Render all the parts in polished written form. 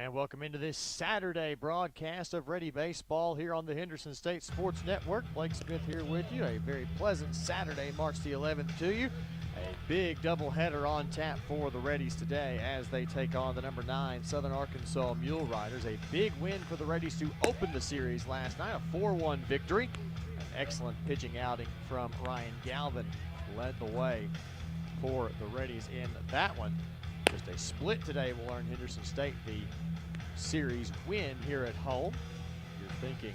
And welcome into this Saturday broadcast of Ready Baseball here on the Henderson State Sports Network. Blake Smith here with you. A very pleasant Saturday, March the 11th to you. A big doubleheader on tap for the Reddies today as they take on the number 9 Southern Arkansas Mule Riders. A big win for the Reddies to open the series last night, a 4-1 victory. An excellent pitching outing from Ryan Galvin led the way for the Reddies in that one. Just a split today will earn Henderson State the series win here at home. You're thinking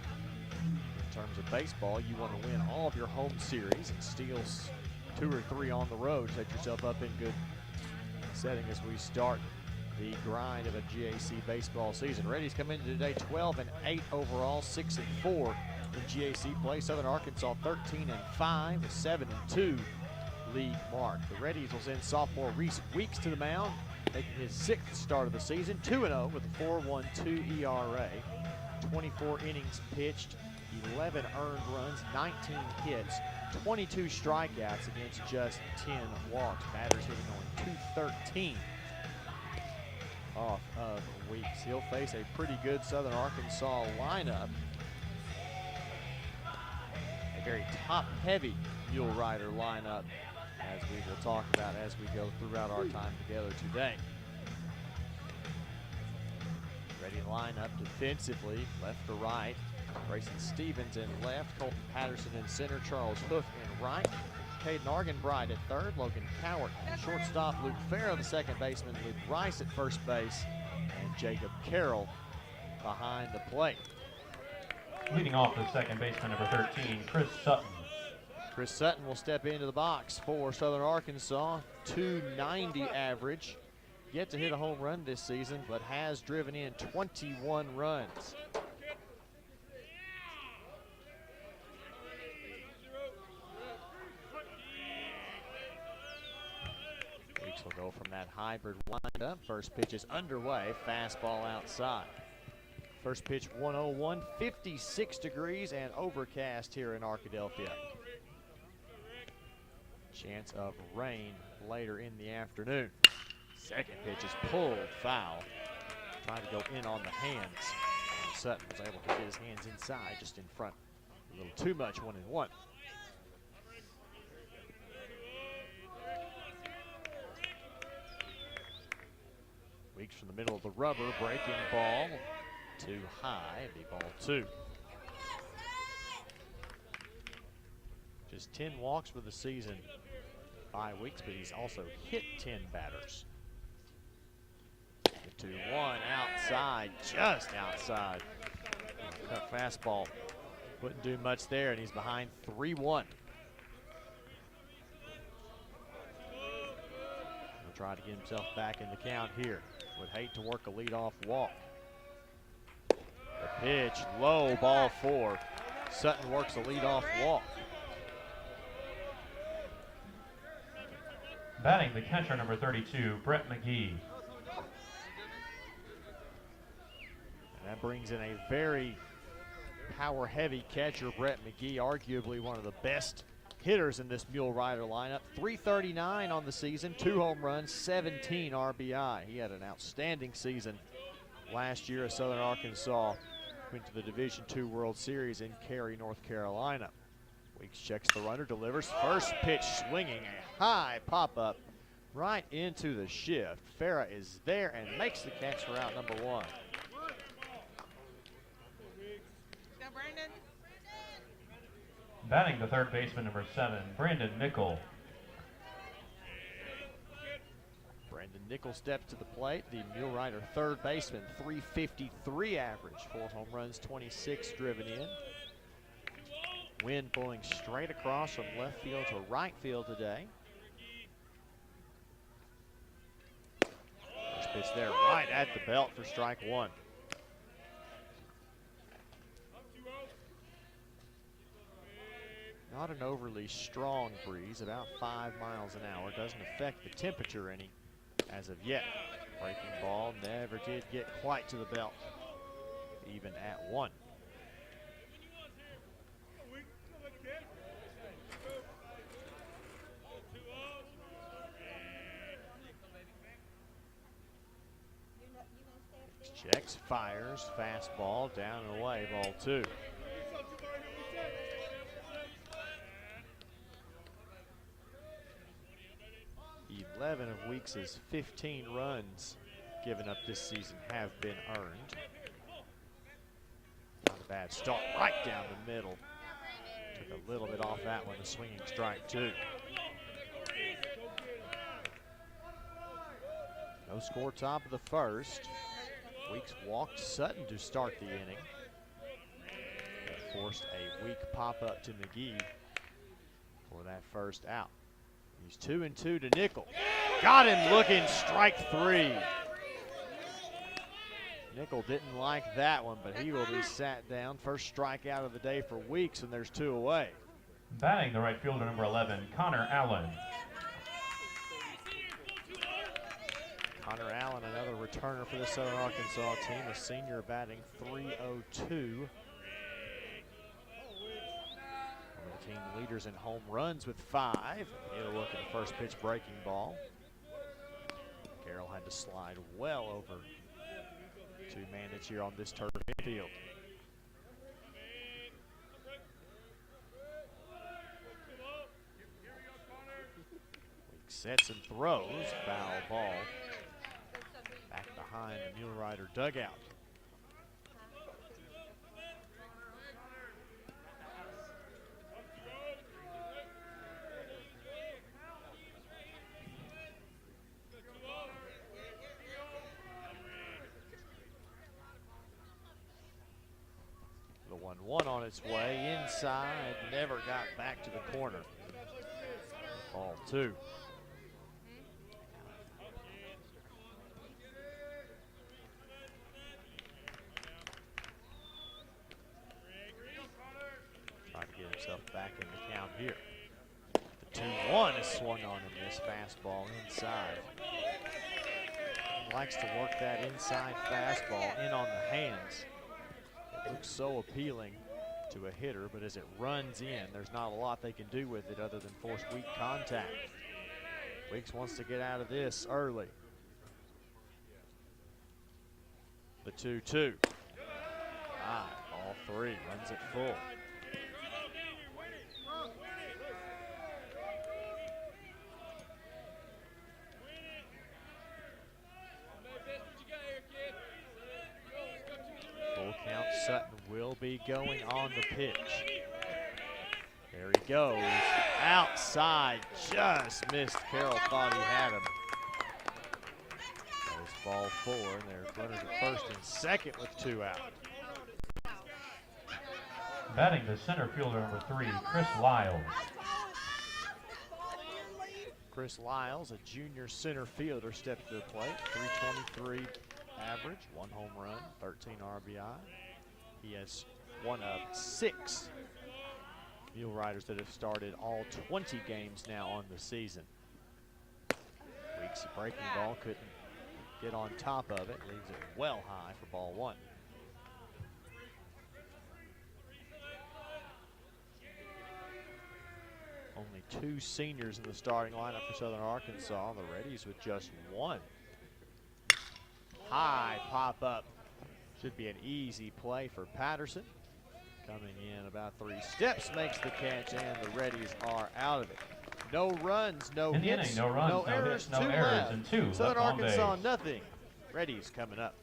in terms of baseball, you want to win all of your home series and steal 2 or 3 on the road. Set yourself up in good setting as we start the grind of a GAC baseball season. Reddies come into today 12-8 overall, 6-4 in GAC play. Southern Arkansas 13-5 with 7-2 league mark. The Reddies will send sophomore Reese Weeks to the mound, making his 6th start of the season, 2-0 with a 4.12 ERA, 24 innings pitched, 11 earned runs, 19 hits, 22 strikeouts against just 10 walks. Batters hitting only .213 off of Weeks. He'll face a pretty good Southern Arkansas lineup. A very top-heavy Mule Rider lineup, as we will talk about as we go throughout our time together today. Ready lineup defensively, left to right. Grayson Stevens in left, Colton Patterson in center, Charles Hoof in right. Caden Argenbright at third, Logan Cowart at shortstop, Luke Farrow, the second baseman, Luke Rice at first base, and Jacob Carroll behind the plate. Leading off the second baseman, number 13, Chris Sutton. Chris Sutton will step into the box for Southern Arkansas. .290 average. Yet to hit a home run this season, but has driven in 21 runs. Weeks will go from that hybrid windup. First pitch is underway, fastball outside. First pitch 101, 56 degrees and overcast here in Arkadelphia. Chance of rain later in the afternoon. Second pitch is pulled foul. Trying to go in on the hands. And Sutton was able to get his hands inside, just in front. A little too much, 1-1. Weeks from the middle of the rubber, breaking ball. Too high, be ball 2. Just 10 walks for the season by Weeks, but he's also hit 10 batters. 2-1 outside, just outside. Cut fastball wouldn't do much there, and he's behind 3-1. He'll try to get himself back in the count here. Would hate to work a leadoff walk. The pitch, low, ball 4. Sutton works a leadoff walk. Batting the catcher, number 32, Brett McGee. And that brings in a very power-heavy catcher, Brett McGee, arguably one of the best hitters in this Mule Rider lineup. .339 on the season, 2 home runs, 17 RBI. He had an outstanding season last year as Southern Arkansas went to the Division II World Series in Cary, North Carolina. Weeks checks the runner, delivers. First pitch swinging, a high pop-up right into the shift. Farah is there and makes the catch for out number 1. Batting the third baseman, number 7, Brandon Nickel. Brandon Nickel steps to the plate. The Mule Rider third baseman, .353 average. 4 home runs, 26 driven in. Wind blowing straight across from left field to right field today. First pitch there, right at the belt for strike 1. Not an overly strong breeze, about 5 miles an hour. Doesn't affect the temperature any as of yet. Breaking ball never did get quite to the belt, even at 1. Checks, fires, fastball, down and away, ball 2. Eleven of Weeks' 15 runs given up this season have been earned. Not a bad start, right down the middle. Took a little bit off that one, a swinging strike 2. No score, top of the first. Weeks walked Sutton to start the inning. That forced a weak pop-up to McGee for that first out. He's 2-2 to Nickel. Got him looking, strike 3. Nickel didn't like that one, but he will be sat down. First strikeout of the day for Weeks, and there's 2 away. Batting the right fielder, number 11, Connor Allen. Connor Allen, another returner for the Southern Arkansas team, a senior, batting .302. One of the team leaders in home runs with 5. He'll look at the first pitch breaking ball. Carroll had to slide well over to manage here on this turf field. Weeks sets and throws, foul ball. Back behind the Mule Rider dugout. The 1-1 on its way inside, never got back to the corner. Ball 2. Trying to get himself back in the count here. The 2-1 is swung on in this fastball inside. He likes to work that inside fastball in on the hands. It looks so appealing to a hitter, but as it runs in, there's not a lot they can do with it other than force weak contact. Weeks wants to get out of this early. The 2-2. Ball 3, runs it full. Full count, Sutton will be going on the pitch. There he goes, outside, just missed. Carroll thought he had him. That is ball 4, and there's runners at first and second with 2 out. Batting the center fielder, number 3, Chris Lyles. Chris Lyles, a junior center fielder, stepped to the plate. 323 average, 1 home run, 13 RBI. He has one of 6 Mule Riders that have started all 20 games now on the season. Weeks a breaking ball, couldn't get on top of it, leaves it well high for ball 1. Only 2 seniors in the starting lineup for Southern Arkansas. The Reddies with just 1. High pop up. Should be an easy play for Patterson. Coming in about 3 steps, makes the catch, and the Reddies are out of it. No runs, no hits, no runs, no errors, hits, no 2 errors, left. and 2 Southern left on Arkansas, base. nothing. Reddies coming up.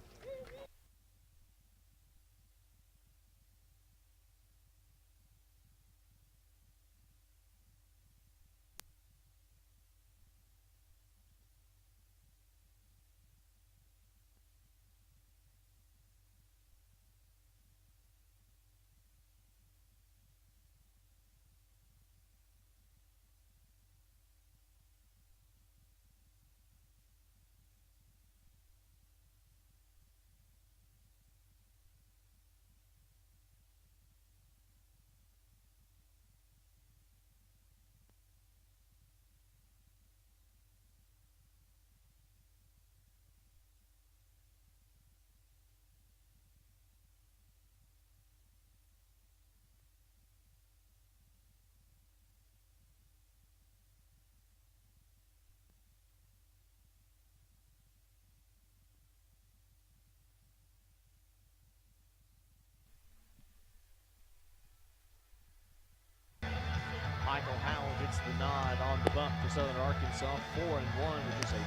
the nod on the bump for Southern Arkansas. 4-1 with just a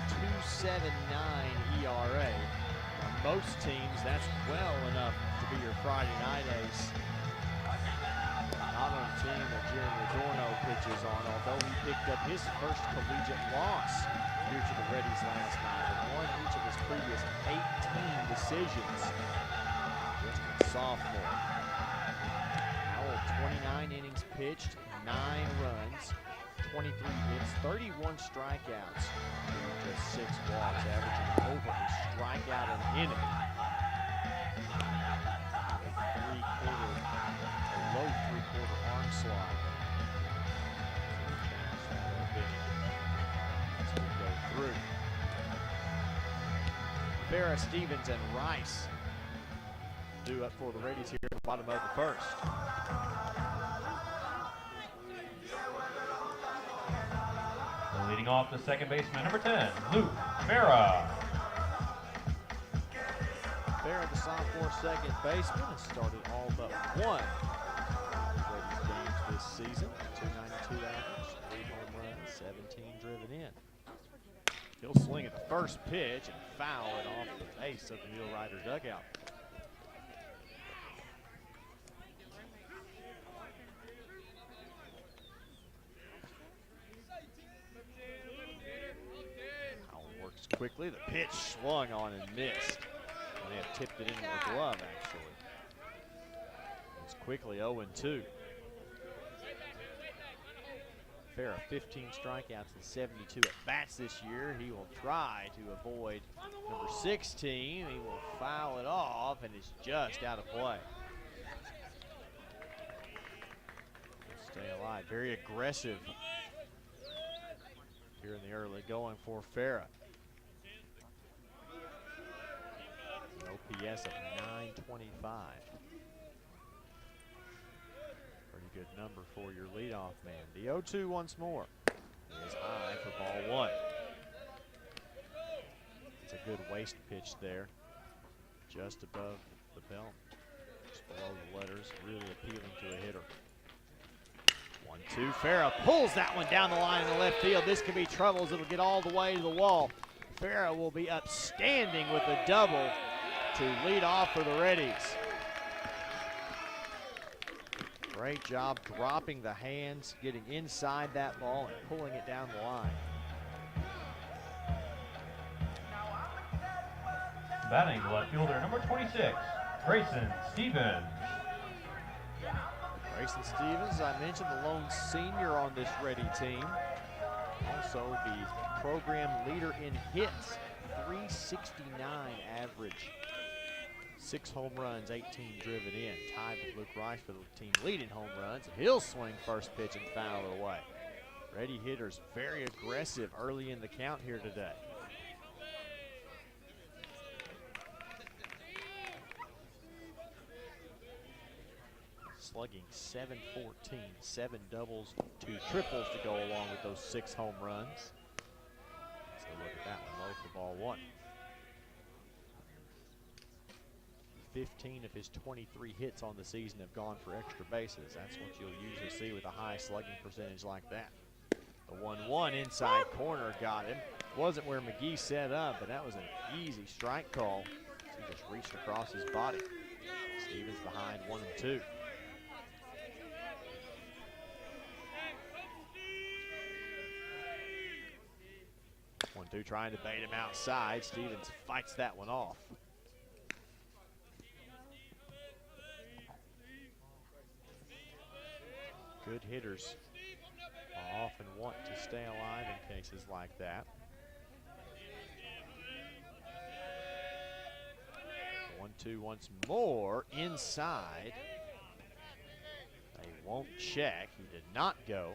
2.79 ERA. On most teams, that's well enough to be your Friday night ace. Not on a team that Jeremy Adorno pitches on, although he picked up his first collegiate loss here to the Reddies last night and won each of his previous 18 decisions. Just a sophomore. Howell, 29 innings pitched, 9 runs, 23 hits, 31 strikeouts, just 6 walks, averaging over a strikeout an inning. A low three-quarter arm slide. As we go through. Farrah, Stevens, and Rice due up for the Reddies here at the bottom of the first. Leading off the second baseman, number 10, Luke Farrah. Farrah, the sophomore second baseman, has started all but one Reddies games this season. 292 average, 3 home runs, 17 driven in. He'll swing at the first pitch and foul it off the base of the Mule Rider dugout. Quickly, the pitch swung on and missed. They have tipped it into the glove, actually. It's quickly 0-2. Farrah, 15 strikeouts and 72 at-bats this year. He will try to avoid number 16. He will foul it off, and it's just out of play. He'll stay alive. Very aggressive here in the early going for Farrah. OPS of 925. Pretty good number for your leadoff man. The 0-2 once more. He is high for ball one. It's a good waist pitch there. Just above the belt. Just below the letters. Really appealing to a hitter. 1-2. Farrah pulls that one down the line in the left field. This could be trouble as it'll get all the way to the wall. Farrah will be upstanding with a double to lead off for the Reddies. Great job dropping the hands, getting inside that ball and pulling it down the line. Batting the left fielder, number 26, Grayson Stevens. Grayson Stevens, I mentioned, the lone senior on this Reddy team. Also the program leader in hits, 369 average. 6 home runs, 18 driven in. Tied with Luke Rice for the team leading home runs. He'll swing first pitch and foul it away. Reddy hitters very aggressive early in the count here today. Slugging .714, 7 doubles, 2 triples to go along with those 6 home runs. Let's go look at that one, low for ball one. 15 of his 23 hits on the season have gone for extra bases. That's what you'll usually see with a high slugging percentage like that. The 1-1 inside corner got him. Wasn't where McGee set up, but that was an easy strike call. He just reached across his body. Stevens behind 1-2. One-two trying to bait him outside. Stevens fights that one off. Good hitters often want to stay alive in cases like that. 1-2 once more inside. They won't check. He did not go.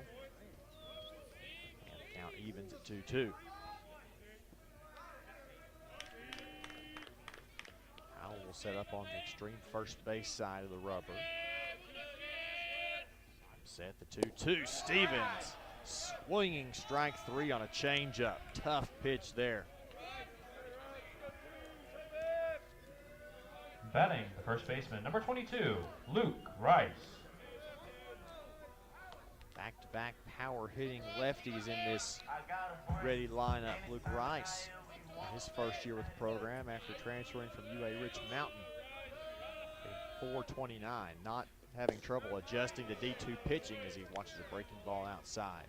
And the count evens at 2-2. Howell will set up on the extreme first base side of the rubber. Set the 2-2. Stevens swinging strike 3 on a changeup. Tough pitch there. Batting the first baseman, number 22, Luke Rice. Back-to-back power hitting lefties in this Ready lineup. Luke Rice, his first year with the program after transferring from UA Rich Mountain. 429, not having trouble adjusting to D2 pitching as he watches a breaking ball outside.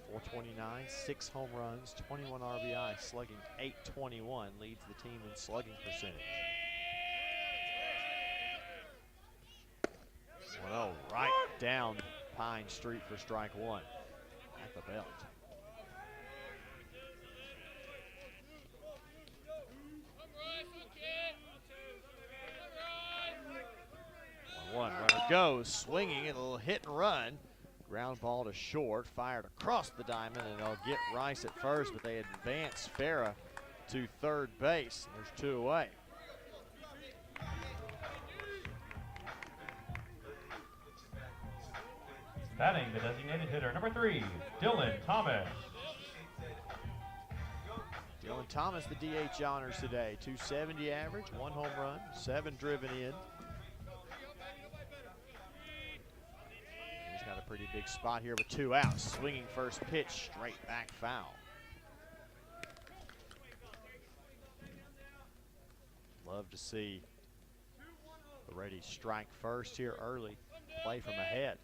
429, 6 home runs, 21 RBI, slugging .821, leads the team in slugging percentage. Well, right down Pine Street for strike one at the belt. 1-1, runner goes, swinging, and a little hit and run. Ground ball to short, fired across the diamond, and they'll get Rice at first, but they advance Farah to third base. There's 2 away. Batting the designated hitter, number 3, Dylan Thomas. Dylan Thomas, the DH honors today. 270 average, 1 home run, 7 driven in. He's got a pretty big spot here with 2 outs. Swinging first pitch, straight back foul. Love to see the Reddies strike first here early. Play from ahead.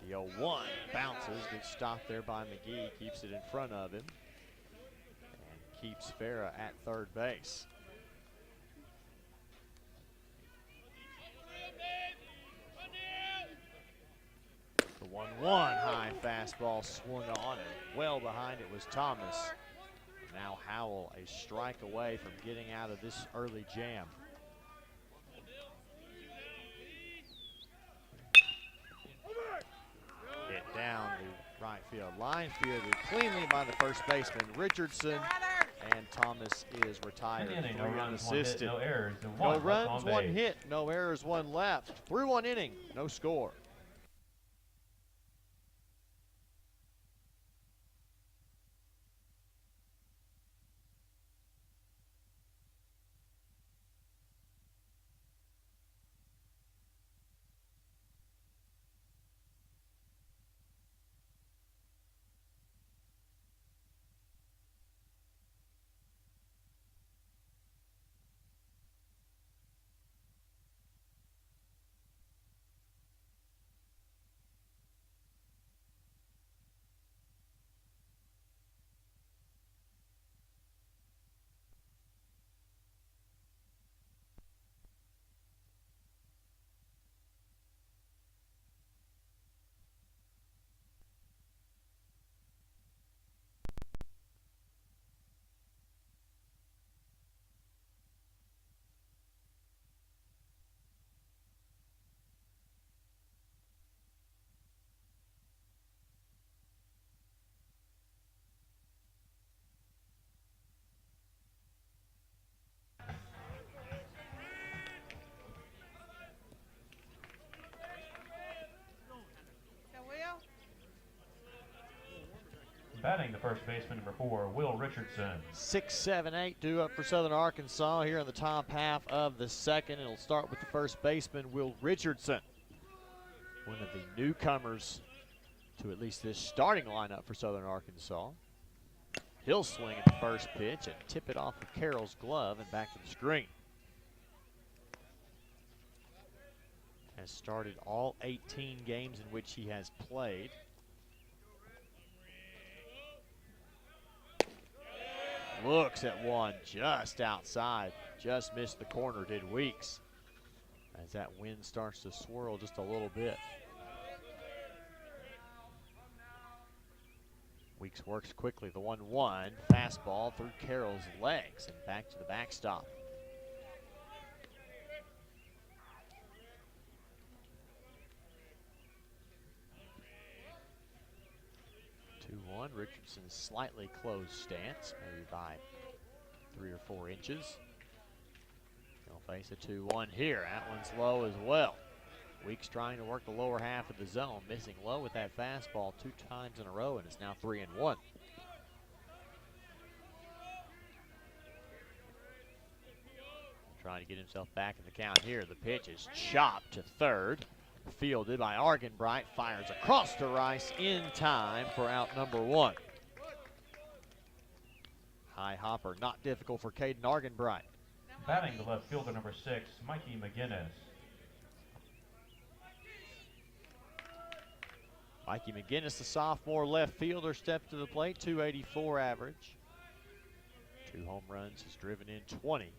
The 0-1 bounces, gets stopped there by McGee, keeps it in front of him, and keeps Farah at third base. The 1-1 high fastball swung on, and well behind it was Thomas. Now Howell a strike away from getting out of this early jam. Hit down the right field line, fielded cleanly by the first baseman Richardson, and Thomas is retired. No runs, 1 hit, no errors, and no runs, 1 hit, no errors, 1 left. Through 1 inning, no score. Batting the first baseman, number 4, Will Richardson. 6, 7, 8 due up for Southern Arkansas here in the top half of the second. It'll start with the first baseman, Will Richardson, one of the newcomers to at least this starting lineup for Southern Arkansas. He'll swing at the first pitch and tip it off of Carroll's glove and back to the screen. Has started all 18 games in which he has played. Looks at one just outside. Just missed the corner, did Weeks. As that wind starts to swirl just a little bit. Weeks works quickly. The 1-1 fastball through Carroll's legs and back to the backstop. Richardson's slightly closed stance, maybe by 3 or 4 inches. He'll face a 2-1 here. That one's low as well. Weeks trying to work the lower half of the zone, missing low with that fastball 2 times in a row, and it's now 3-1. trying to get himself back in the count here. The pitch is chopped to third. Fielded by Argenbright. Fires across to Rice in time for out number 1. High hopper, not difficult for Caden Argenbright. Batting the left fielder, number 6, Mikey McGinnis. Mikey McGinnis, the sophomore left fielder, steps to the plate, 284 average. 2 home runs, has driven in 20.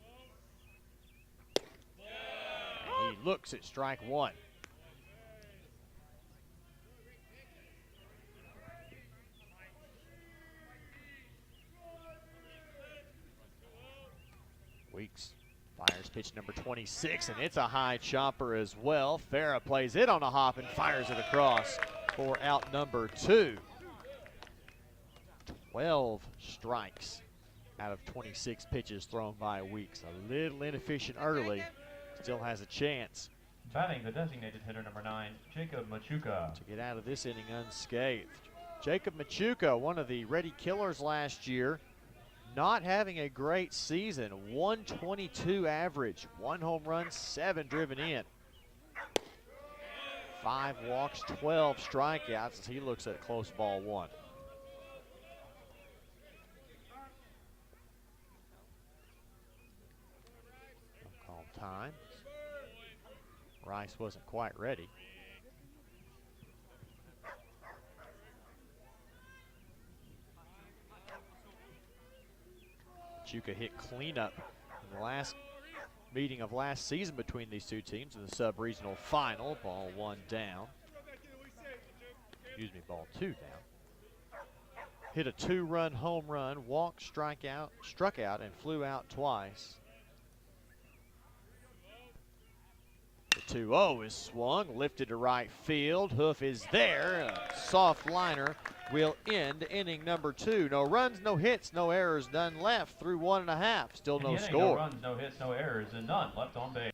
And he looks at strike 1. Weeks fires pitch number 26, and it's a high chopper as well. Farah plays it on a hop and fires it across for out number 2. 12 strikes out of 26 pitches thrown by Weeks. A little inefficient early, still has a chance. Batting the designated hitter, number 9, Jacob Machuca. To get out of this inning unscathed. Jacob Machuca, one of the Reddy killers last year, not having a great season. 122 average, 1 home run, 7 driven in. 5 walks, 12 strikeouts as he looks at close ball 1. Call time. Rice wasn't quite ready. Chuka hit cleanup in the last meeting of last season between these two teams in the sub-regional final. Ball 1 down. Excuse me, ball 2 down. Hit a 2-run home run, walked, struck out, and flew out twice. The 2-0 is swung, lifted to right field. Hoof is there. A soft liner will end inning number 2. No runs, no hits, no errors, none left through 1.5. Still no score. No runs, no hits, no errors, and none left on base.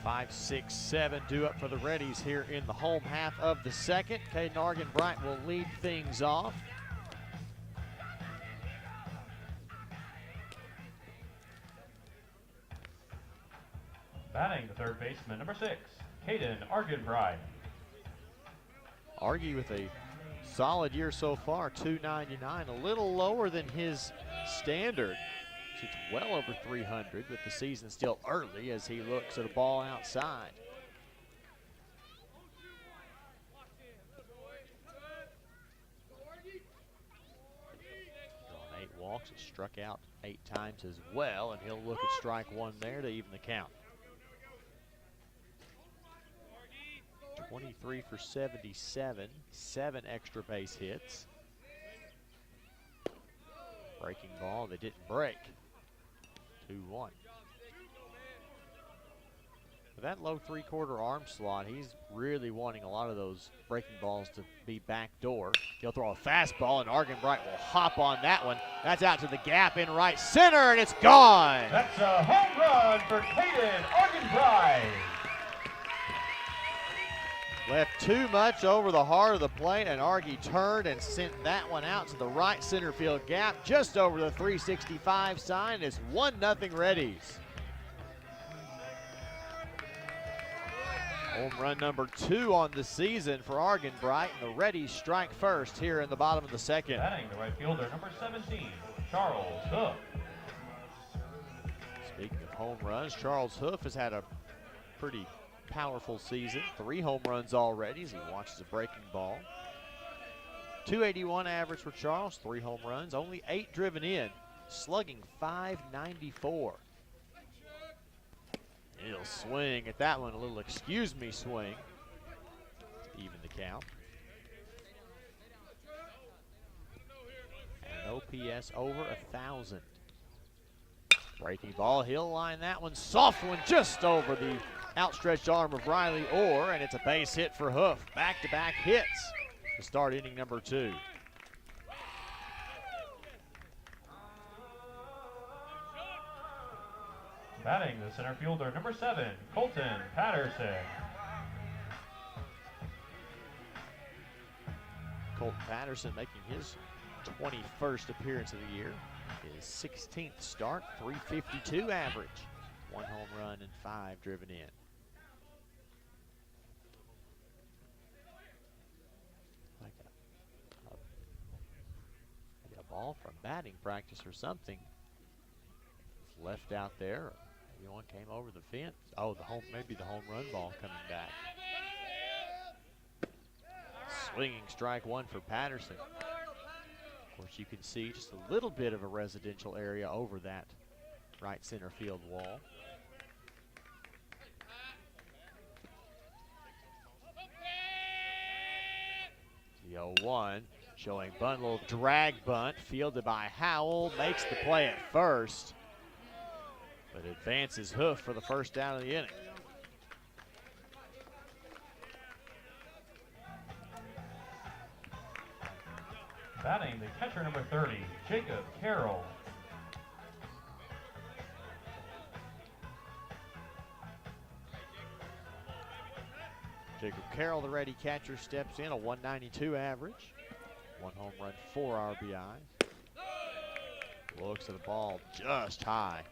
Five, 6, 7 due up for the Reddies here in the home half of the second. Caden Argenbright will lead things off. Batting the third baseman, number 6, Caden Argenbright. Argy with a solid year so far, 299, a little lower than his standard. It's well over 300, but the season's still early as he looks at a ball outside. Drawn 8 walks, has struck out 8 times as well, and he'll look at strike 1 there to even the count. 23 for 77, 7 extra base hits. Breaking ball, they didn't break. 2-1. With that low 3/4 arm slot, he's really wanting a lot of those breaking balls to be backdoor. He'll throw a fastball, and Argenbright will hop on that one. That's out to the gap in right center, and it's gone. That's a home run for Caden Argenbright. Left too much over the heart of the plate, and Argy turned and sent that one out to the right center field gap, just over the 365 sign. It's 1-0 Reddies. Home run number 2 on the season for Argenbright, and the Reddies strike first here in the bottom of the second. Batting the right fielder, number 17, Charles Hoof. Speaking of home runs, Charles Hoof has had a pretty powerful season. 3 home runs already as he watches a breaking ball. 281 average for Charles, 3 home runs, only 8 driven in, slugging .594. He'll swing at that one, a little excuse me swing to even the count. And OPS over 1,000. Breaking ball, he'll line that one, soft one just over the outstretched arm of Riley Orr, and it's a base hit for Hoof. Back-to-back hits to start inning number 2. Batting the center fielder, number 7, Colton Patterson. Colton Patterson making his 21st appearance of the year. His 16th start, .352 average. 1 home run and 5 driven in. Like a ball from batting practice or something. It's left out there. Maybe one came over the fence. Oh, maybe the home run ball coming back. Swinging strike 1 for Patterson. Of course, you can see just a little bit of a residential area over that right center field wall. The 0-1 showing bunt, little drag bunt, fielded by Howell, makes the play at first, but advances Hoof for the first down of the inning. Batting the catcher, number 30, Jacob Carroll. Jacob Carroll, the ready catcher, steps in, a .192 average. 1 home run, 4 RBI. Looks at the ball just high.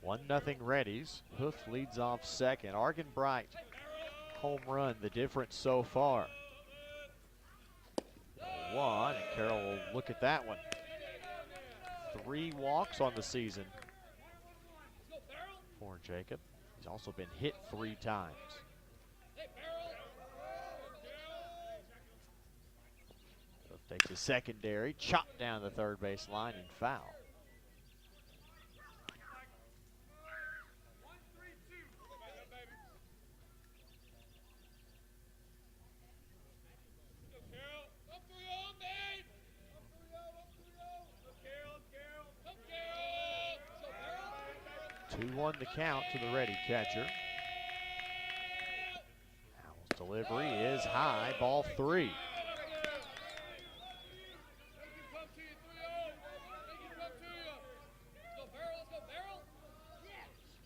1-0 Reddies. Hoof leads off second. Argenbright, home run, the difference so far. 1, and Carroll will look at that one. 3 walks on the season for Jacob. He's also been hit 3 times. Hoof takes a secondary, chopped down the third base line and foul. The count to the ready catcher. Howell's delivery is high, ball 3.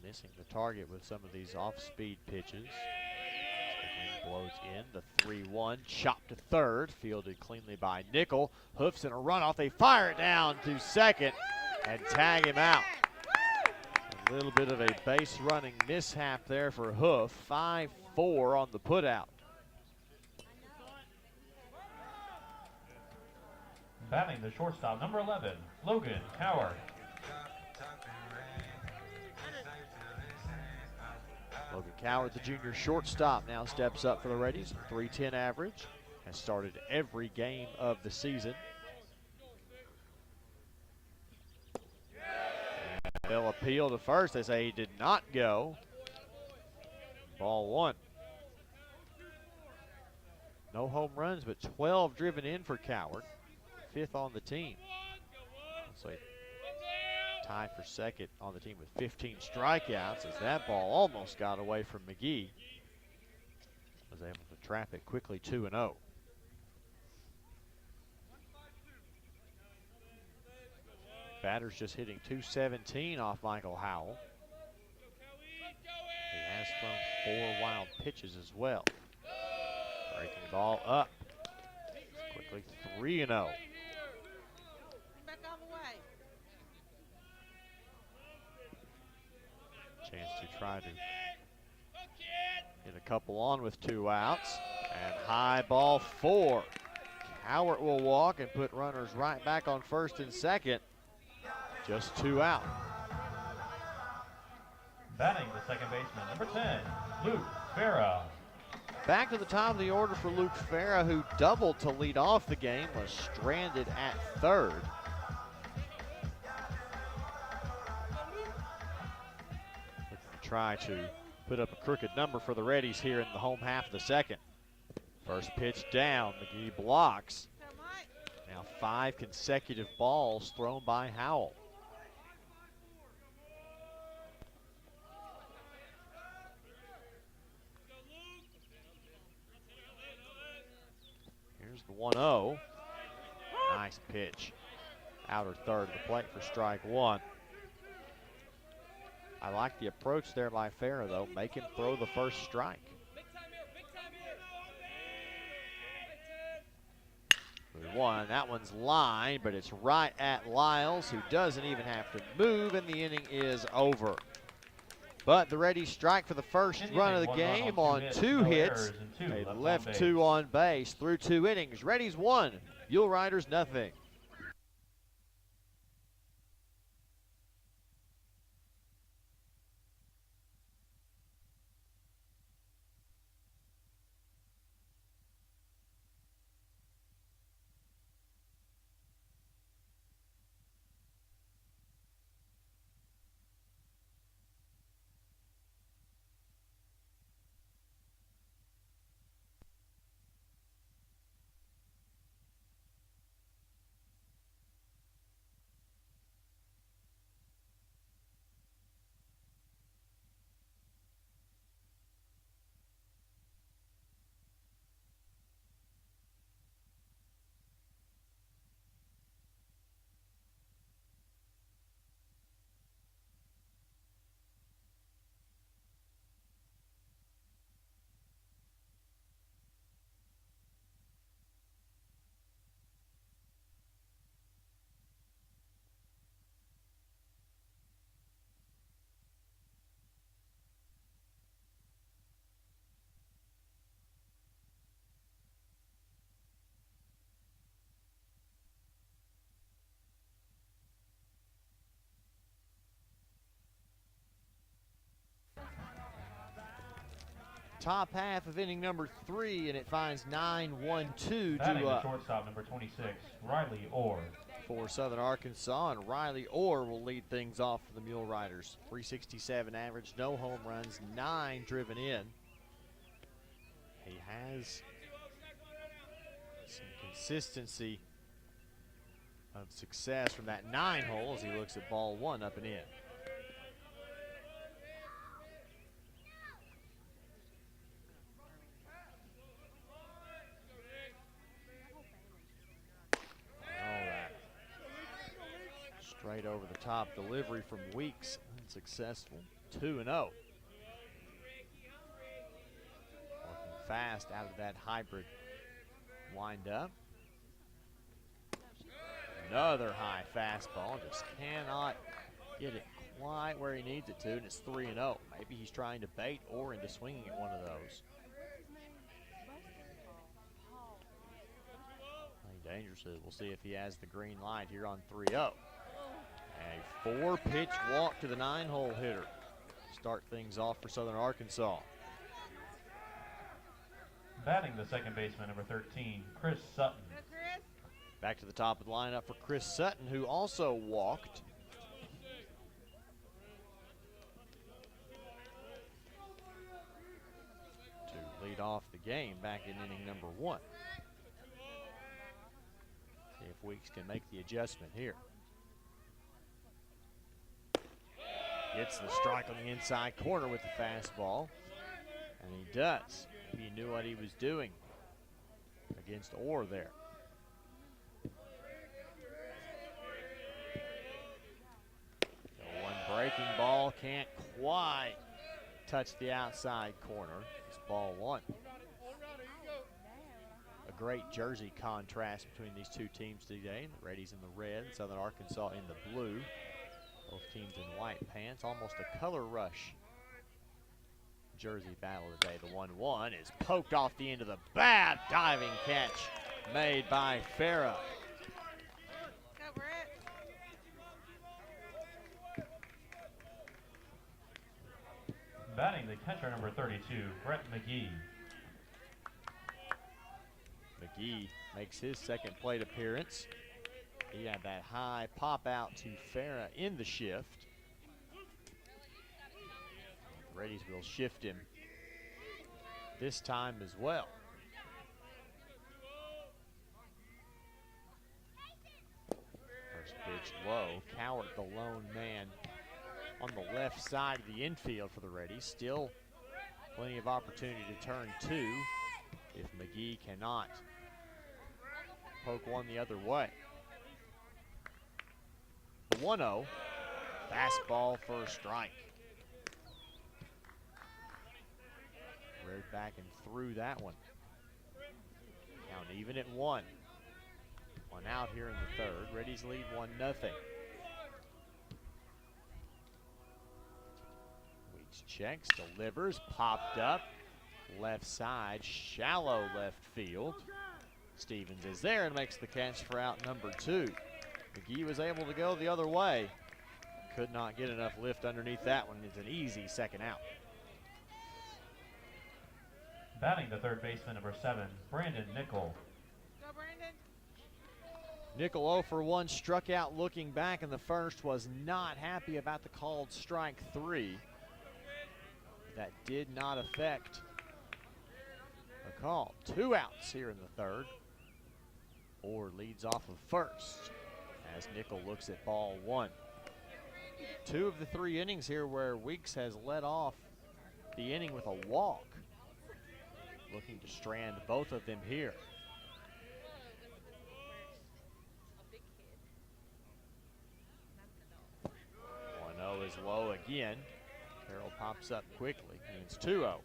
Missing the target with some of these off-speed pitches. The wind blows in, the 3-1, chopped to third, fielded cleanly by Nickel. Hoofs in a runoff, they fire it down to second and tag him out. A little bit of a base running mishap there for Hoof. 5-4 on the putout. Batting the shortstop, number 11, Logan Coward. Logan Coward, the junior shortstop, now steps up for the Reddies. 310 average. Has started every game of the season. They'll appeal to first. They say he did not go. Ball 1. No home runs, but 12 driven in for Coward. 5th on the team. So tied for second on the team with 15 strikeouts as that ball almost got away from McGee. Was able to trap it quickly, 2-0. Batter's just hitting .217 off Michael Howell. He has thrown 4 wild pitches as well. Breaking ball up. Quickly 3-0. Chance to try to get a couple on with 2 outs. And high ball 4. Howard will walk and put runners right back on first and second. Just 2 out. Batting the second baseman, number 10, Luke Farah. Back to the top of the order for Luke Farah, who doubled to lead off the game, was stranded at third. Looking to try to put up a crooked number for the Reddies here in the home half of the second. First pitch down, McGee blocks. Now 5 consecutive balls thrown by Howell. Here's the 1-0. Nice pitch. Outer third of the plate for strike 1. I like the approach there by Farah, though. Make him throw the first strike. 1. That one's line, but it's right at Lyles, who doesn't even have to move, and the inning is over. But the Reddies strike for the first run of the game on 2 hits. They left 2 on base through 2 innings. Reddies 1, Mule Riders nothing. Top half of inning number 3, and it finds 9-1-2 Batting to the shortstop, number 26, Riley Orr. For Southern Arkansas, and Riley Orr will lead things off for the Mule Riders. 367 average, no home runs, 9 driven in. He has some consistency of success from that 9 hole as he looks at ball 1 up and in. Straight over the top delivery from Weeks, unsuccessful. 2-0. Working fast out of that hybrid windup. Another high fastball, just cannot get it quite where he needs it to, and it's 3-0. Maybe he's trying to bait Orr into swinging at one of those. Playing dangerously. We'll see if he has the green light here on 3-0. A 4-pitch walk to the 9-hole hitter. Start things off for Southern Arkansas. Batting the second baseman, number 13, Chris Sutton. Back to the top of the lineup for Chris Sutton, who also walked. To lead off the game back in inning number 1. See if Weeks can make the adjustment here. Gets the strike on the inside corner with the fastball, and he does. Maybe he knew what he was doing against Orr there. The one breaking ball can't quite touch the outside corner. It's ball one. A great jersey contrast between these two teams today. The Reddies in the red, Southern Arkansas in the blue. Both teams in white pants, almost a color rush jersey battle today. The 1-1 is poked off the end of the bat. Diving catch made by Farah. Go, Brett. Batting the catcher, number 32, Brett McGee. McGee makes his second plate appearance. He had that high pop out to Farah in the shift. The Reddies will shift him this time as well. First pitch low. Cowart, the lone man on the left side of the infield for the Reddies. Still plenty of opportunity to turn two if McGee cannot poke one the other way. 1-0, fastball for a strike. Reared back and threw that one. Count even at 1. One out here in the third. Reddies lead 1-0. Weeks checks, delivers, popped up. Left side, shallow left field. Stevens is there and makes the catch for out number 2. McGee was able to go the other way. Could not get enough lift underneath that one. It's an easy second out. Batting the third baseman, number 7, Brandon Nickel. Go, Brandon. Nickel 0 for 1, struck out looking back in the first, was not happy about the called strike 3. That did not affect the call. 2 outs here in the third. Orr leads off of first as Nickel looks at ball 1. 2 of the 3 innings here where Weeks has led off the inning with a walk. Looking to strand both of them here. 1-0 is low again. Carroll pops up quickly, and it's 2-0.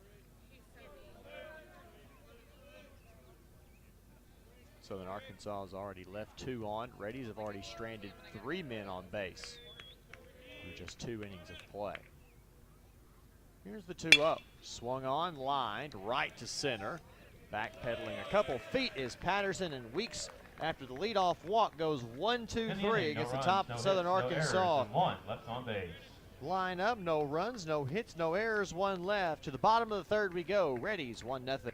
Southern Arkansas has already left 2 on. Reddies have already stranded 3 men on base through just 2 innings of play. Here's the 2-0. Swung on, lined, right to center. Backpedaling a couple feet is Patterson, and Weeks, after the leadoff walk, goes 1-2-3 against the top of Southern Arkansas. 1 left on base. Line up, no runs, no hits, no errors, 1 left. To the bottom of the third we go. Reddies 1-0.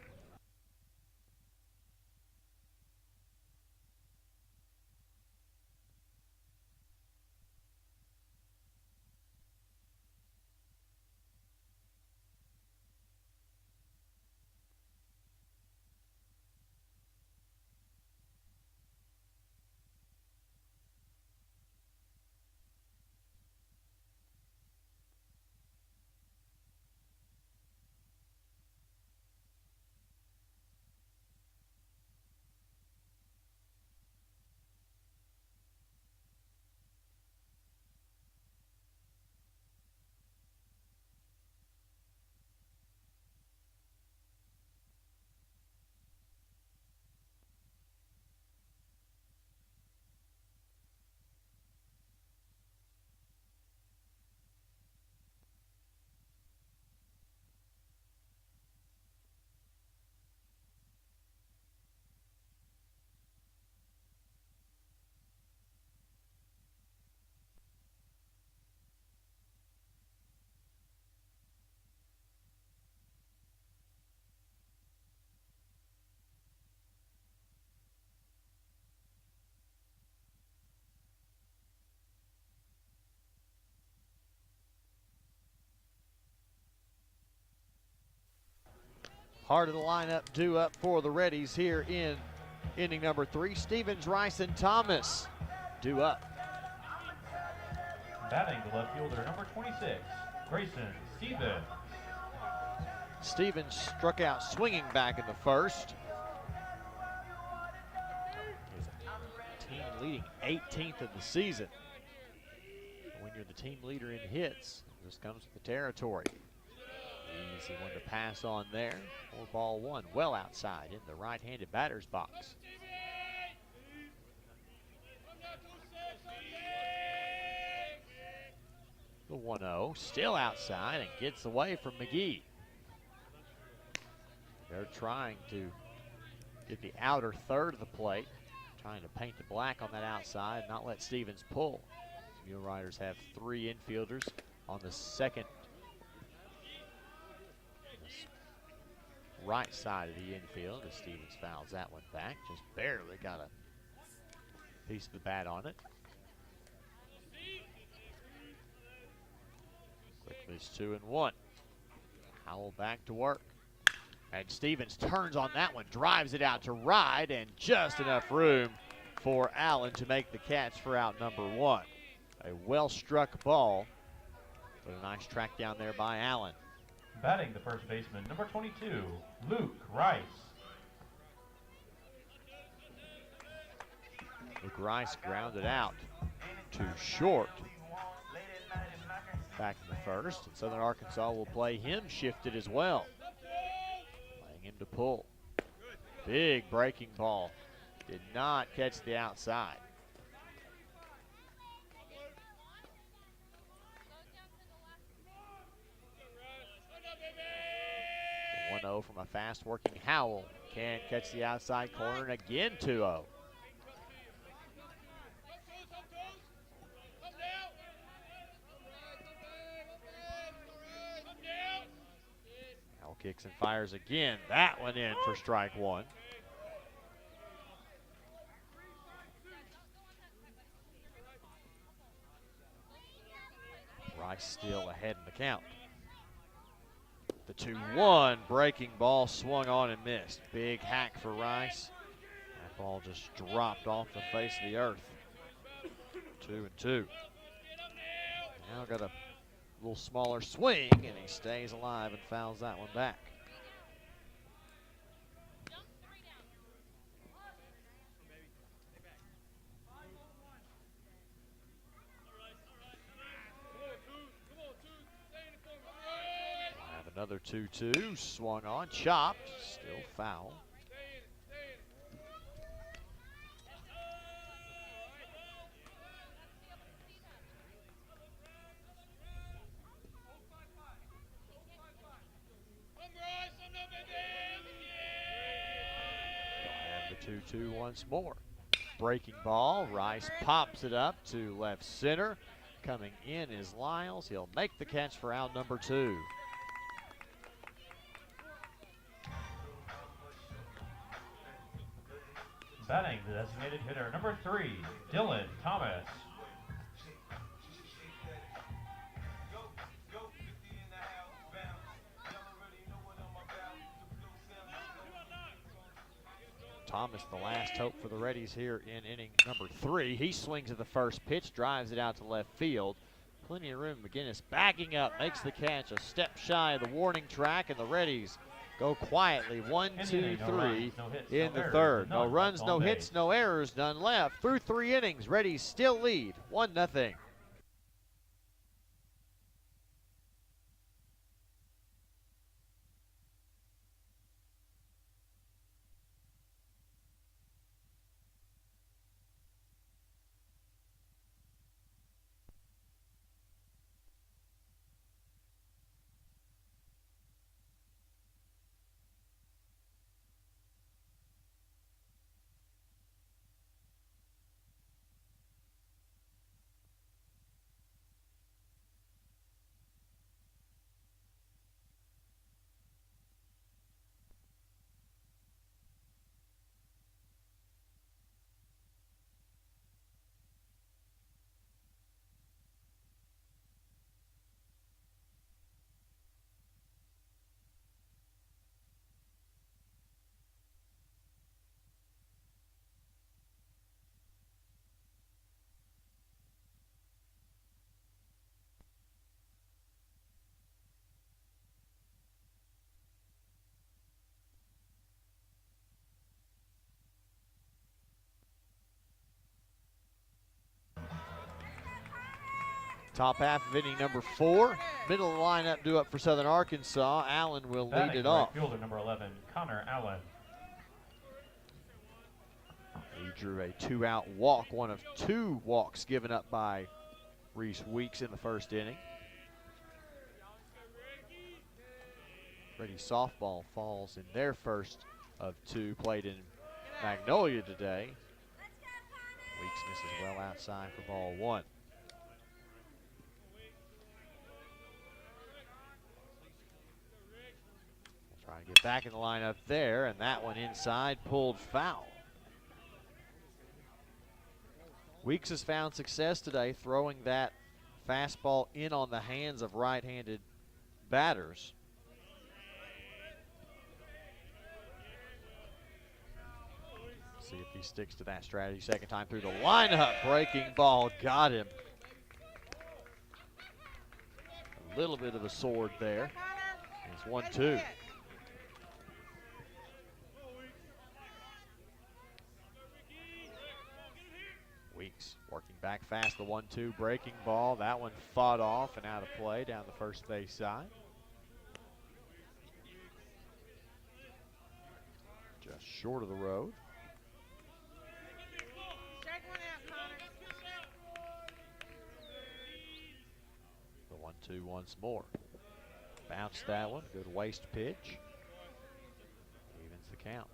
Heart of the lineup due up for the Reddies here in inning number 3. Stevens, Rice, and Thomas due up. Batting the left fielder, number 26, Grayson Stevens. Stevens struck out swinging back in the first. His team leading 18th of the season. When you're the team leader in hits, it just comes with the territory. Easy one to pass on there. For ball one, well outside in the right-handed batter's box. The 1-0 still outside and gets away from McGee. They're trying to get the outer third of the plate, trying to paint the black on that outside, not let Stevens pull. The Mule Riders have 3 infielders on the second right side of the infield as Stevens fouls that one back. Just barely got a piece of the bat on it. Quickly it's 2-1. Howell back to work. And Stevens turns on that one, drives it out to right, and just enough room for Allen to make the catch for out number 1. A well-struck ball, but a nice track down there by Allen. Batting the first baseman, number 22, Luke Rice. Luke Rice grounded out to short back in the first, and Southern Arkansas will play him shifted as well. Playing him to pull. Big breaking ball. Did not catch the outside. The 1-0 from a fast-working Howell. Can't catch the outside corner, and again 2-0. Howell kicks and fires again. That one in for strike 1. Rice still ahead in the count. The 2-1 breaking ball swung on and missed. Big hack for Rice. That ball just dropped off the face of the earth. 2-2. Now got a little smaller swing, and he stays alive and fouls that one back. Another 2-2, swung on, chopped, still foul. They'll have the 2-2 once more. Breaking ball, Rice pops it up to left center. Coming in is Lyles. He'll make the catch for out number 2. Batting the designated hitter, number 3, Dylan Thomas. Thomas, the last hope for the Reddies here in inning number 3. He swings at the first pitch, drives it out to left field. Plenty of room. McGinnis backing up, makes the catch a step shy of the warning track, and the Reddies go quietly 1, 2, 3 in the third. No runs, no hits, no errors, none left. Through 3 innings, Reddies still lead 1-0. Top half of inning number 4. Middle of the lineup due up for Southern Arkansas. Allen will lead it off. Fielder number 11, Connor Allen. He drew a 2-out walk, one of 2 walks given up by Reese Weeks in the first inning. Reddies softball falls in their first of 2 played in Magnolia today. Weeks misses well outside for ball 1. Trying to get back in the lineup there, and that one inside, pulled foul. Weeks has found success today throwing that fastball in on the hands of right-handed batters. See if he sticks to that strategy. Second time through the lineup, breaking ball, got him. A little bit of a sword there. It's 1-2. Weeks working back fast, the 1-2 breaking ball. That one fought off and out of play down the first base side. Just short of the road. Strike one out, Connor. The 1-2 once more. Bounced that one, good waist pitch. Evens the count.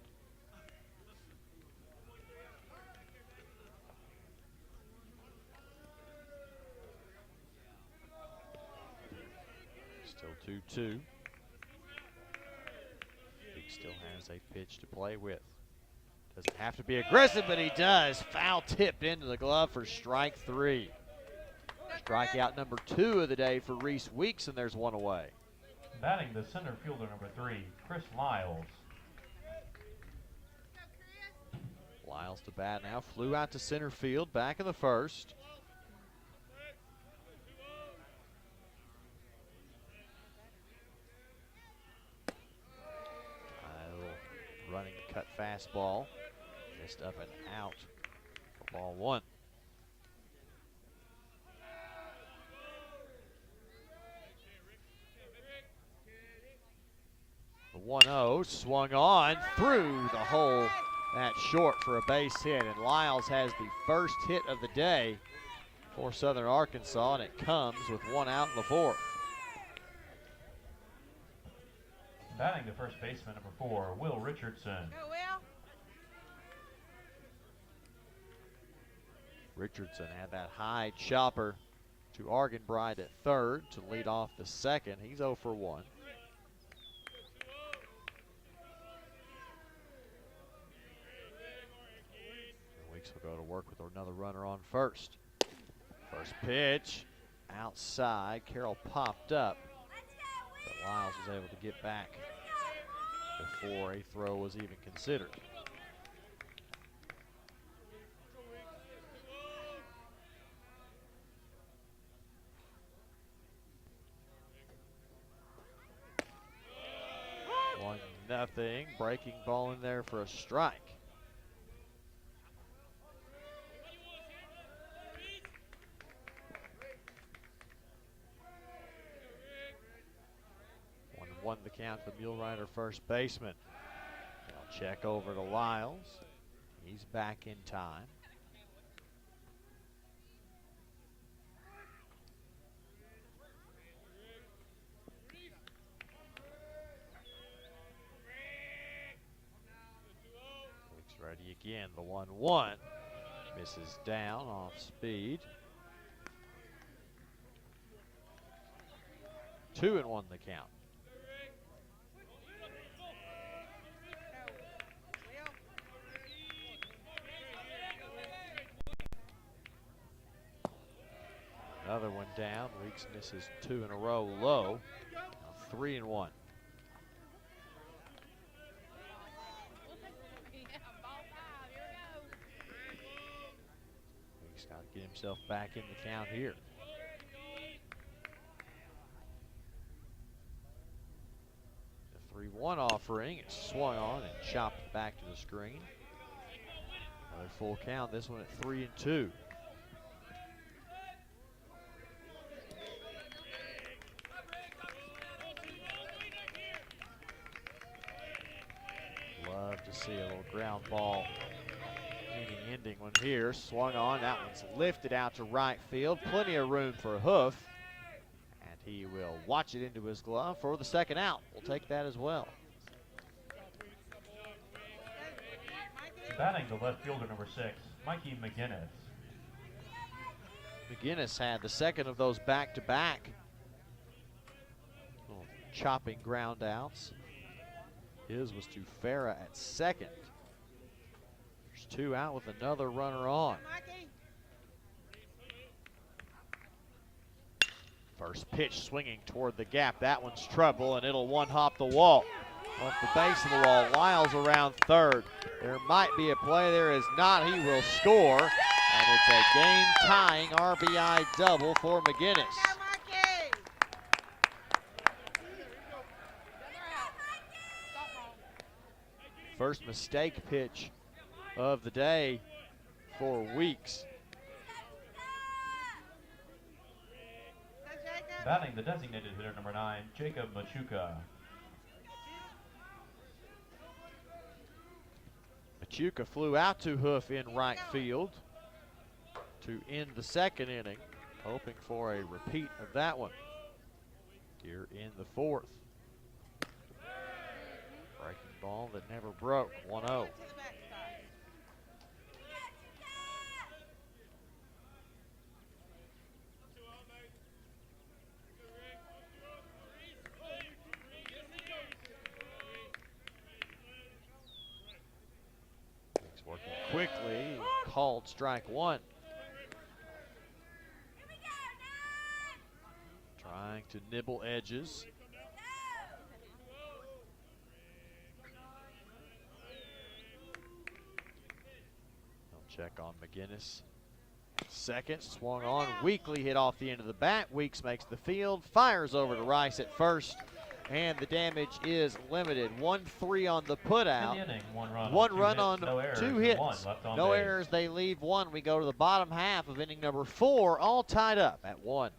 Still 2-2. He still has a pitch to play with. Doesn't have to be aggressive, but he does. Foul tipped into the glove for strike 3. Strikeout number 2 of the day for Reese Weeks, and there's one away. Batting the center fielder number 3, Chris Lyles. Lyles to bat now. Flew out to center field, back in the first. Running cut fastball. Missed up and out for ball 1. The 1-0 swung on through the hole. That's short for a base hit, and Lyles has the first hit of the day for Southern Arkansas, and it comes with 1 out in the 4th. Batting the first baseman number 4, Will Richardson. Go, Will. Richardson had that high chopper to Argenbright at third to lead off the second. He's 0 for 1. Weeks will go to work with another runner on first. First pitch outside. Carroll popped up, but Lyles was able to get back before a throw was even considered. Nothing. Breaking ball in there for a strike. One the count to the Mule Rider first baseman. They'll check over to Lyles. He's back in time. Ready again, the 1-1. Misses down off speed. 2-1 the count. Another one down. Weeks misses 2 in a row low. Now 3-1. Got to get himself back in the count here. The 3-1 offering is swung on and chopped back to the screen. Another full count, this one at 3-2. Love to see a little ground ball ending one here. Swung on, that one's lifted out to right field. Plenty of room for Hoof. And he will watch it into his glove for the second out. We'll take that as well. Batting the left fielder, number 6, Mikey McGinnis. McGinnis had the second of those back-to-back. Little chopping ground outs. His was to Farah at second. There's 2 out with another runner on. First pitch swinging toward the gap. That one's trouble, and it'll one-hop the wall. Off the base of the wall, Lyles around third. There might be a play, there is not. He will score, and it's a game-tying RBI double for McGinnis. First mistake pitch of the day for Weeks. Batting the designated hitter, number 9, Jacob Machuca. Machuca flew out to Hoof in right field to end the second inning, hoping for a repeat of that one here in the fourth. Breaking ball that never broke, 1-0. Working quickly, called strike one. Trying to nibble edges. They'll check on McGinnis. Second, swung on. Weekly hit off the end of the bat. Weeks makes the field, fires over to Rice at first. And the damage is limited. 1-3 on the putout. Inning, one run on no errors, 2 hits. No base. errors, they leave 1. We go to the bottom half of inning number 4, all tied up at 1.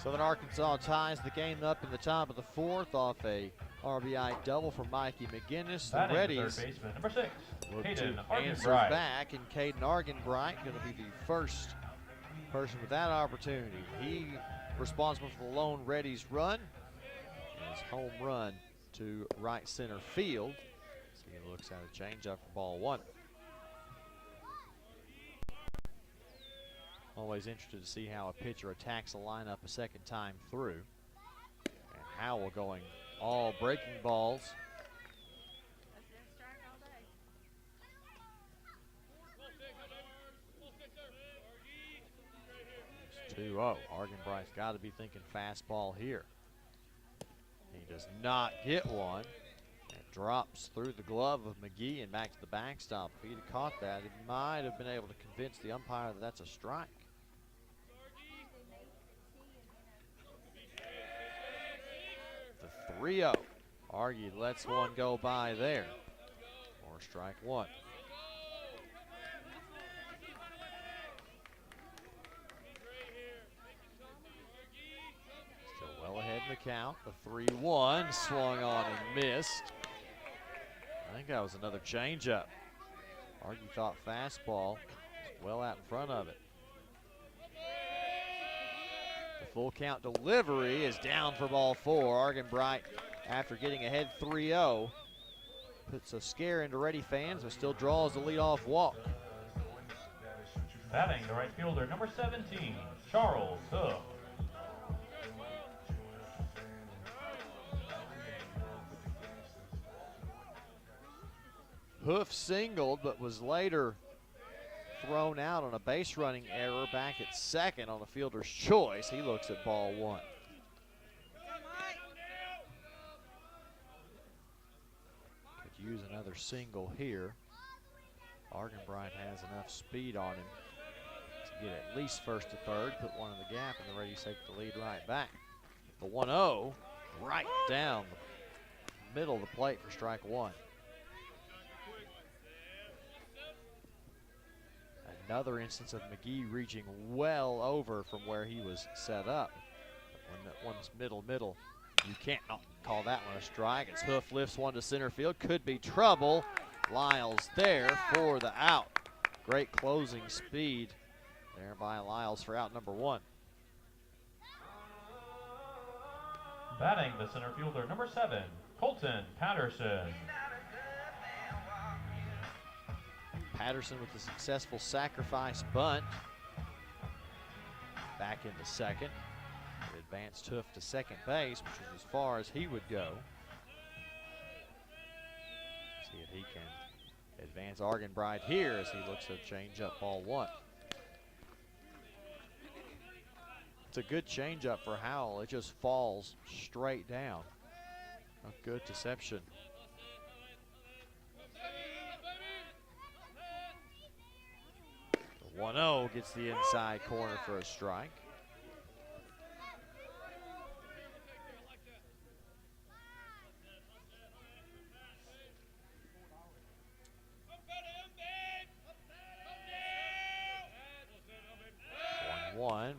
Southern Arkansas ties the game up in the top of the fourth off a RBI double from Mikey McGinnis. The Reddies number 6, look Caden to answer Argenbright. back, and Caden Argenbright going to be the first person with that opportunity. He responsible for the lone Reddies run. His home run to right center field. So he looks at a changeup for ball 1. Always interested to see how a pitcher attacks a lineup a second time through. And Howell going all breaking balls. 2-0. Argenbright's got to be thinking fastball here. He does not get one. It drops through the glove of McGee and back to the backstop. If he'd have caught that, he might have been able to convince the umpire that that's a strike. The 3-0. Argy lets one go by there. Or strike 1. count. The 3-1 swung on and missed. I think that was another changeup. Argy thought fastball, well out in front of it. The full count delivery is down for ball 4. Argenbright, after getting ahead 3-0, puts a scare into Reddy fans, but still draws the leadoff walk. Batting the right fielder, number 17, Charles Hoof. Hoof singled, but was later thrown out on a base running error back at second on a fielder's choice. He looks at ball 1. Could use another single here. Argenbright has enough speed on him to get at least first to third, put one in the gap, and the Reddies take the lead right back. The 1-0 right down the middle of the plate for strike 1. Another instance of McGee reaching well over from where he was set up. When that one's middle, you can't call that one a strike. As Hoof lifts one to center field, could be trouble. Lyles there for the out. Great closing speed there by Lyles for out number 1. Batting the center fielder, number 7, Colton Patterson. Patterson with the successful sacrifice bunt. Back into second. It advanced Hoof to second base, which is as far as he would go. See if he can advance Argenbright here as he looks to change up ball 1. It's a good change up for Howell. It just falls straight down. A good deception. The 1-0 gets the inside corner for a strike.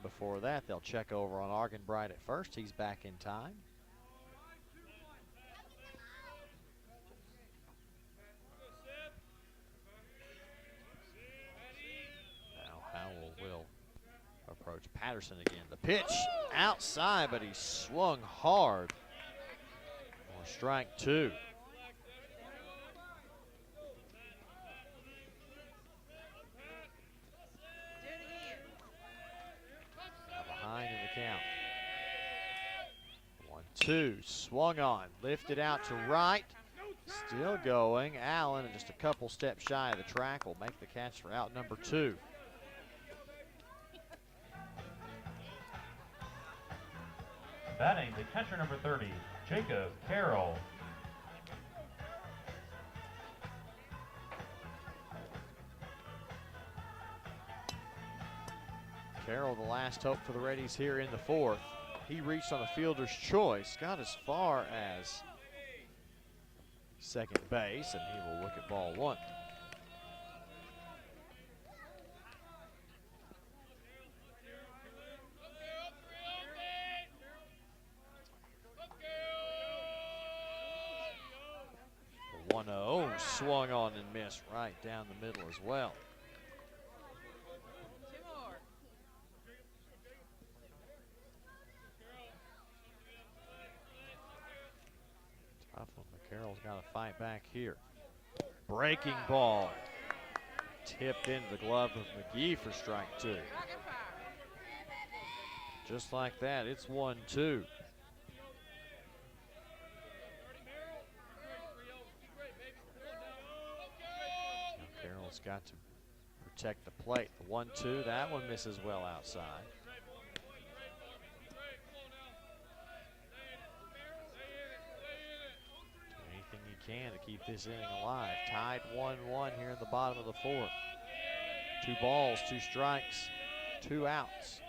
Before that, they'll check over on Argenbright at first. He's back in time. Now Howell will approach Patterson again. The pitch outside, but he swung hard for strike 2. Behind in the count. 1-2, swung on, lifted out to right, still going. Allen, just a couple steps shy of the track, will make the catch for out number 2. Batting the catcher, number 30, Jacob Carroll. Carroll, the last hope for the Reddies here in the 4th. He reached on a fielder's choice, got as far as second base, and he will look at ball 1. The 1-0 swung on and missed right down the middle as well. Carroll's got to fight back here. Breaking ball. Tipped into the glove of McGee for strike 2. Just like that, it's 1-2. Carroll's got to protect the plate. The 1-2, that one misses well outside. Can to keep this inning alive. Tied 1-1 here in the bottom of the 4th. 2 balls, 2 strikes, 2 outs.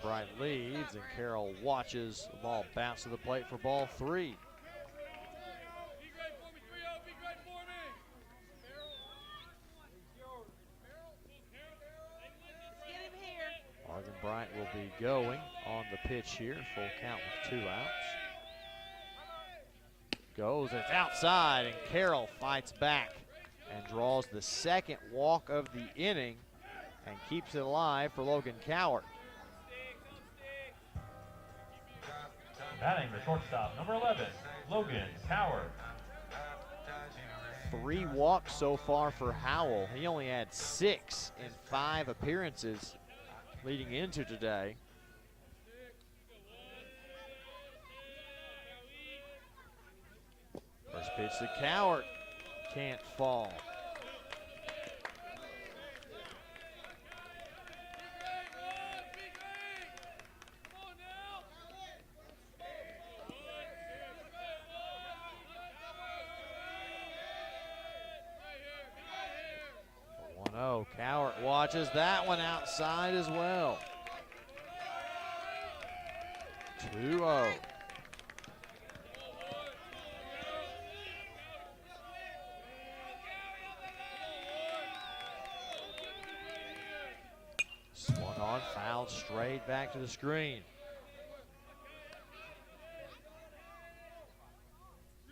Bright leads, and Carroll watches the ball bounce to the plate for ball 3. Bright Bryant will be going on the pitch here. Full count with 2 outs. Goes, it's outside, and Carroll fights back and draws the second walk of the inning and keeps it alive for Logan Cowart. Batting the shortstop, number 11, Logan Cowart. 3 walks so far for Howell. He only had 6 in 5 appearances leading into today. First pitch to Cowart, can't fall. Cowart watches that one outside as well. 2-0. Swung on, fouled straight back to the screen.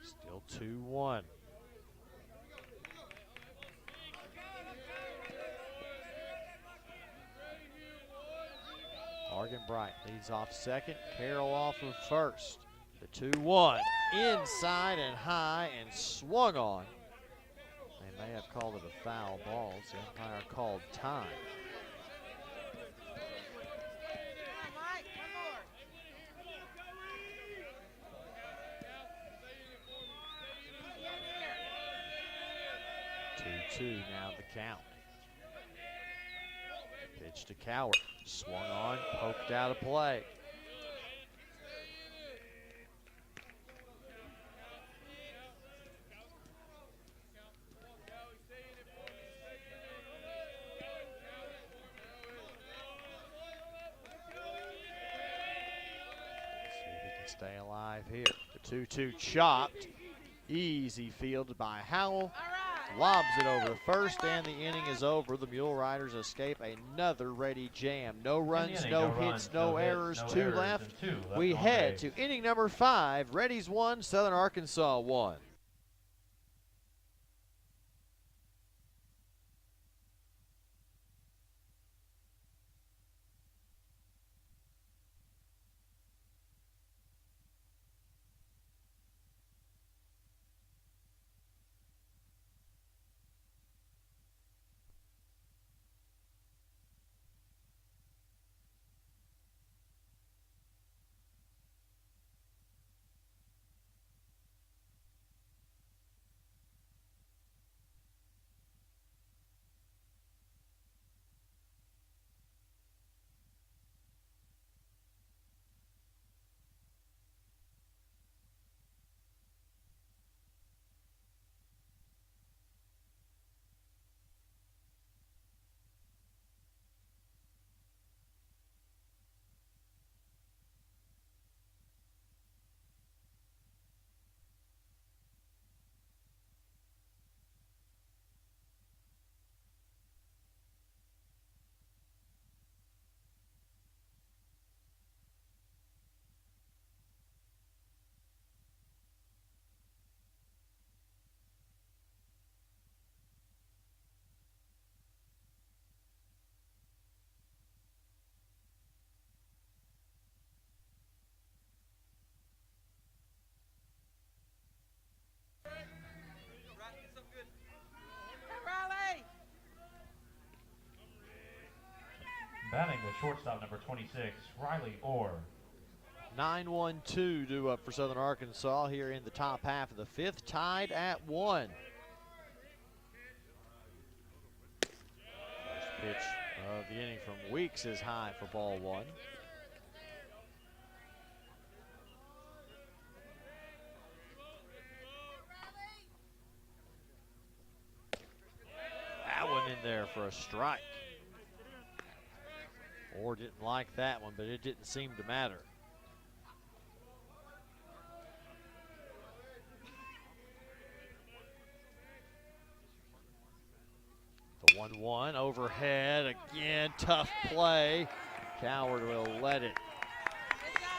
Still 2-1. Morgan Bright leads off second, Carroll off of first. The 2-1, inside and high and swung on. They may have called it a foul ball, so the umpire called time. Mike, 2-2 now the count. Pitch to Cowart. Swung on, poked out of play. See if he can stay alive here. The 2-2 chopped. Easy fielded by Howell. Lobs it over the first, and the inning is over. The Mule Riders escape another Reddy jam. No runs, no hits, no errors, 2 left. We head to inning number 5. Reddies 1, Southern Arkansas 1. Batting the shortstop, number 26, Riley Orr. 9-1-2 due up for Southern Arkansas here in the top half of the 5th, tied at 1. First pitch of the inning from Weeks is high for ball 1. That one in there for a strike. Orr didn't like that one, but it didn't seem to matter. The 1-1 overhead, again, tough play. Coward will let it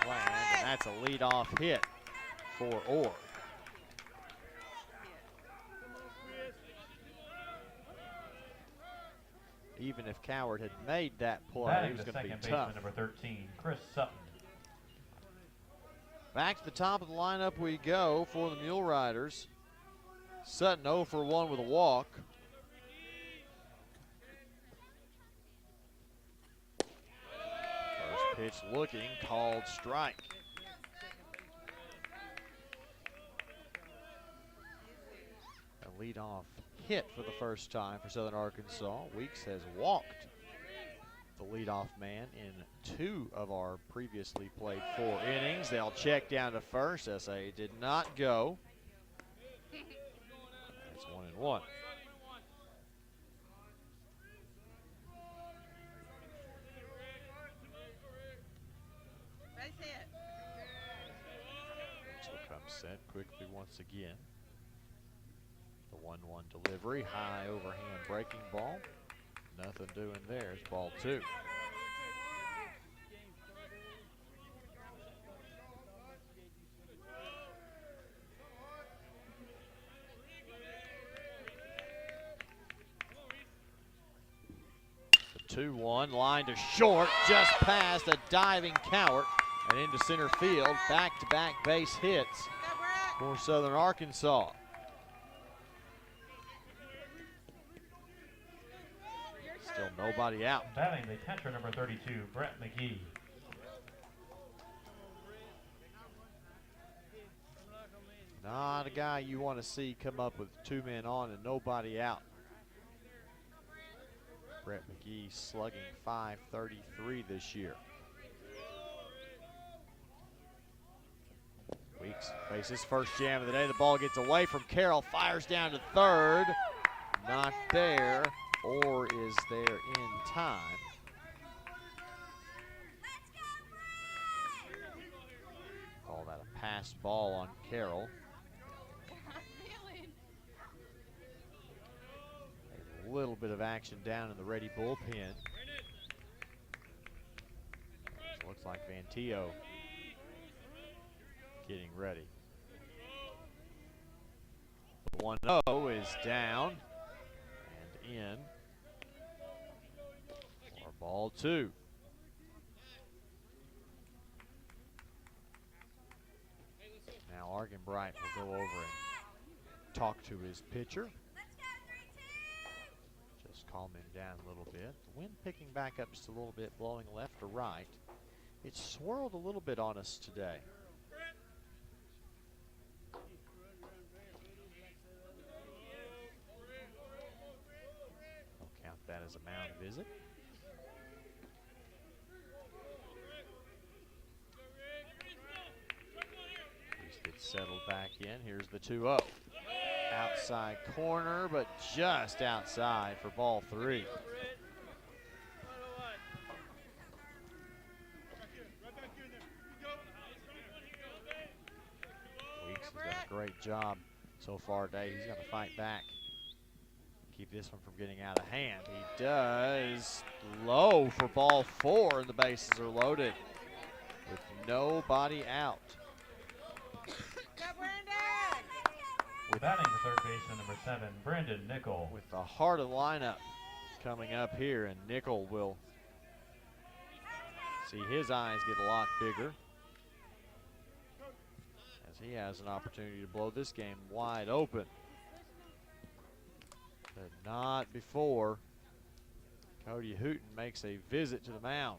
land, and that's a leadoff hit for Orr. Even if Coward had made that play, Batting it was the going to be second tough. baseman, number 13, Chris Sutton. Back to the top of the lineup we go for the Mule Riders. Sutton 0 for 1 with a walk. First pitch looking, called strike. A leadoff hit for the first time for Southern Arkansas. Weeks has walked the leadoff man in 2 of our previously played 4 innings. They'll check down to first. SA did not go. It's 1-1. Next will come set quickly once again. The 1-1 delivery, high overhand breaking ball. Nothing doing there. It's ball 2. The 2-1 line to short, just past a diving Cowart and into center field. Back-to-back base hits for Southern Arkansas. Still nobody out. Batting the catcher, number 32, Brett McGee. Not a guy you want to see come up with 2 men on and nobody out. Brett McGee slugging .533 this year. Weeks faces first jam of the day. The ball gets away from Carroll, fires down to third. Not there. Or is there in time? Call that a passed ball on Carroll. A little bit of action down in the Reddy bullpen. Looks like Vantillo getting ready. The 1-0 is down and in. For ball 2. Now Argenbright will go over and talk to his pitcher. Just calm him down a little bit. The wind picking back up just a little bit, blowing left to right. It swirled a little bit on us today. I'll count that as a mound visit. Gets settled back in. Here's the 2-0. Outside corner, but just outside for ball 3. Weeks has done a great job so far today. He's got to fight back. Keep this one from getting out of hand. He does. Low for ball 4, and the bases are loaded with nobody out. Batting the third baseman, number 7, Brendan Nickel. With the heart of the lineup coming up here, and Nickel will see his eyes get a lot bigger as he has an opportunity to blow this game wide open. But not before Cody Hooten makes a visit to the mound.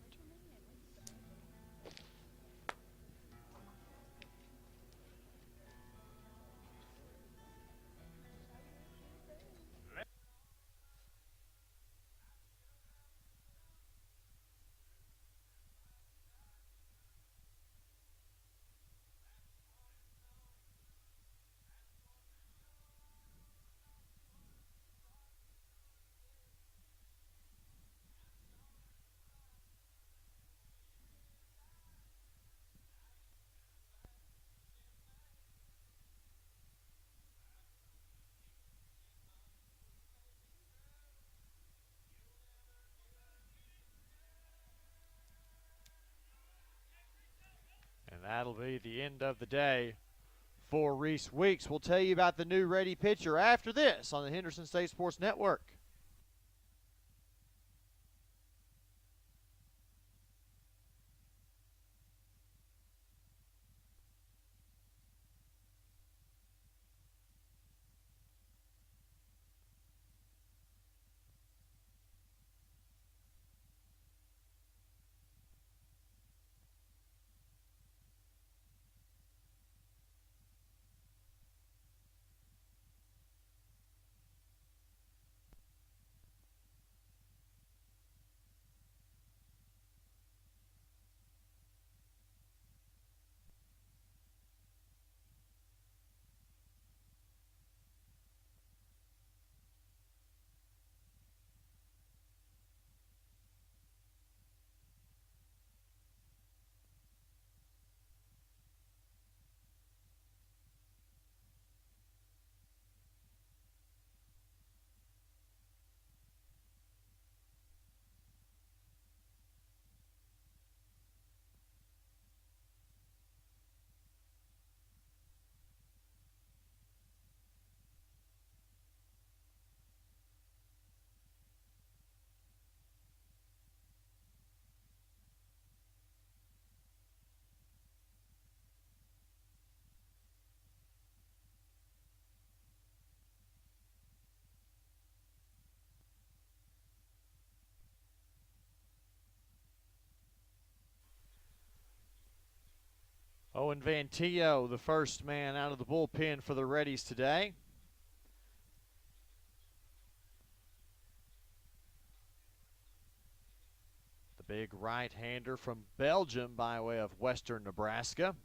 That'll be the end of the day for Reese Weeks. We'll tell you about the new ready pitcher after this on the Henderson State Sports Network. Owen Vantillo, the first man out of the bullpen for the Reddies today. The big right-hander from Belgium by way of Western Nebraska.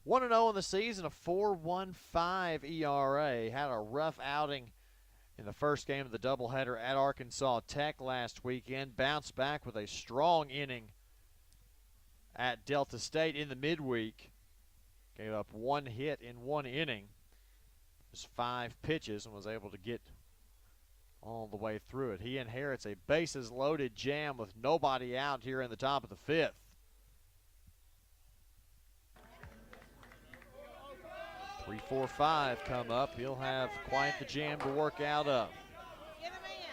1-0 in the season, a 4.15 ERA. Had a rough outing in the first game of the doubleheader at Arkansas Tech last weekend. Bounced back with a strong inning at Delta State in the midweek. Gave up one hit in one inning. Just 5 pitches and was able to get all the way through it. He inherits a bases-loaded jam with nobody out here in the top of the 5th. Three, 4, 5 come up. He'll have quite the jam to work out of. Get him in.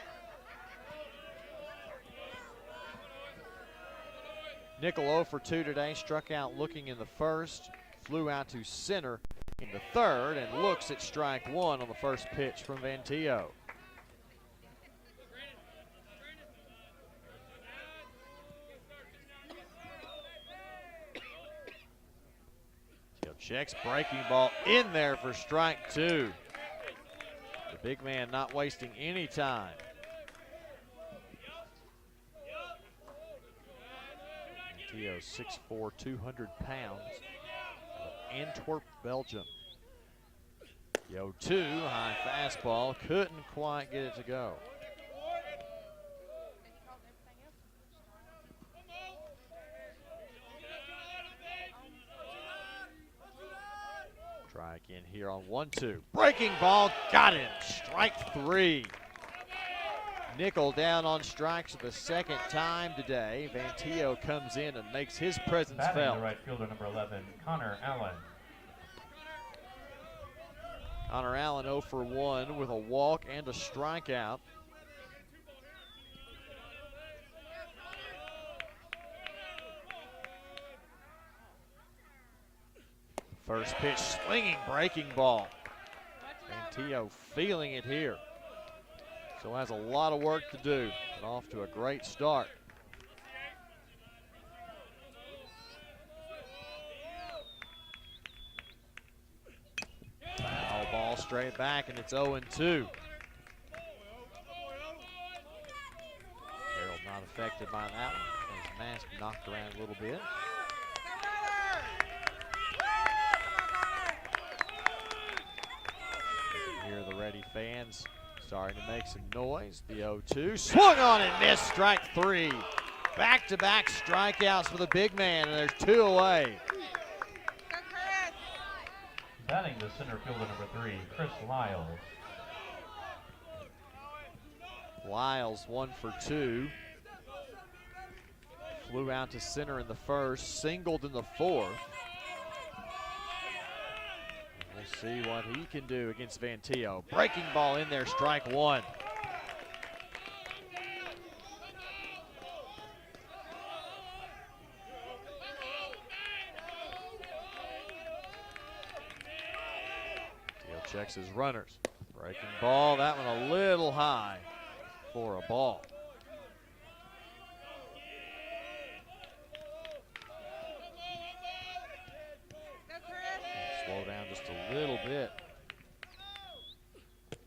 Nickel 0 for 2 today. Struck out looking in the first. Flew out to center in the third and looks at strike 1 on the first pitch from Vantillo. Checks breaking ball in there for strike 2. The big man not wasting any time. Vantillo 6'4", 200 pounds. Antwerp, Belgium. The 0-2, high fastball. Couldn't quite get it to go. Try again here on 1-2. Breaking ball, got him. Strike 3. Nickel down on strikes for the second time today. Vantillo comes in and makes his presence Batting felt. the right fielder, number 11, Connor Allen. Connor Allen 0 for 1 with a walk and a strikeout. First pitch, swinging, breaking ball. Vantillo feeling it here. So has a lot of work to do, but off to a great start. Foul ball straight back, and it's 0-2. Harold not affected by that one. His mask knocked around a little bit. Here the Ready fans starting to make some noise. The 0-2, swung on and missed, strike 3. Back-to-back strikeouts for the big man, and there's 2 away. Batting the center fielder, number 3, Chris Lyles. Lyles 1 for 2. Flew out to center in the first, singled in the fourth. We'll see what he can do against Vantillo. Breaking ball in there, strike one. Vantillo checks his runners. Breaking ball, that one a little high for a ball. Slow down just a little bit.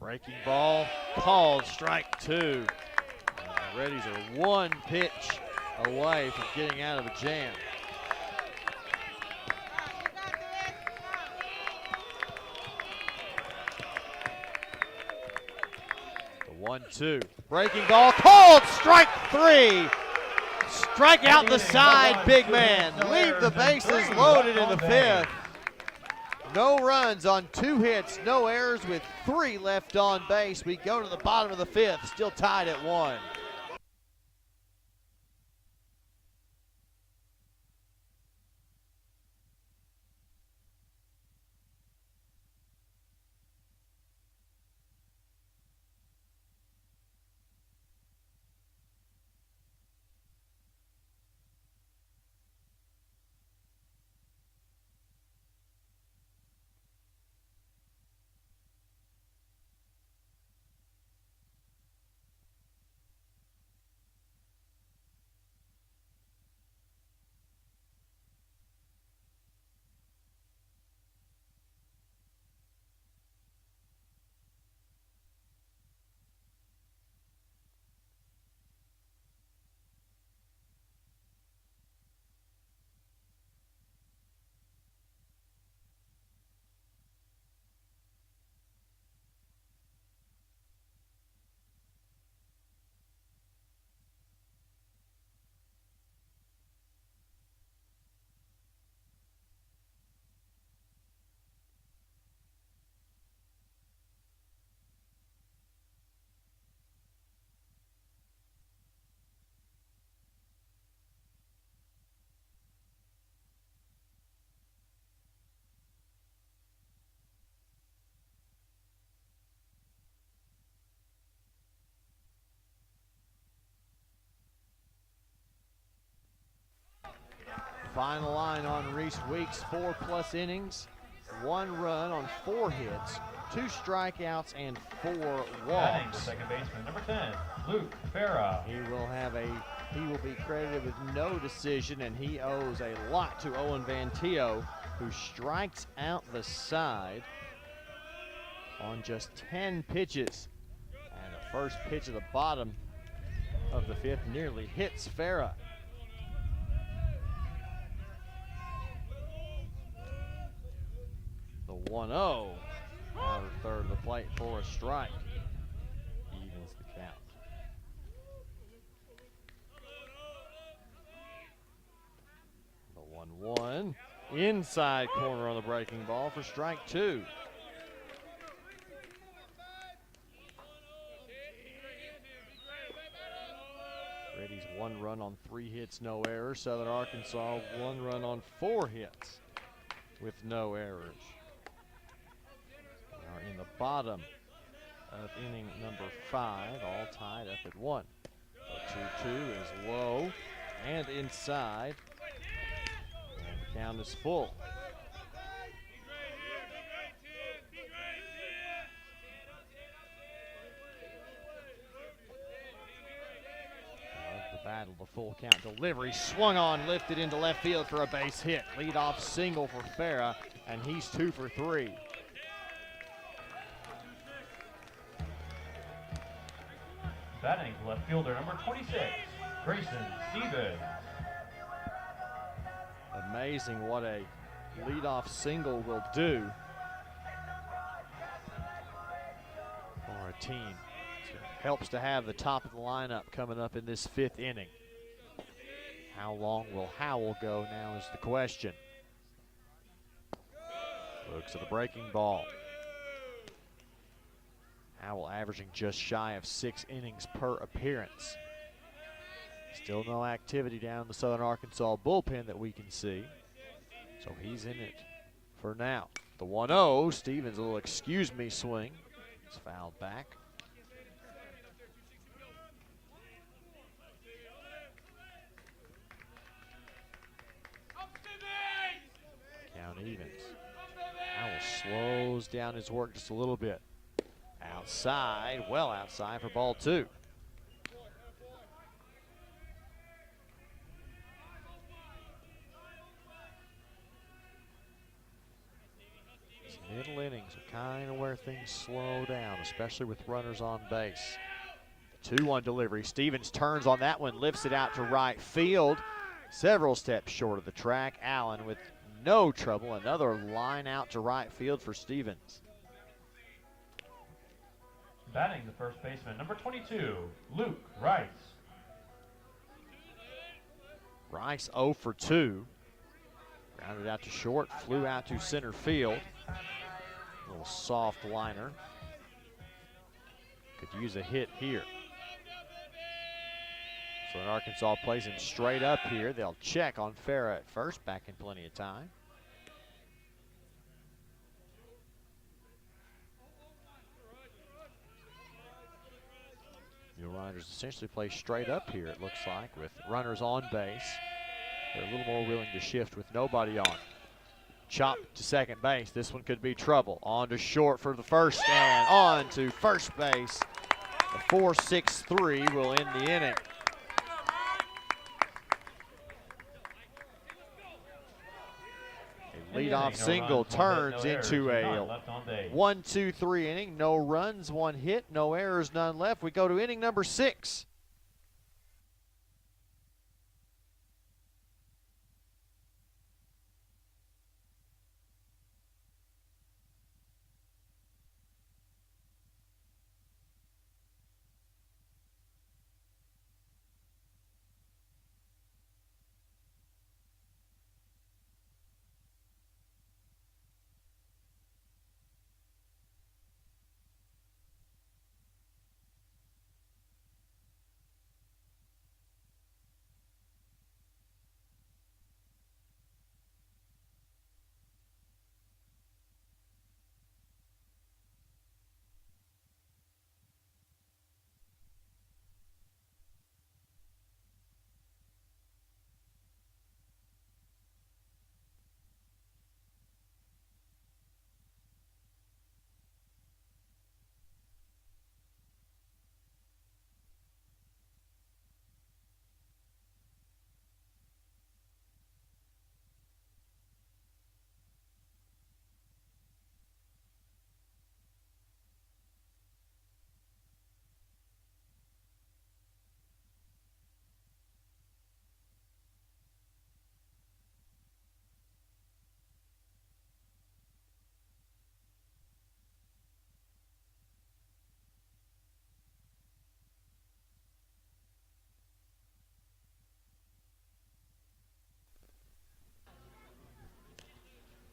Breaking ball, called strike two. And the Reddies are one pitch away from getting out of a jam. The 1-2. Breaking ball, called strike three. Strike out the side, big man. Leave the bases loaded in the fifth. No runs on 2 hits, no errors with 3 left on base. We go to the bottom of the fifth, still tied at 1. Final line on Reese Weeks, 4+ innings, 1 run on 4 hits, 2 strikeouts, and 4 Batting walks. the second baseman, number 10, Luke Farah. He will be credited with no decision, and he owes a lot to Owen Vantillo, who strikes out the side on just 10 pitches. And the first pitch of the bottom of the fifth nearly hits Farah. The 1-0 outer third of the plate for a strike. Evens the count. The 1-1 inside corner on the breaking ball for strike two. Reddies 1 run on 3 hits, no errors. Southern Arkansas 1 run on 4 hits with no errors. We are in the bottom of inning number 5, all tied up at 1. The 2-2 is low and inside, and the count is full. Battle, the full count delivery, swung on, lifted into left field for a base hit. Leadoff single for Farah, and he's 2 for 3. Batting left fielder, number 26, Grayson Stevens. Amazing what a leadoff single will do for a team. Helps to have the top of the lineup coming up in this 5th inning. How long will Howell go now is the question. Looks at the breaking ball. Howell averaging just shy of 6 innings per appearance. His Still no activity down in the Southern Arkansas bullpen that we can see. So he's in it for now. The 1-0, Stevens, a little excuse me swing. It's fouled back. Count evens. Howell slows down his work just a little bit. Outside, well outside for ball 2. Middle innings are kind of where things slow down, especially with runners on base. 2-1 delivery. Stevens turns on that one, lifts it out to right field. Several steps short of the track. Allen with no trouble. Another line out to right field for Stevens. Batting the first baseman, number 22, Luke Rice. Rice 0 for 2. Grounded out to short, flew out to center field. A little soft liner. Could use a hit here. So Arkansas plays him straight up here. They'll check on Farah at first, back in plenty of time. Mule Riders essentially play straight up here, it looks like, with runners on base. They're a little more willing to shift with nobody on. Chop to second base. This one could be trouble. On to short for the first, and on to first base. The 4-6-3 will end the inning. A leadoff single turns into a 1-2-3 inning. No runs, 1 hit, no errors, none left. We go to inning number 6.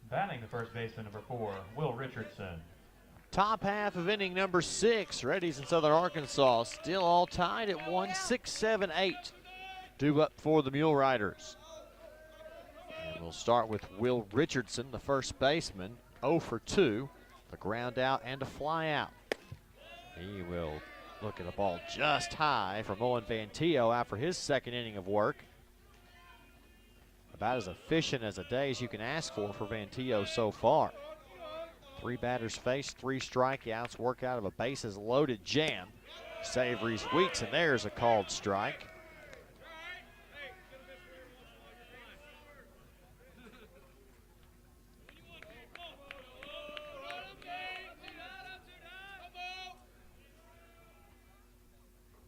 Batting the first baseman, number 4, Will Richardson. Top half of inning number 6. Reddies in Southern Arkansas still all tied at 1-6-7-8. Due up for the Mule Riders. And we'll start with Will Richardson, the first baseman, 0 for 2. The ground out and a fly out. He will look at the ball just high from Owen Vantillo after his second inning of work. About as efficient as a day as you can ask for Vantillo so far. 3 batters faced, 3 strikeouts, work out of a bases loaded jam. Savory's Weeks, and there's a called strike.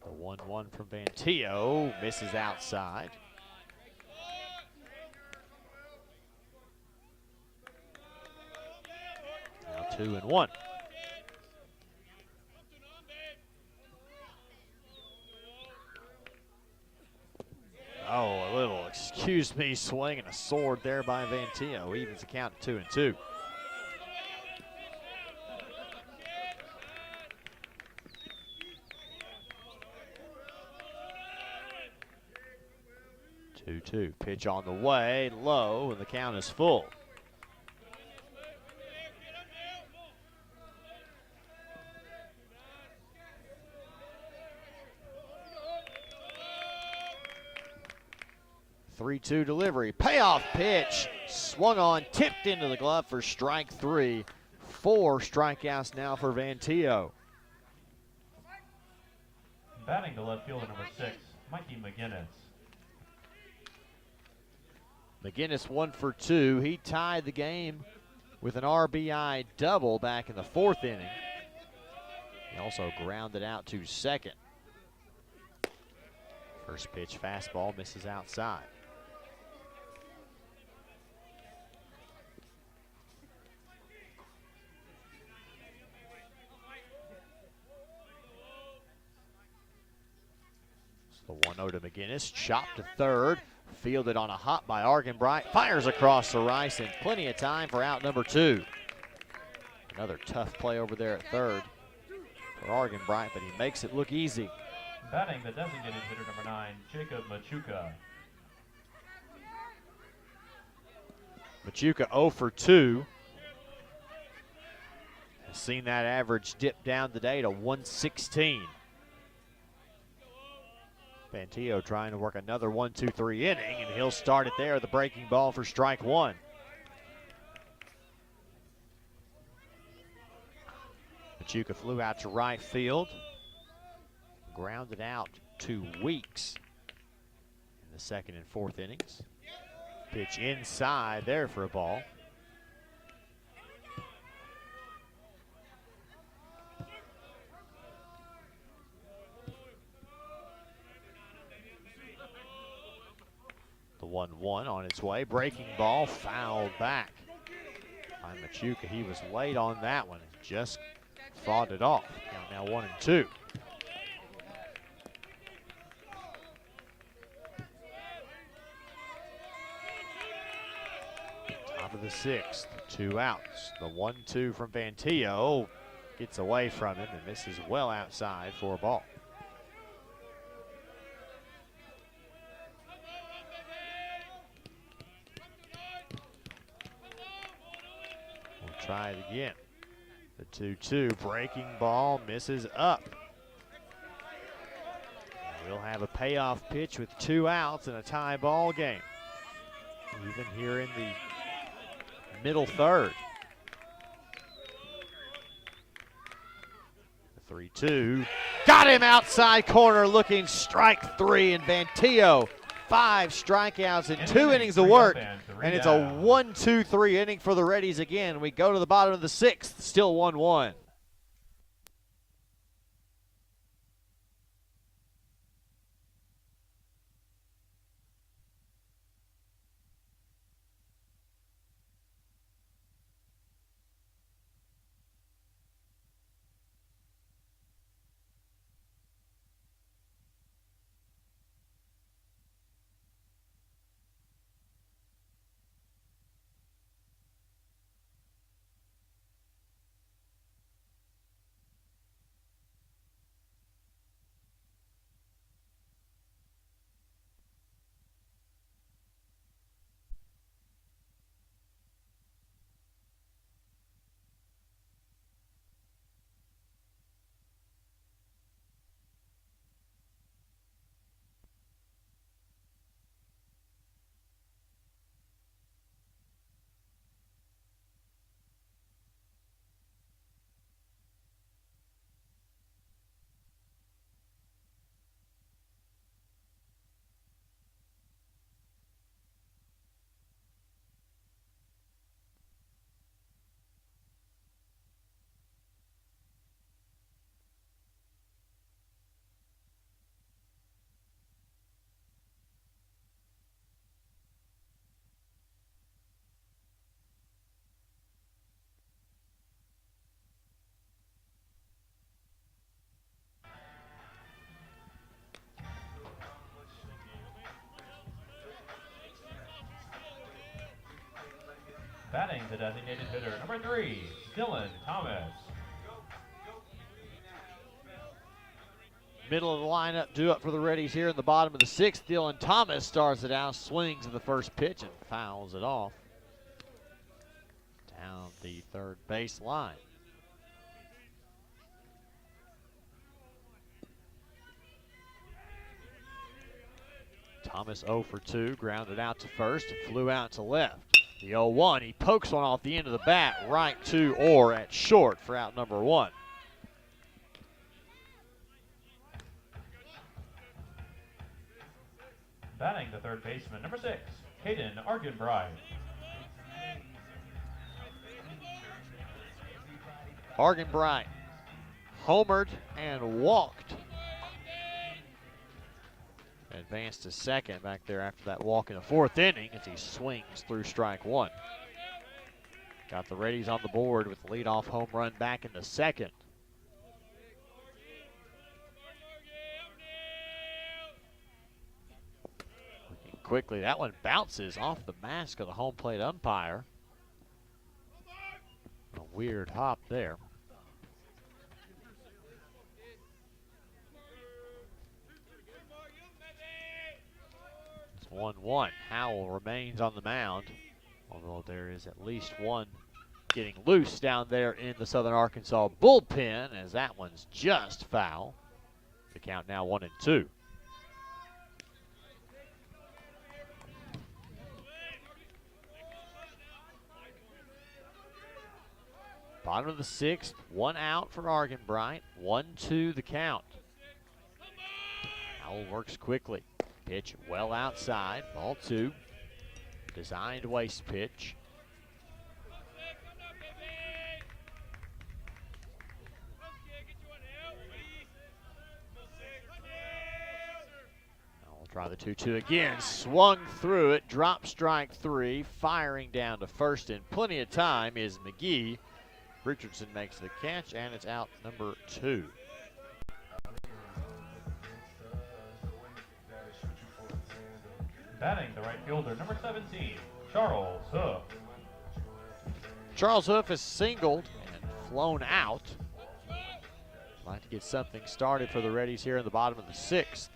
The 1-1 from Vantillo misses outside. Now 2-1. Oh, a little excuse me swing and a sword there by Vantillo. Evens the count to 2-2. 2-2. Pitch on the way, low, and the count is full. Three-two delivery, payoff pitch, swung on, tipped into the glove for strike 3. 4 strikeouts now for Vantillo. Batting the left fielder, number 6, Mikey McGinnis. McGinnis 1 for 2. He tied the game with an RBI double back in the 4th inning. He also grounded out to second. First pitch fastball misses outside. The 1-0 to McGinnis, chopped to third, fielded on a hop by Argenbright, fires across the rice, and plenty of time for out number 2. Another tough play over there at third for Argenbright, but he makes it look easy. Batting the designated hitter, number 9, Jacob Machuca. Machuca 0 for 2. Has seen that average dip down today to 116. Vantillo trying to work another 1-2-3 inning, and he'll start it there, the breaking ball for strike 1. Machuca flew out to right field, grounded out to Weeks in the 2nd and 4th innings. Pitch inside there for a ball. The 1-1 on its way, breaking ball, fouled back by Machuca. He was late on that one, just fought it off. Count now 1-2. Top of the 6th, 2 outs. The 1-2 from Vantillo gets away from him and misses well outside for a ball. Try it again. The 2-2 breaking ball misses up. We'll have a payoff pitch with 2 outs and a tie ball game. Even here in the middle third. The 3-2. Got him outside corner looking, strike 3, and Vantillo 5 strikeouts in 2 innings of work. And it's a 1-2-3 inning for the Reddies again. We go to the bottom of the 6th, still 1-1. Batting the designated hitter, number 3, Dylan Thomas. Middle of the lineup, due up for the Reddies here in the bottom of the sixth. Dylan Thomas starts it out, swings at the first pitch and fouls it off down the third base line. Thomas 0 for 2, grounded out to first and flew out to left. The 0-1, he pokes one off the end of the bat, right to or at short for out number 1. Batting the third baseman, number 6, Caden Argenbright. Argenbright homered and walked. Advanced to second back there after that walk in the fourth inning as he swings through strike 1. Got the Reddies on the board with the leadoff home run back in the second. Looking quickly, that one bounces off the mask of the home plate umpire. A weird hop there. It's 1-1. Howell remains on the mound, although there is at least one getting loose down there in the Southern Arkansas bullpen, as that one's just foul. The count now 1-2. Bottom of the sixth, 1 out for Argenbright, 1-2 the count. Howell works quickly. Pitch well outside, ball 2. Designed waste pitch. Howell try the 2-2 again, swung through it, drop strike 3, firing down to first in plenty of time is McGee. Richardson makes the catch, and it's out number 2. Batting the right fielder, number 17, Charles Hoof. Charles Hoof is singled and flown out. Like to get something started for the Reddies here in the bottom of the sixth.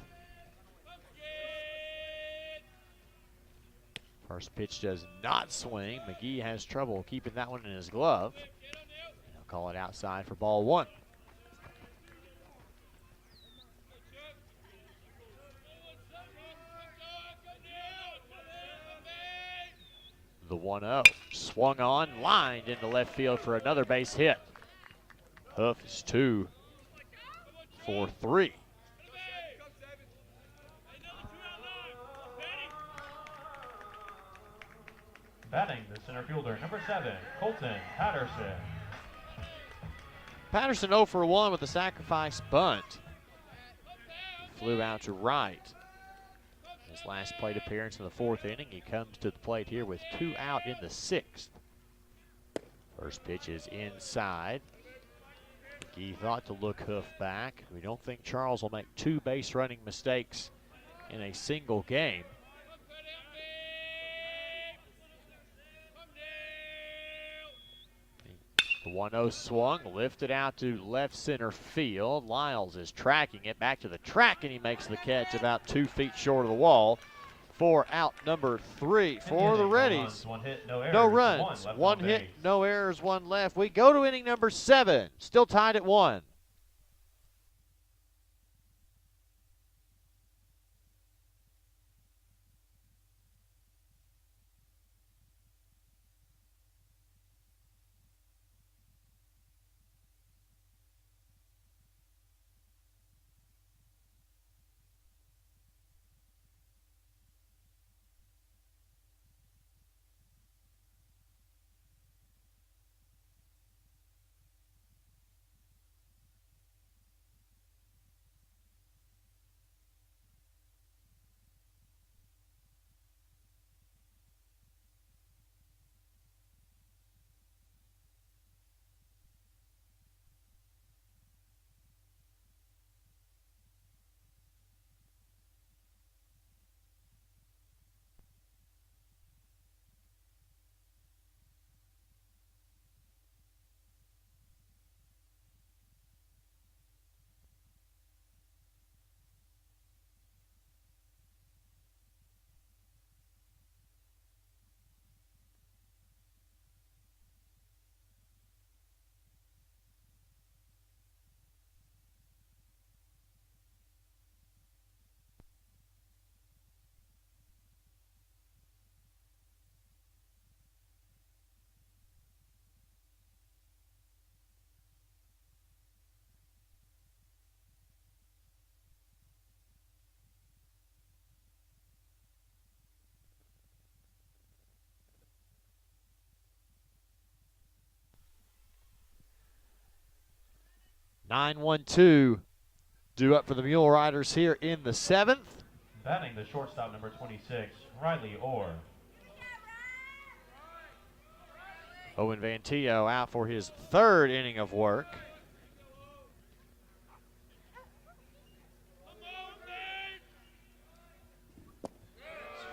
First pitch does not swing. McGee has trouble keeping that one in his glove. He'll call it outside for ball 1. The 1-0, swung on, lined into left field for another base hit. Hoof is 2 for 3. Batting the center fielder, number 7, Colton Patterson. Patterson 0 for 1 with a sacrifice bunt. He flew out to right. His last plate appearance in the fourth inning, he comes to the plate here with 2 out in the sixth. First pitch is inside. McGee thought to look Hoof back. We don't think Charles will make 2 base running mistakes in a single game. The 1-0 swung, lifted out to left center field. Lyles is tracking it back to the track, and he makes the catch about 2 feet short of the wall for out number 3 for the Reddies. One hit, no errors. No runs, one hit, base. no errors, 1 left. We go to inning number 7, still tied at 1. 9-1-2 due up for the Mule Riders here in the 7th. Batting the shortstop, number 26, Riley Orr. Owen Vantillo out for his 3rd inning of work.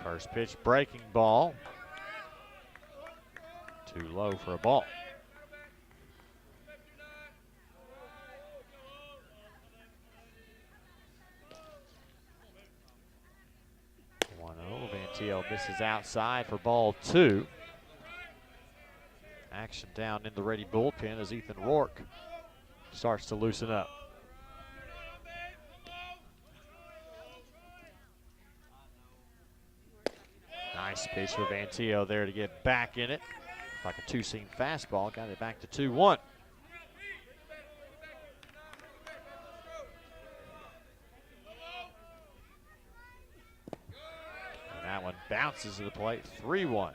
First pitch, breaking ball. Too low for a ball. 1-0. Vantillo misses outside for ball 2. Action down in the Reddy bullpen as Ethan Rourke starts to loosen up. Nice pitch for Vantillo there to get back in it. Like a two-seam fastball, got it back to 2-1. And that one bounces to the plate, 3-1.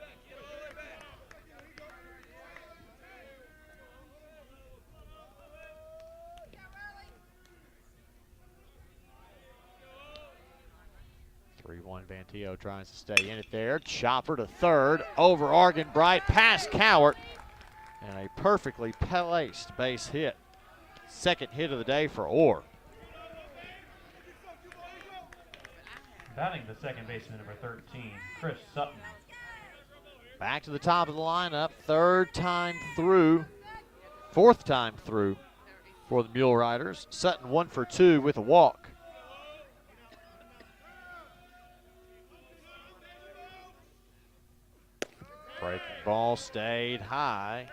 Vantillo tries to stay in it there. Chopper to 3rd, over Argenbright, past Cowart, and a perfectly placed base hit. 2nd hit of the day for Orr. Batting the second baseman, number 13, Chris Sutton. Back to the top of the lineup, 3rd time through, 4th time through for the Mule Riders. Sutton 1 for 2 with a walk. Breaking ball stayed high.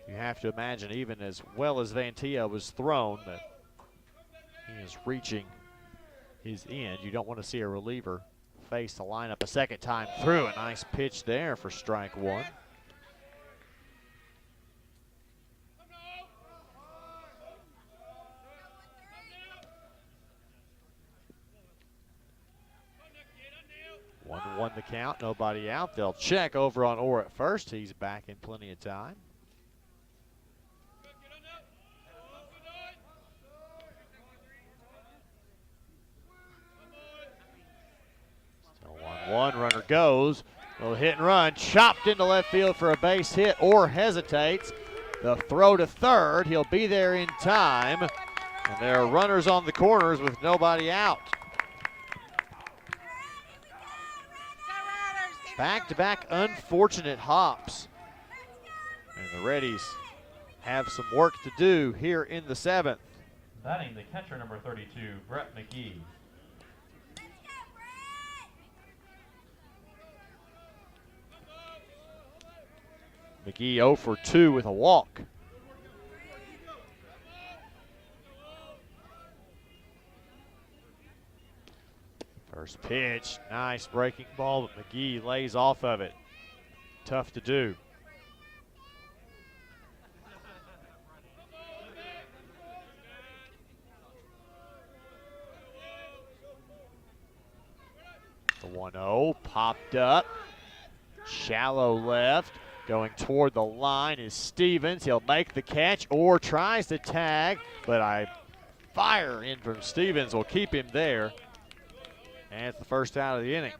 You have to imagine, even as well as Vantillo was thrown, that he is reaching his end. You don't want to see a reliever face the lineup a 2nd time through. A nice pitch there for strike 1. Won the count, nobody out. They'll check over on Orr at first. He's back in plenty of time. Still 1-1, runner goes. Little hit and run, chopped into left field for a base hit. Orr hesitates. The throw to 3rd, he'll be there in time. And there are runners on the corners with nobody out. Back-to-back unfortunate hops. And the Reddies have some work to do here in the 7th. Batting the catcher, number 32, Brett McGee. McGee 0 for 2 with a walk. First pitch, nice breaking ball, but McGee lays off of it. Tough to do. The 1-0 popped up. Shallow left. Going toward the line is Stevens. He'll make the catch or tries to tag, but a fire in from Stevens will keep him there. And it's the first out of the inning.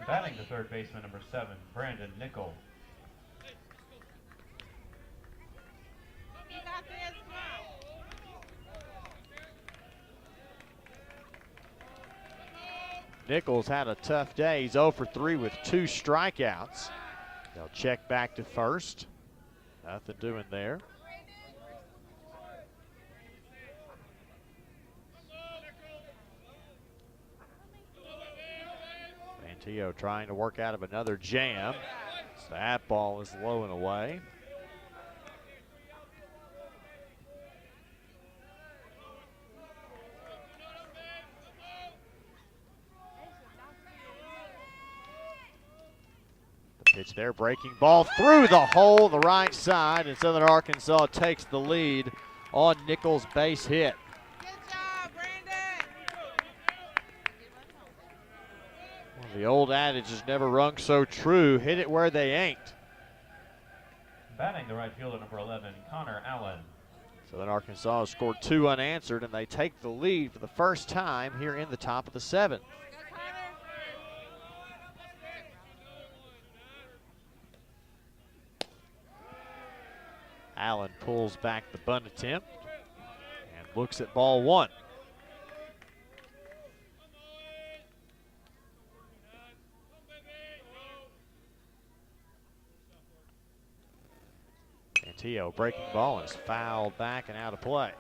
Batting the 3rd baseman, number 7, Brandon Nickel. Nichols had a tough day. He's 0 for 3 with 2 strikeouts. They'll check back to first. Nothing doing there. Vantillo trying to work out of another jam. So that ball is low and away. Pitch there, breaking ball through the hole, the right side, and Southern Arkansas takes the lead on Nichols' base hit. Good job, Brandon. The old adage has never rung so true. Hit it where they ain't. Batting the right fielder, number 11, Connor Allen. Southern Arkansas has scored 2 unanswered, and they take the lead for the first time here in the top of the 7th. Allen pulls back the bunt attempt and looks at ball 1. Tio breaking ball is fouled back and out of play.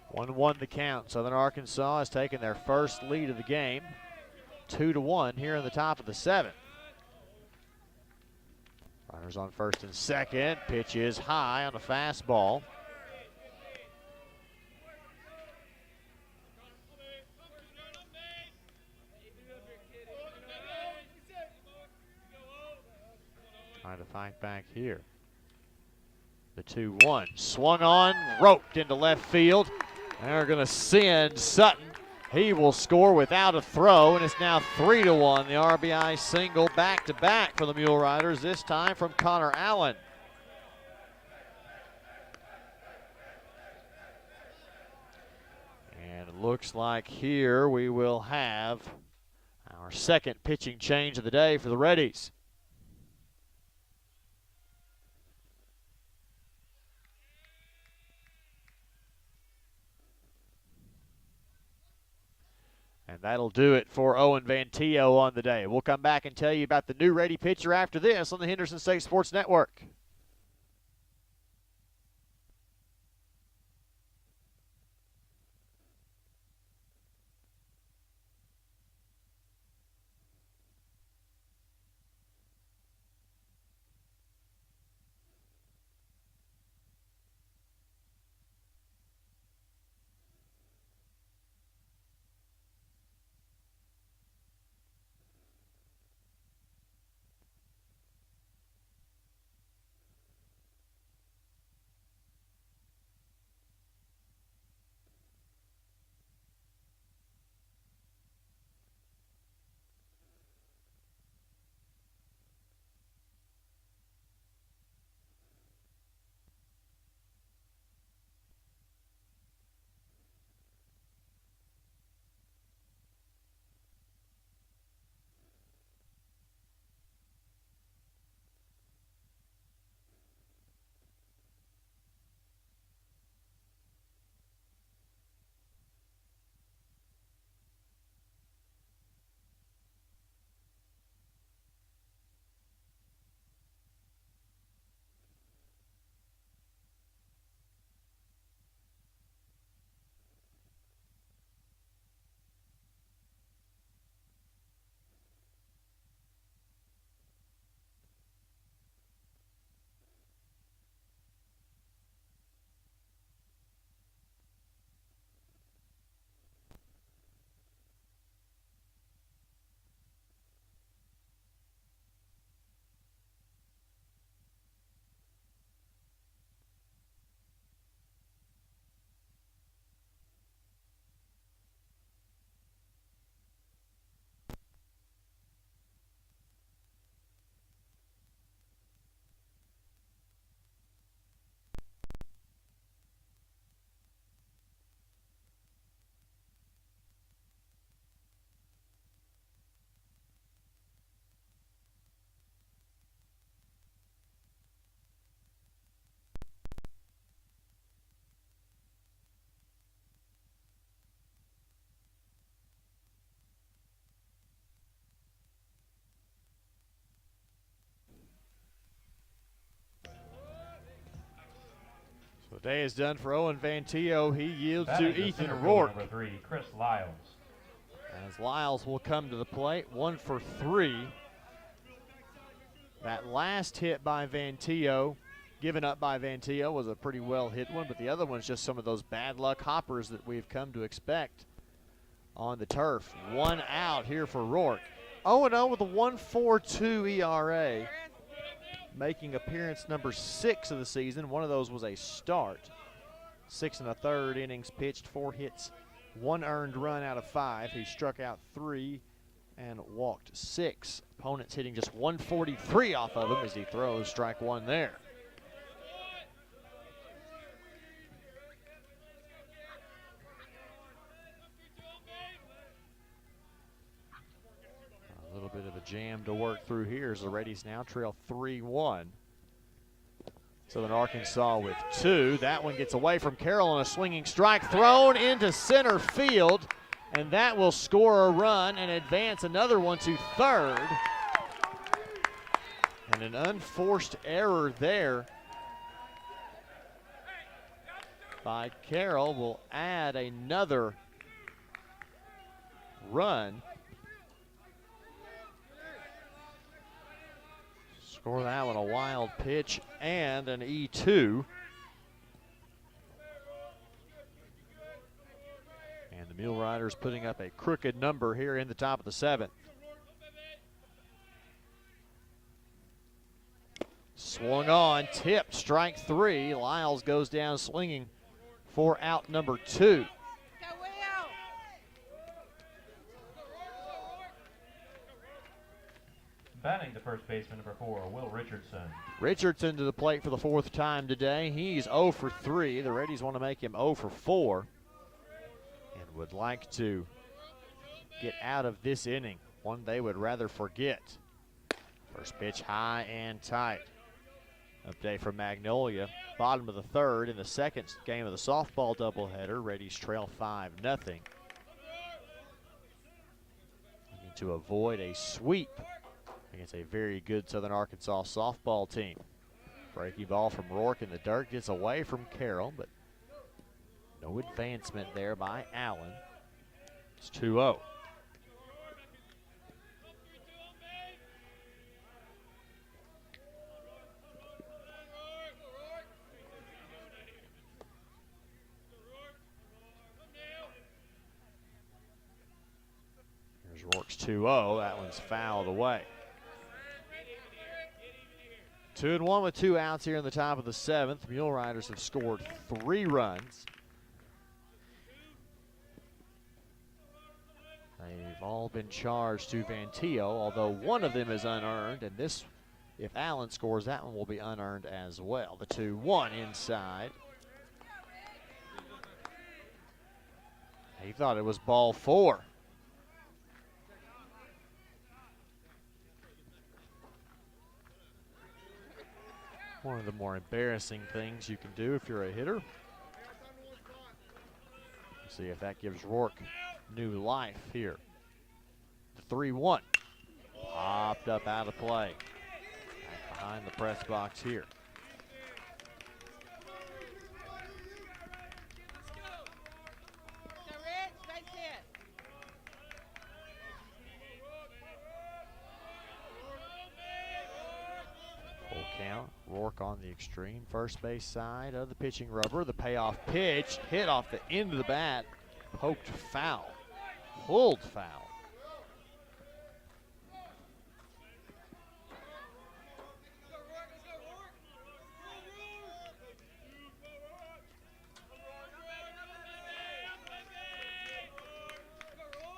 One the count. Southern Arkansas has taken their first lead of the game. 2-1 here in the top of the 7th. Runners on first and second. Pitch is high on a fastball. Trying to fight back here. The 2-1 swung on, roped into left field. They're going to send Sutton. He will score without a throw, and it's now 3-1. The RBI single back-to-back for the Mule Riders, this time from Connor Allen. And it looks like here we will have our second pitching change of the day for the Reddies. And that'll do it for Owen Vantillo on the day. We'll come back and tell you about the new ready pitcher after this on the Henderson State Sports Network. The day is done for Owen Vantillo. He yields Batting to the Ethan center fielder, Rourke. number 3, Chris Lyles. As Lyles will come to the plate, 1 for 3. That last hit by Vantillo, given up by Vantillo, was a pretty well hit one, but the other one's just some of those bad luck hoppers that we've come to expect on the turf. 1 out here for Rourke. 0-0 with a 1.42 ERA. Making appearance number 6 of the season. One of those was a start. 6 1/3 innings pitched, 4 hits, 1 earned run out of 5. He struck out 3 and walked 6. Opponents hitting just 143 off of him as he throws strike 1 there. A little bit of a jam to work through here as the Reddies now trail 3-1. Southern Arkansas with 2. That one gets away from Carroll on a swinging strike, thrown into center field, and that will score a run and advance another one to third. And an unforced error there by Carroll will add another run. Score that one, a wild pitch and an E2. And the Mule Riders putting up a crooked number here in the top of the 7th. Swung on, tipped, strike 3. Lyles goes down swinging for out number 2. Batting the first baseman, number 4, Will Richardson. Richardson to the plate for the 4th time today. He's 0 for 3. The Reddies want to make him 0 for 4 and would like to get out of this inning, one they would rather forget. First pitch high and tight. Update from Magnolia. Bottom of the 3rd in the 2nd game of the softball doubleheader. Reddies trail 5-0. Looking to avoid a sweep against a very good Southern Arkansas softball team. Breaking ball from Rourke in the dirt gets away from Carroll, but no advancement there by Allen. It's 2-0. Here's Rourke's 2-0. That one's fouled away. 2-1 with 2 outs here in the top of the 7th. Mule Riders have scored 3 runs. They've all been charged to Vantillo, although one of them is unearned, and this, if Allen scores, that one will be unearned as well. The 2-1 inside. He thought it was ball 4. One of the more embarrassing things you can do if you're a hitter. See if that gives Rourke new life here. The 3-1. Popped up out of play. Back behind the press box here. Full count. Rourke on the extreme first base side of the pitching rubber. The payoff pitch hit off the end of the bat. Poked foul. Pulled foul.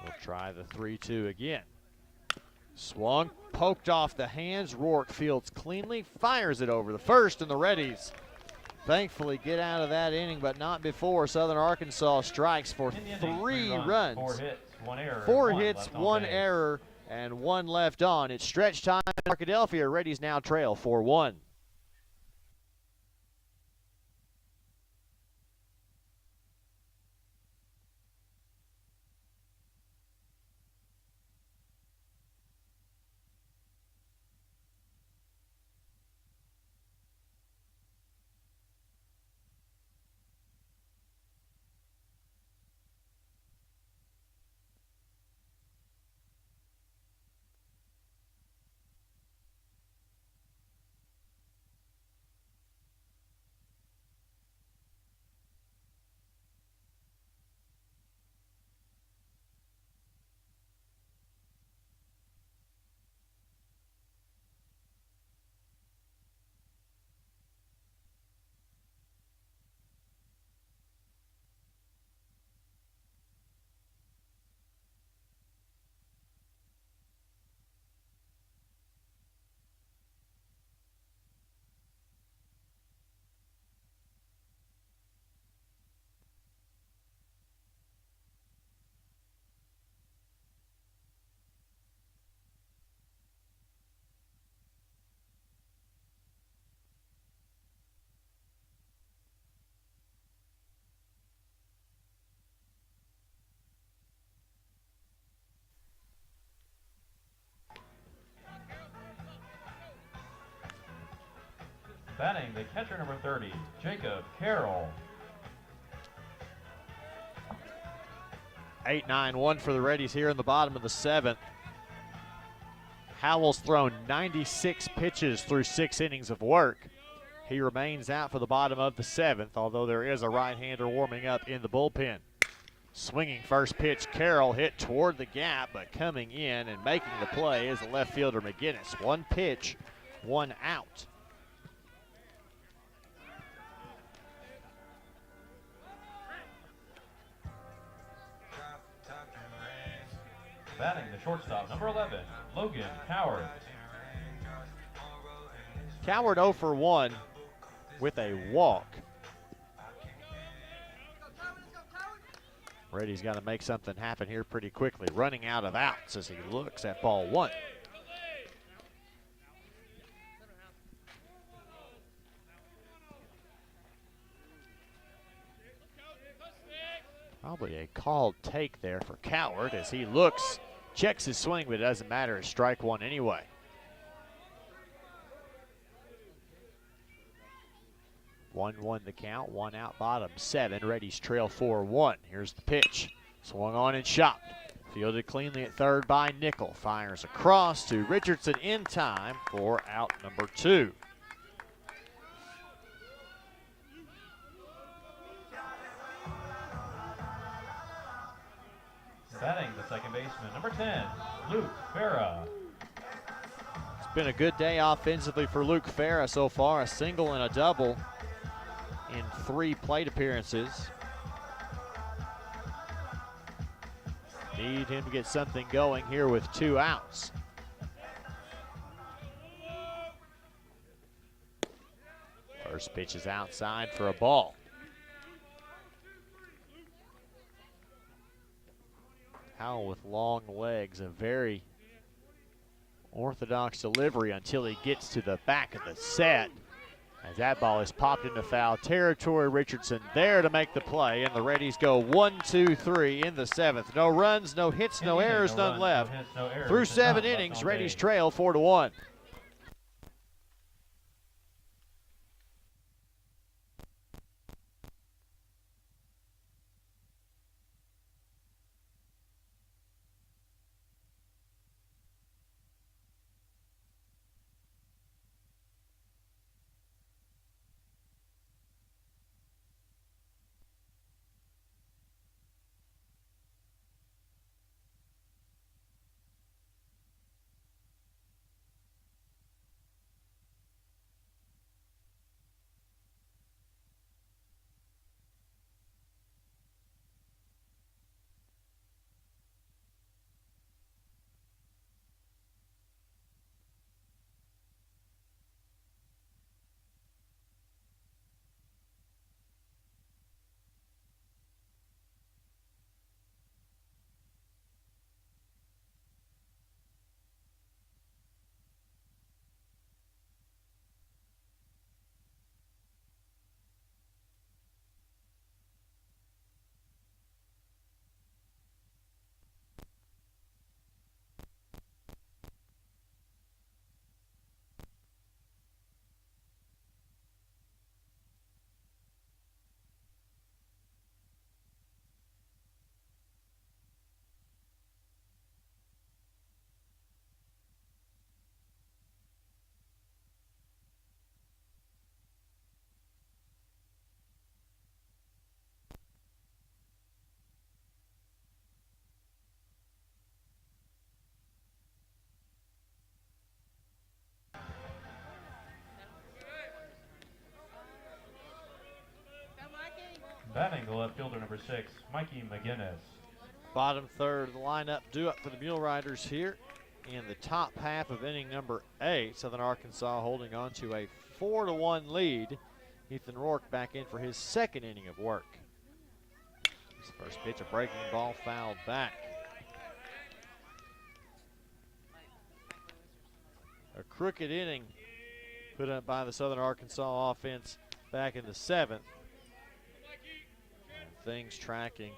We'll try the 3-2 again. Swung, poked off the hands. Rourke fields cleanly, fires it over the first, and the Reddies thankfully get out of that inning, but not before Southern Arkansas strikes for 3 runs. 4 hits, 1 error. 4 hits, 1 error, and 1 left on. It's stretch time in Arkadelphia. Reddies now trail 4-1. Batting the catcher number 30, Jacob Carroll. 8-9-1 for the Reddies here in the bottom of the 7th. Howell's thrown 96 pitches through 6 innings of work. He remains out for the bottom of the 7th, although there is a right-hander warming up in the bullpen. Swinging first pitch, Carroll hit toward the gap, but coming in and making the play is the left fielder McGinnis. 1 pitch, 1 out. Batting the shortstop, number 11, Logan Coward. Coward 0 for 1 with a walk. Reddy's got to make something happen here pretty quickly. Running out of outs as he looks at ball 1. Probably a called take there for Coward as he looks, checks his swing, but it doesn't matter. It's strike 1 anyway. One the count, 1 out, bottom 7. Reddies trail 4-1. Here's the pitch. Swung on and shot. Fielded cleanly at third by Nickel. Fires across to Richardson in time for out number 2. Batting the second baseman, number 10, Luke Farah. It's been a good day offensively for Luke Farah so far. A single and a double in 3 plate appearances. Need him to get something going here with 2 outs. First pitch is outside for a ball. Howell with long legs, a very orthodox delivery until he gets to the back of the set. As that ball is popped into foul territory, Richardson there to make the play, and the Reddies go 1-2-3 in the 7th. No runs, no hits, no errors, none left. Through 7 innings, Reddies trail 4-1. Batting the left fielder, number 6, Mikey McGinnis. Bottom third of the lineup due up for the Mule Riders here in the top half of inning number 8. Southern Arkansas holding on to a 4-1 lead. Ethan Rourke back in for his 2nd inning of work. His first pitch, a breaking ball fouled back. A crooked inning put up by the Southern Arkansas offense back in the 7th. Things tracking,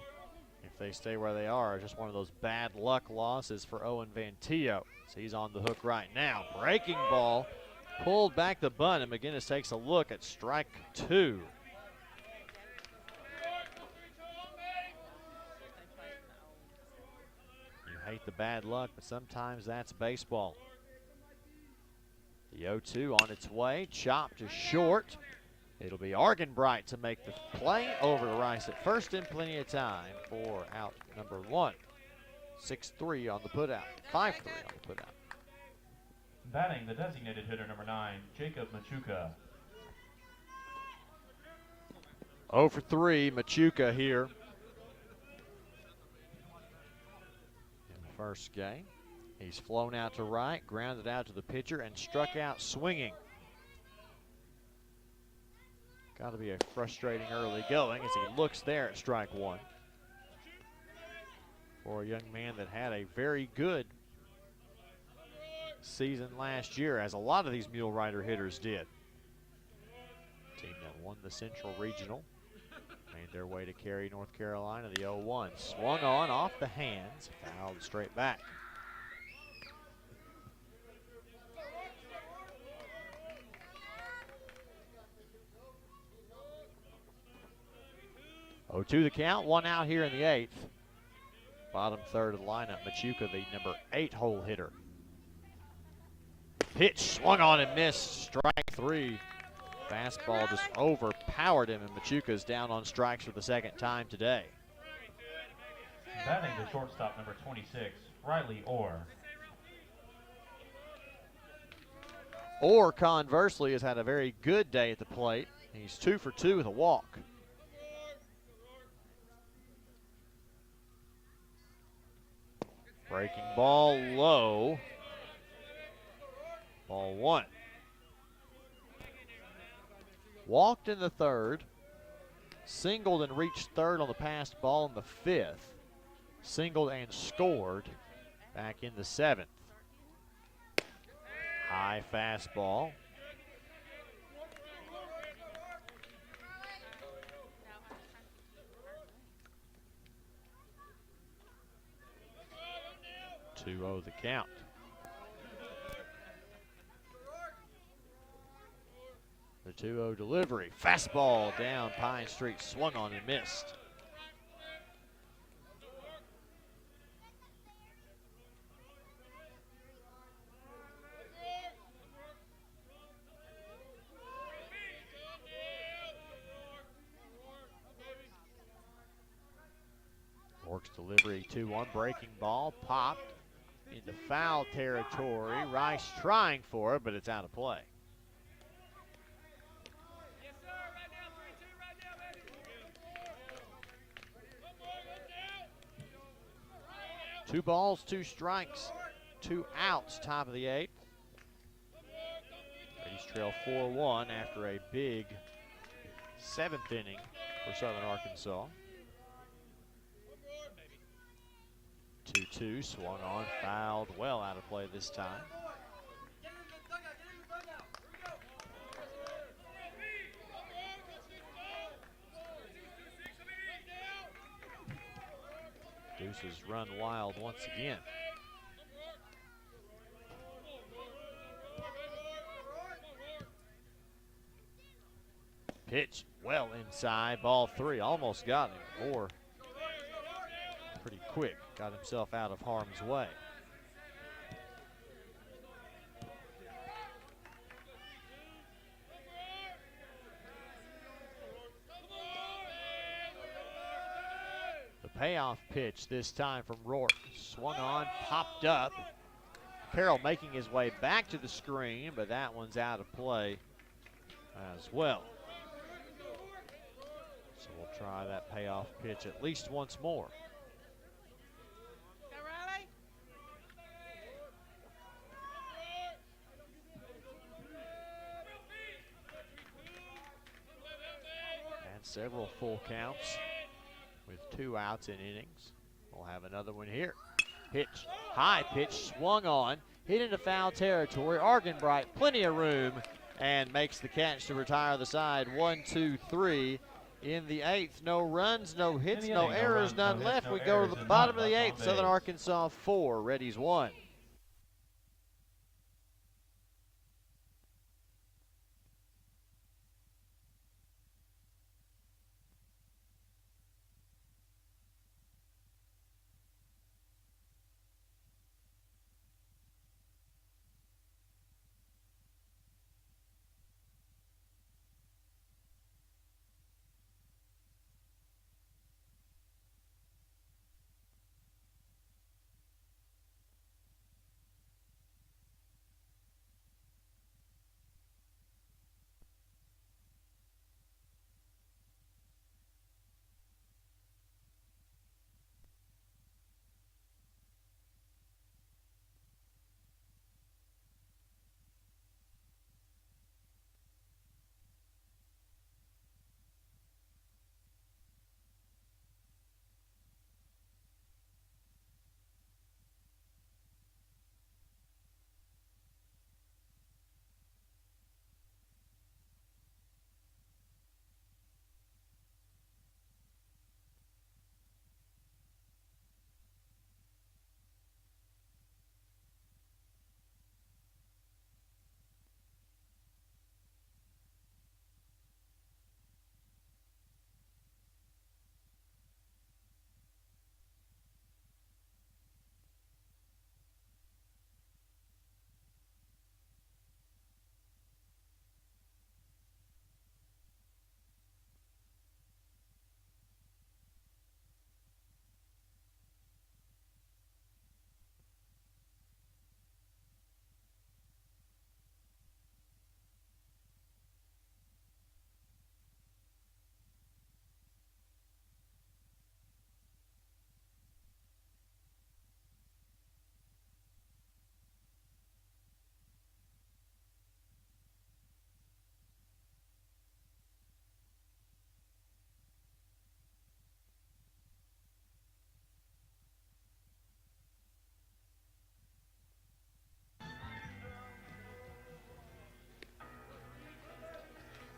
if they stay where they are, just one of those bad luck losses for Owen Vantillo. So he's on the hook right now. Breaking ball pulled back the bunt, and McGinnis takes a look at strike 2. You hate the bad luck, but sometimes that's baseball. The 0-2 on its way, chopped to short. It'll be Argenbright to make the play over to Rice at first in plenty of time for out number 1. 6-3 on the putout, 5-3 on the putout. Batting the designated hitter number 9, Jacob Machuca. 0 for 3, Machuca here in the first game. He's flown out to right, grounded out to the pitcher, and struck out swinging. Got to be a frustrating early going as he looks there at strike 1. For a young man that had a very good season last year, as a lot of these Mule Rider hitters did. Team that won the Central Regional made their way to Cary, North Carolina. The 0-1 swung on off the hands, fouled straight back. Oh, to the count, 1 out here in the 8th. Bottom third of the lineup, Machuca, the number 8 hole hitter. Pitch swung on and missed, strike 3. Fastball just overpowered him, and Machuca's down on strikes for the second time today. Batting the shortstop number 26, Riley Orr. Orr, conversely, has had a very good day at the plate. He's 2 for 2 with a walk. Breaking ball low. Ball 1. Walked in the 3rd. Singled and reached 3rd on the passed ball in the 5th. Singled and scored back in the 7th. High fastball. The count. The 2-0 delivery. Fastball down Pine Street, swung on and missed. Works delivery, 2-1, breaking ball, popped into foul territory. Rice trying for it, but it's out of play. Two balls, 2 strikes, 2 outs, top of the 8th. Reddies trail 4-1 after a big 7th inning for Southern Arkansas. 2-2, swung on, fouled, well out of play this time. Deuces run wild once again. Pitch well inside, ball 3, almost got him. Moore pretty quick, got himself out of harm's way. The payoff pitch this time from Rourke. Swung on, popped up. Carroll making his way back to the screen, but that one's out of play as well. So we'll try that payoff pitch at least once more. Several full counts with 2 outs in innings. We'll have another one here. Pitch, high pitch, swung on, hit into foul territory. Argenbright, plenty of room, and makes the catch to retire the side. 1-2-3 in the 8th. No runs, no hits, no errors, none left. We go to the bottom of the 8th. Southern Arkansas 4, Reddies 1.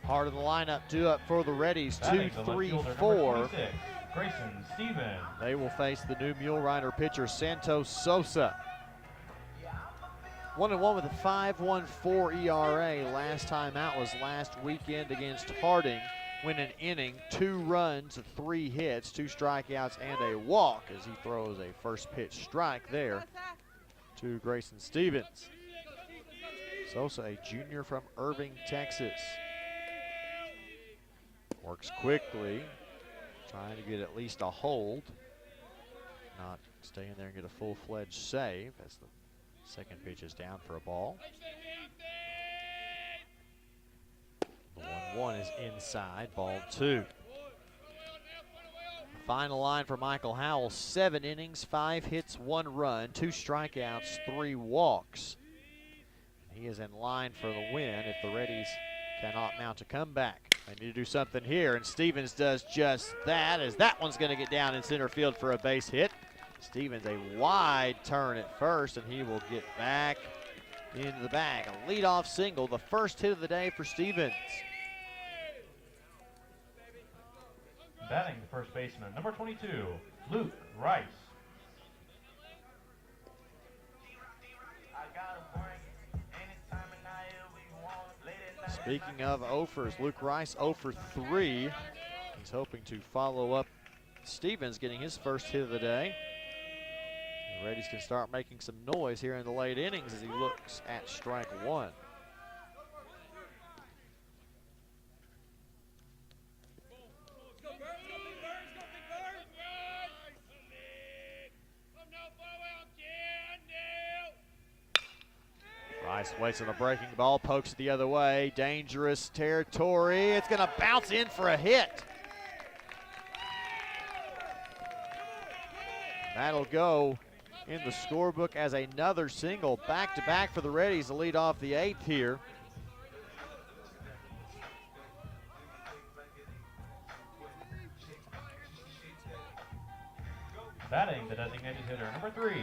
Part of the lineup, 2 up for the Reddies, 2, Batting the left 3, fielder, number 4. 26, Grayson Stevens. They will face the new Mule Rider pitcher, Santos Sosa. 1-1 with a 5.14 ERA. Last time out was last weekend against Harding. Win an inning, 2 runs, 3 hits, 2 strikeouts, and a walk as he throws a first pitch strike there to Grayson Stevens. Sosa, a junior from Irving, Texas. Works quickly, trying to get at least a hold. Not stay in there and get a full-fledged save as the second pitch is down for a ball. The 1-1 is inside, ball 2. Final line for Michael Howell, 7 innings, 5 hits, 1 run, 2 strikeouts, 3 walks. He is in line for the win if the Reddies cannot mount a comeback. They need to do something here, and Stevens does just that, as that one's going to get down in center field for a base hit. Stevens a wide turn at first, and he will get back into the bag. A leadoff single, the first hit of the day for Stevens. Batting the first baseman, number 22, Luke Rice. Speaking of offers, Luke Rice 0 for 3. He's hoping to follow up Stevens getting his first hit of the day. The Reddies can start making some noise here in the late innings as he looks at strike 1. Rice waits on a breaking ball, pokes it the other way. Dangerous territory. It's going to bounce in for a hit. That'll go in the scorebook as another single. Back-to-back for the Reddies to lead off the 8th here. Batting the designated hitter, number 3,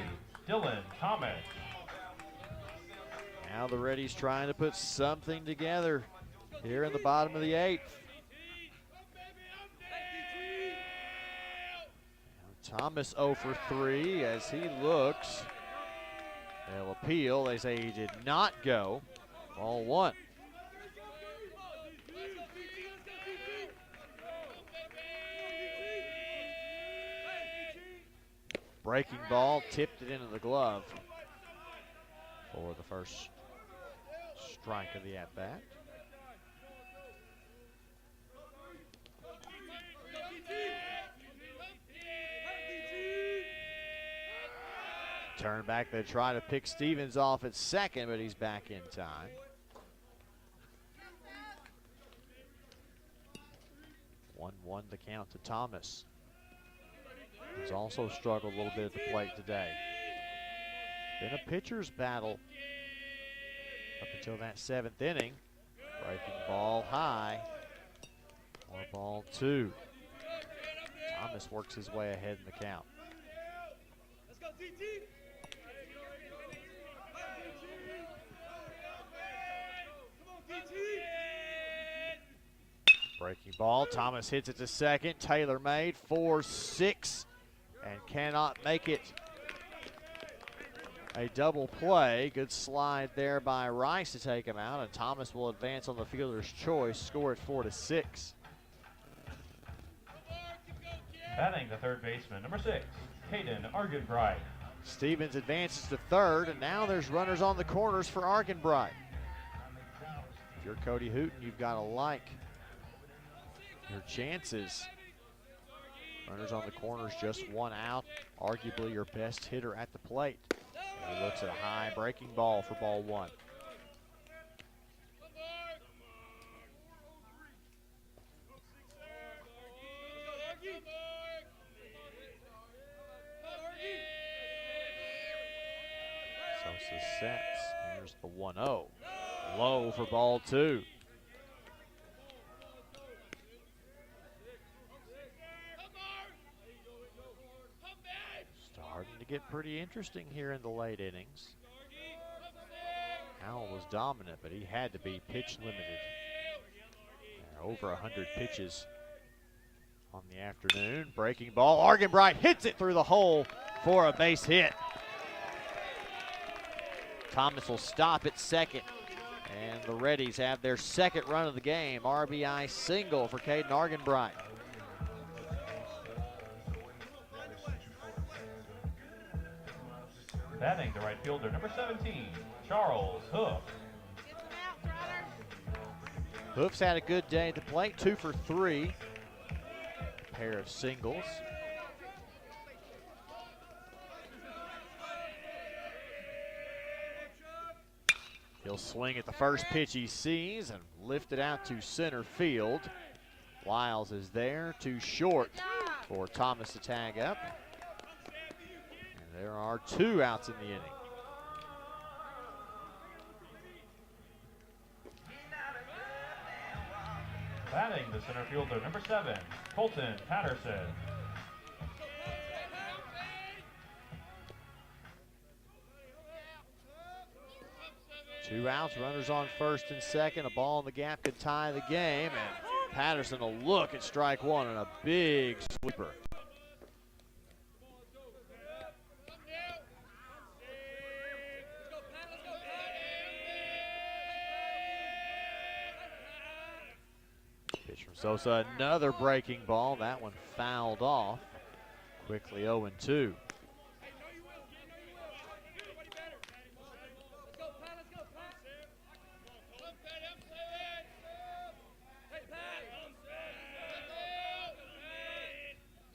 Dylan Thomas. Now the Reddies trying to put something together here in the bottom of the 8th. Now Thomas 0 for 3 as he looks. They'll appeal. They say he did not go. Ball 1. Breaking ball, tipped it into the glove for the first strike of the at-bat. Turn back, they try to pick Stevens off at second, but he's back in time. One to count to Thomas, who's also struggled a little bit at the plate today. Been a pitcher's battle up until that 7th inning. Breaking ball high. More ball 2. Thomas works his way ahead in the count. Let's go, TT. Come on, TT. Breaking ball. Thomas hits it to second. Taylor made 4-6 and cannot make it a double play. Good slide there by Rice to take him out, and Thomas will advance on the fielder's choice, score at 4-6. Batting the third baseman, number 6, Caden Argenbright. Stevens advances to third, and now there's runners on the corners for Argenbright. If you're Cody Hooten, you've got to like your chances. Runners on the corners, just 1 out. Arguably your best hitter at the plate. And he looks at a high breaking ball for ball 1. Sosa sets. Here's the 1-0. Low for ball 2. Starting to get pretty interesting here in the late innings. Howell was dominant, but he had to be pitch limited. over 100 pitches on the afternoon. Breaking ball, Argenbright hits it through the hole for a base hit. Thomas will stop at second, and the Reddies have their second run of the game. RBI single for Caden Argenbright. Batting the right fielder, number 17, Charles Hoof. Hoof's had a good day at the plate, 2 for 3. Pair of singles. He'll swing at the first pitch he sees and lift it out to center field. Wiles is there, too short for Thomas to tag up. And there are 2 outs in the inning. Batting the center fielder, number 7, Colton Patterson. Two outs, runners on first and second. A ball in the gap could tie the game, and Patterson will look at strike one and a big sweeper. Pitch from Sosa, another breaking ball. That one fouled off. Quickly 0-2.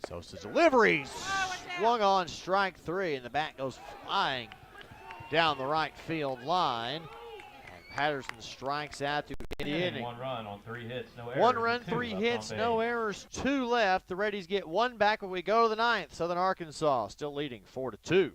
Sosa delivery, swung on strike 3, and the bat goes flying down the right field line. And Patterson strikes out to end the inning. 1 run on 3 hits, no errors. 1 run, 3 hits, no errors, 2 left. The Reddies get 1 back when we go to the 9th. Southern Arkansas still leading 4-2.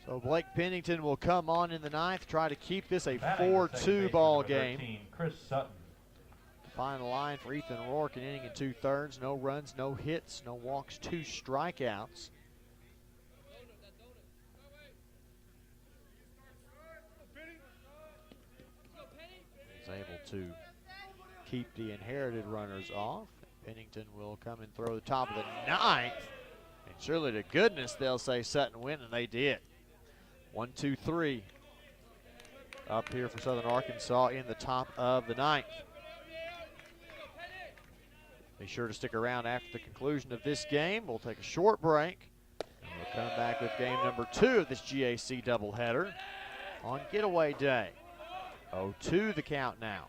So Blake Pennington will come on in the 9th, try to keep this a 4-2 ball game. 13, Chris Sutton. Final line for Ethan Rourke, an inning and 2/3. No runs, no hits, no walks, 2 strikeouts. He's able to keep the inherited runners off. Pennington will come and throw the top of the 9th. And surely to goodness they'll say Sutton win, and they did. 1-2-3 up here for Southern Arkansas in the top of the 9th. Be sure to stick around after the conclusion of this game. We'll take a short break, and we'll come back with game number 2 of this GAC doubleheader on Getaway Day. 0-2 the count now.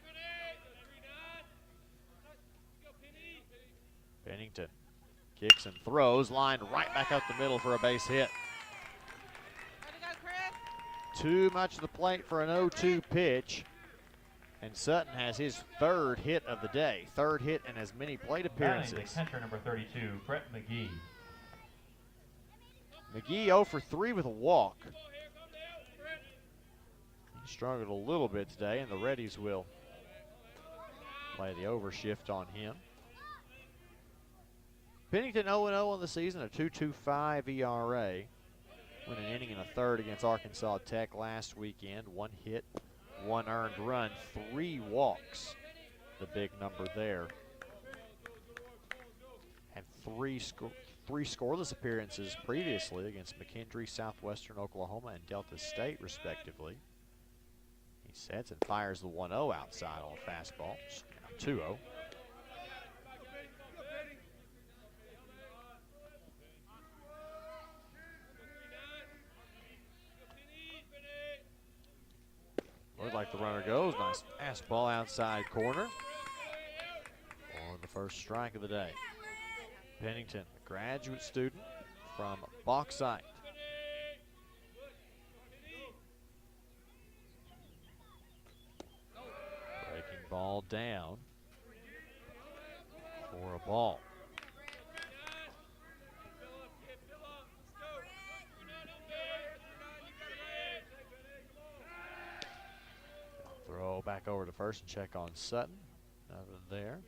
Pennington kicks and throws, lined right back up the middle for a base hit. Too much of the plate for an 0-2 pitch. And Sutton has his 3rd hit of the day. 3rd hit in as many plate appearances. Batting the catcher number 32, Brett McGee. McGee 0 for 3 with a walk. He struggled a little bit today, and the Reddies will play the overshift on him. Pennington 0-0 on the season, a 2.25 ERA. Went an inning and a third against Arkansas Tech last weekend. 1 hit, 1 earned run, 3 walks. The big number there. Had three scoreless appearances previously against McKendree, Southwestern Oklahoma, and Delta State, respectively. He sets and fires the 1-0 outside on a fastball. 2-0. Looked like the runner goes. Nice fastball outside corner for the first strike of the day. Pennington, a graduate student from Bauxite. Breaking ball down for a ball. Throw back over to first and check on Sutton. Nothing there.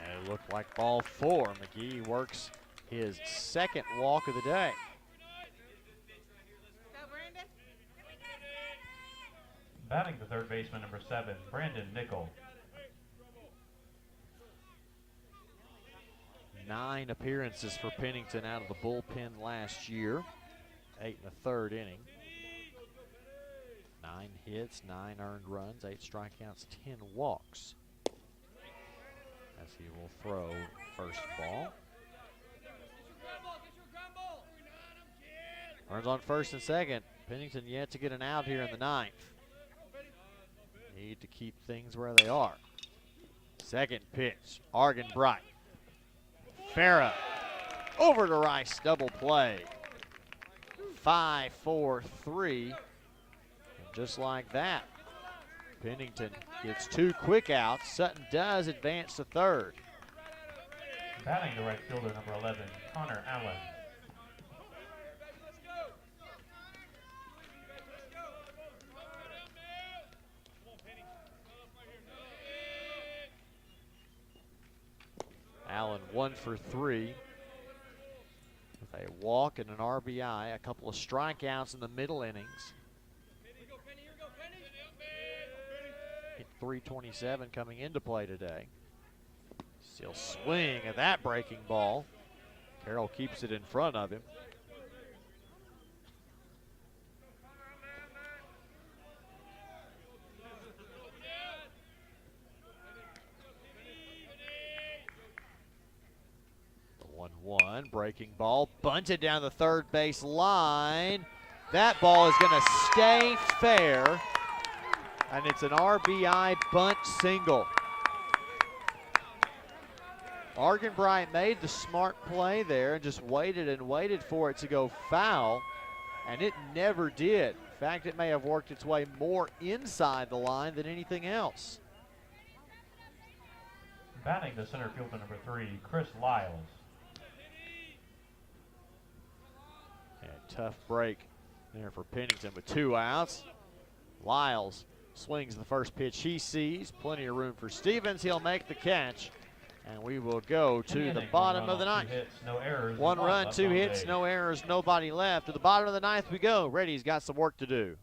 And it looked like ball 4. McGee works his 2nd walk of the day. Batting the third baseman number 7, Brandon Nickel. 9 appearances for Pennington out of the bullpen last year. 8 1/3 inning. 9 hits, 9 earned runs, 8 strikeouts, 10 walks. As he will throw first ball. Runs on first and second. Pennington yet to get an out here in the 9th. Need to keep things where they are. Second pitch, Argon Bright. Farah over to Rice, double play. 5-4-3. And just like that, Pennington gets 2 quick outs. Sutton does advance to third. Batting the right fielder number 11, Connor Allen. Allen 1 for 3 with a walk and an RBI, a couple of strikeouts in the middle innings. Hit .327 coming into play today. Still swing at that breaking ball. Carroll keeps it in front of him. The 1-1 breaking ball bunted down the third base line. That ball is going to stay fair, and it's an RBI bunt single. Argon Bryant made the smart play there and just waited and waited for it to go foul, and it never did. In fact, it may have worked its way more inside the line than anything else. Batting the center fielder number 3, Chris Lyles. And a tough break there for Pennington with 2 outs. Lyles swings the first pitch he sees. Plenty of room for Stevens. He'll make the catch. And we will go to the bottom of the 9th. 1 run, 2 hits, no errors, nobody left. To the bottom of the 9th we go. Reddy's got some work to do.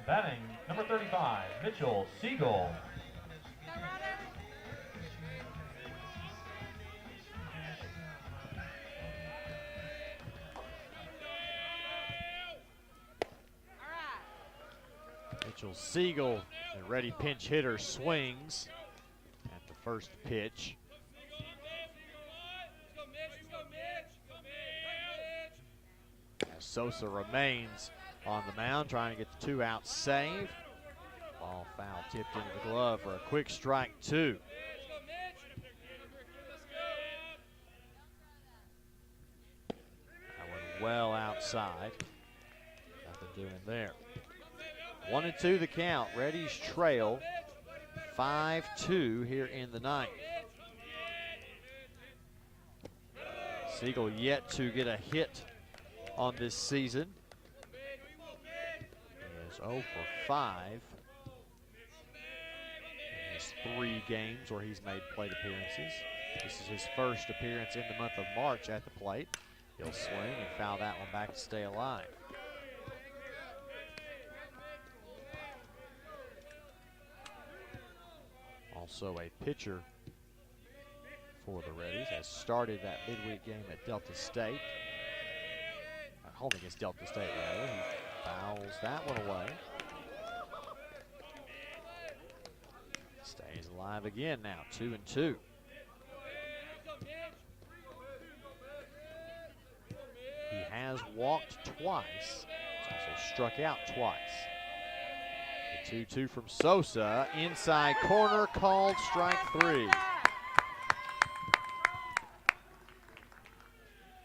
Batting number 35, Mitchell Siegel. Mitchell Siegel, the ready pinch hitter, swings at the first pitch. As Sosa remains on the mound, trying to get the 2-out save. Ball foul tipped into the glove for a quick strike 2. That went well outside. Nothing doing there. 1-2 the count. Reddies trail 5-2 here in the ninth. Siegel yet to get a hit on this season. He is 0 for 5 in his 3 games where he's made plate appearances. This is his first appearance in the month of March at the plate. He'll swing and foul that one back to stay alive. Also a pitcher for the Reddies, has started that midweek game at Delta State. Home against Delta State, rather. He fouls that one away. Stays alive again now, 2-2. He has walked twice. He's also struck out twice. The 2-2 from Sosa, inside corner, called strike 3.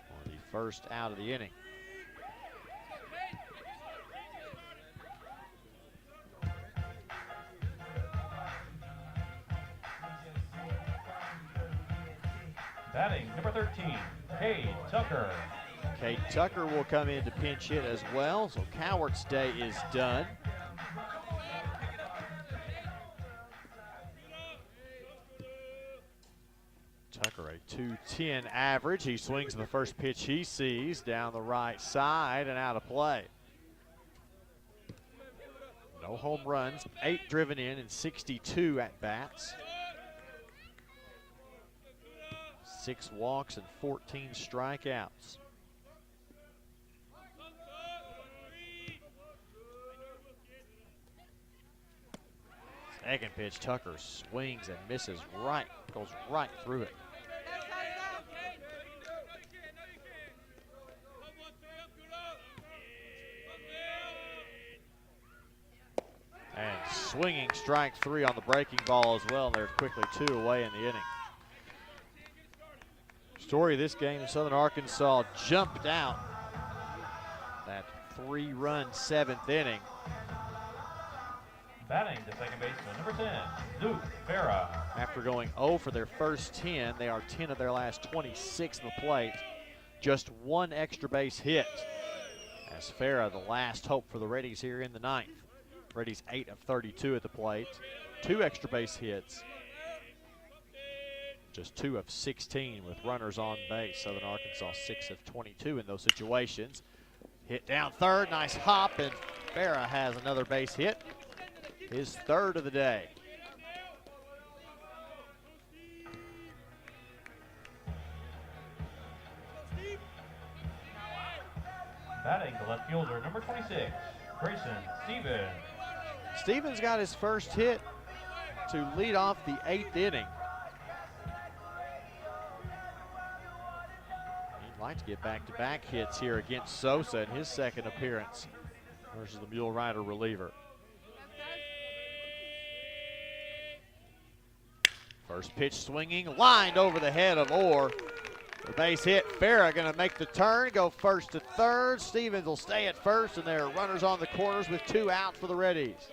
For the first out of the inning. Batting number 13, Cade Tucker. Cade Tucker will come in to pinch hit as well, so Cowart's day is done. Tucker, a .210 average. He swings the first pitch he sees down the right side and out of play. No home runs, 8 driven in 62 at-bats. 6 walks and 14 strikeouts. Second pitch, Tucker swings and misses right, goes right through it. And swinging strike 3 on the breaking ball as well. There's quickly 2 away in the inning. Story of this game, Southern Arkansas jumped out that 3-run 7th inning. Batting the second baseman, number 10, Luke Farah. After going 0 for their first 10, they are 10 of their last 26 in the plate. Just 1 extra base hit. As Farah, the last hope for the Reddies here in the ninth. Reddies 8 of 32 at the plate. 2 extra base hits. Just 2 of 16 with runners on base. Southern Arkansas 6 of 22 in those situations. Hit down third, nice hop, and Farah has another base hit. His 3rd of the day. Batting the left fielder, number 26, Grayson Stevens. Stevens got his first hit to lead off the 8th inning. He'd like to get back-to-back hits here against Sosa in his 2nd appearance versus the Mule Rider reliever. First pitch swinging, lined over the head of Orr. The base hit, Farah gonna make the turn, go 1st to 3rd. Stevens will stay at 1st, and there are runners on the corners with 2 out for the Reddies.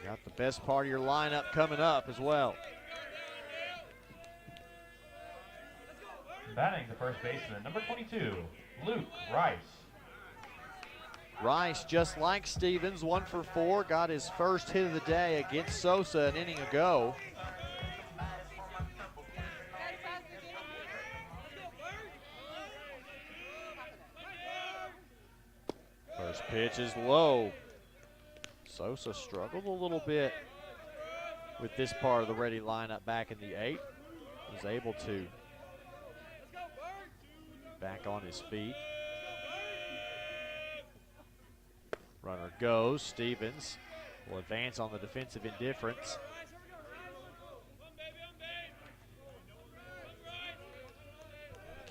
You got the best part of your lineup coming up as well. Batting the first baseman, number 22, Luke Rice. Rice, just like Stevens, 1 for 4, got his first hit of the day against Sosa an inning ago. First pitch is low. Sosa struggled a little bit with this part of the Reddy lineup back in the 8th. Was able to back on his feet. Runner goes. Stevens will advance on the defensive indifference.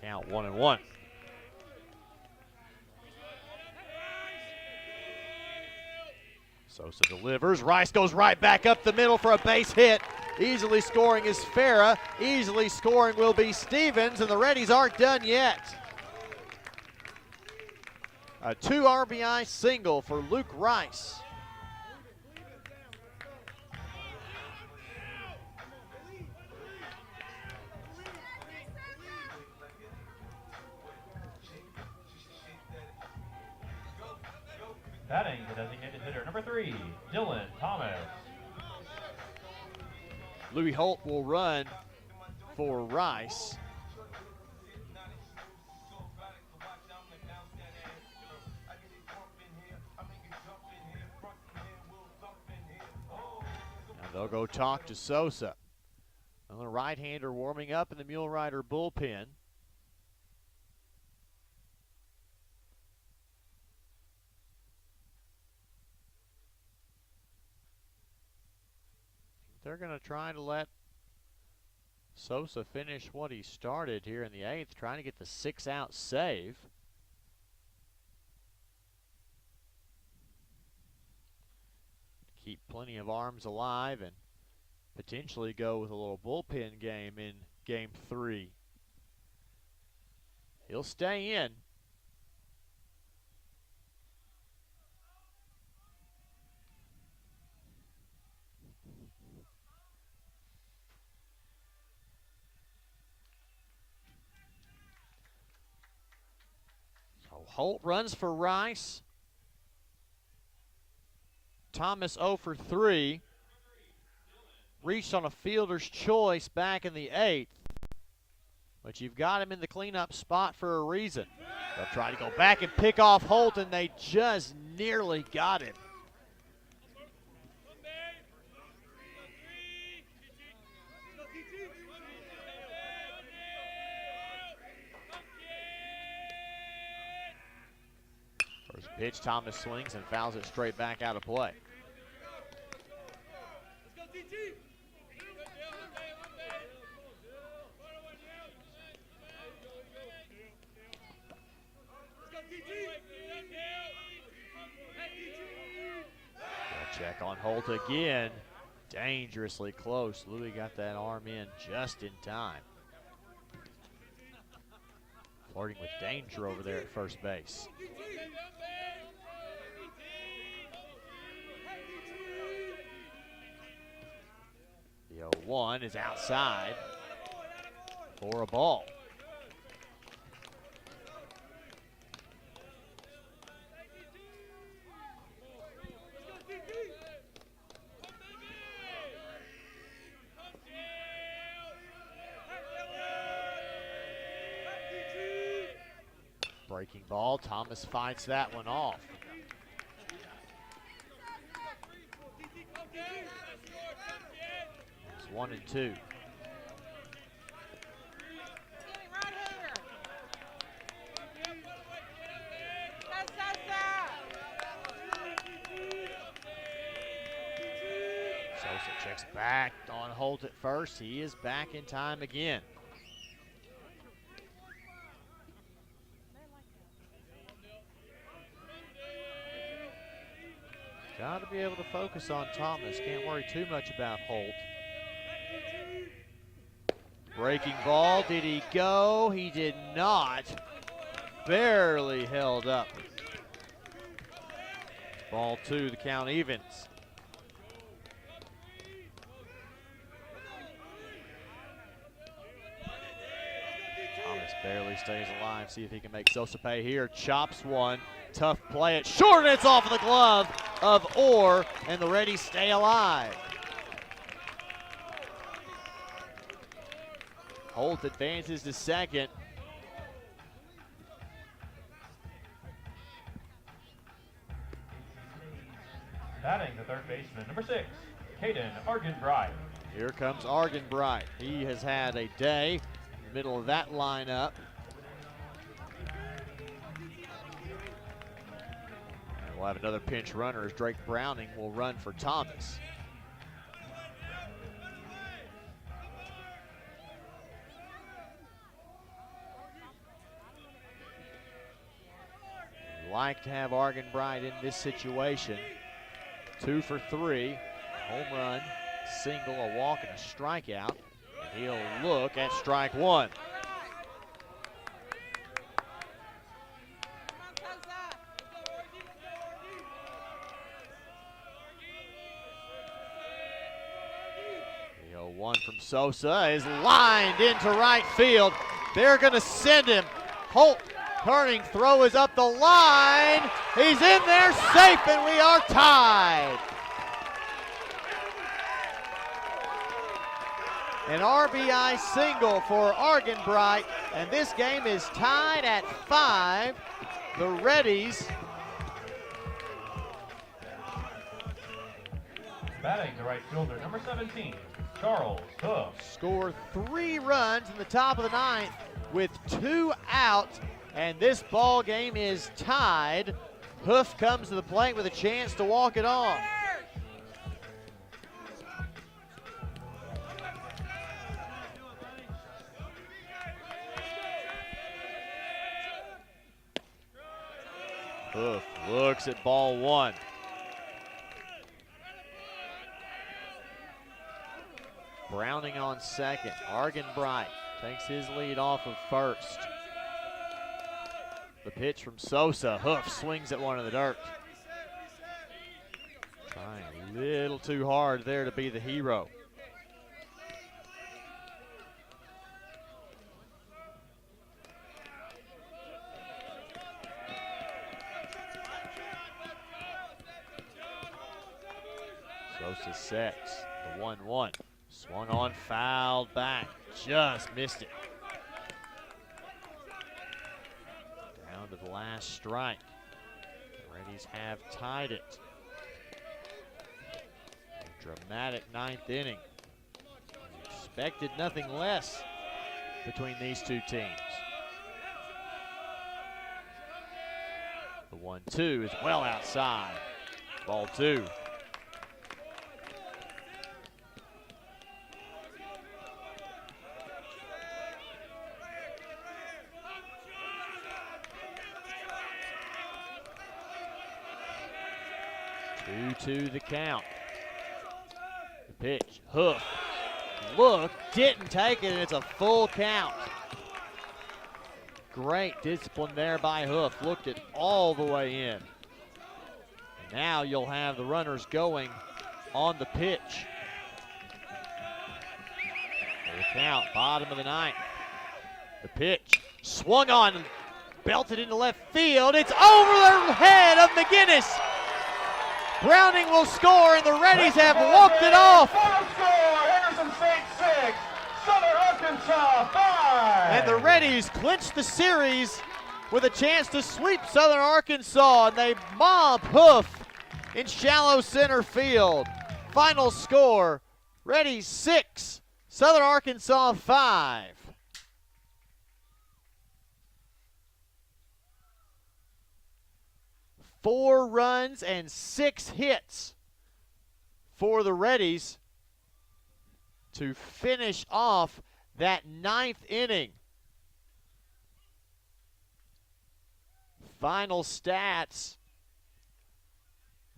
Count 1-1. Sosa delivers. Rice goes right back up the middle for a base hit. Easily scoring is Farah. Easily scoring will be Stevens, and the Reddies aren't done yet. A 2 RBI single for Luke Rice. Batting the designated hitter, number 3, Dylan Thomas. Louis Holt will run for Rice. Now they'll go talk to Sosa. Another right-hander warming up in the Mule Rider bullpen. They're going to try to let Sosa finish what he started here in the 8th, trying to get the 6-out save. Keep plenty of arms alive and potentially go with a little bullpen game in Game 3. He'll stay in. Holt runs for Rice. Thomas 0 for 3. Reached on a fielder's choice back in the 8th. But you've got him in the cleanup spot for a reason. They'll try to go back and pick off Holt, and they just nearly got him. First pitch, Thomas swings and fouls it straight back out of play. Check on Holt again. Dangerously close. Louis got that arm in just in time. Flirting with danger over there at first base. The 0-1 is outside for a ball. Breaking ball, Thomas fights that one off. It's 1-2. Sosa checks back on Holt at first. He is back in time again. Got to be able to focus on Thomas. Can't worry too much about Holt. Breaking ball. Did he go? He did not. Barely held up. Ball 2, the count evens. Thomas barely stays alive. See if he can make Sosa pay here. Chops one. Tough play. It's short, and it's off of the glove of Orr, and the Reddies stay alive. Holt advances to second. Batting the third baseman, number 6, Caden Argenbright. Here comes Argenbright. He has had a day, middle of that lineup. And we'll have another pinch runner as Drake Browning will run for Thomas. Like to have Argenbright in this situation. 2 for 3, home run, single, a walk, and a strikeout. And he'll look at strike 1. The 0-1 from Sosa is lined into right field. They're going to send him. Holt turning, throw is up the line. He's in there safe, and we are tied. An RBI single for Argenbright, and this game is tied at 5. The Reddies Batting the right fielder, number 17, Charles Hoof. score 3 runs in the top of the 9th with 2 out, and this ball game is tied. Hoof comes to the plate with a chance to walk it off. Hoof looks at ball 1. Browning on second. Argenbright takes his lead off of first. The pitch from Sosa. Hoof swings at one in the dirt. Trying a little too hard there to be the hero. Sosa sets the 1-1. Swung on, fouled back. Just missed it. Down to the last strike. The Reddies have tied it. A dramatic 9th inning. Expected nothing less between these two teams. The 1-2 is well outside. Ball 2. To the count. The pitch, Hoof, look, didn't take it, and it's a full count. Great discipline there by Hoof, looked it all the way in. And now you'll have the runners going on the pitch. The count, bottom of the 9th. The pitch, swung on, and belted into left field. It's over the head of McGinnis. Browning will score, and the Reddies have walked it off. Final score, Henderson State 6, Southern Arkansas 5. And the Reddies clinch the series with a chance to sweep Southern Arkansas, and they mob Hoof in shallow center field. Final score, Reddies 6, Southern Arkansas 5. Four runs and 6 hits for the Reddies to finish off that 9th inning. Final stats.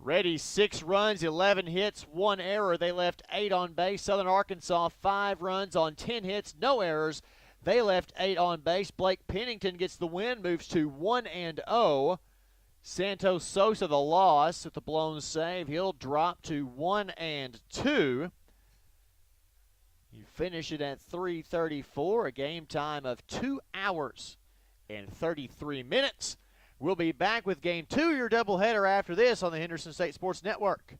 Reddies 6 runs, 11 hits, 1 error. They left 8 on base. Southern Arkansas 5 runs on 10 hits, no errors. They left 8 on base. Blake Pennington gets the win, moves to 1-0. Santos Sosa the loss with the blown save. He'll drop to 1-2. You finish it at 3:34, a game time of 2 hours and 33 minutes. We'll be back with Game 2, your doubleheader after this on the Henderson State Sports Network.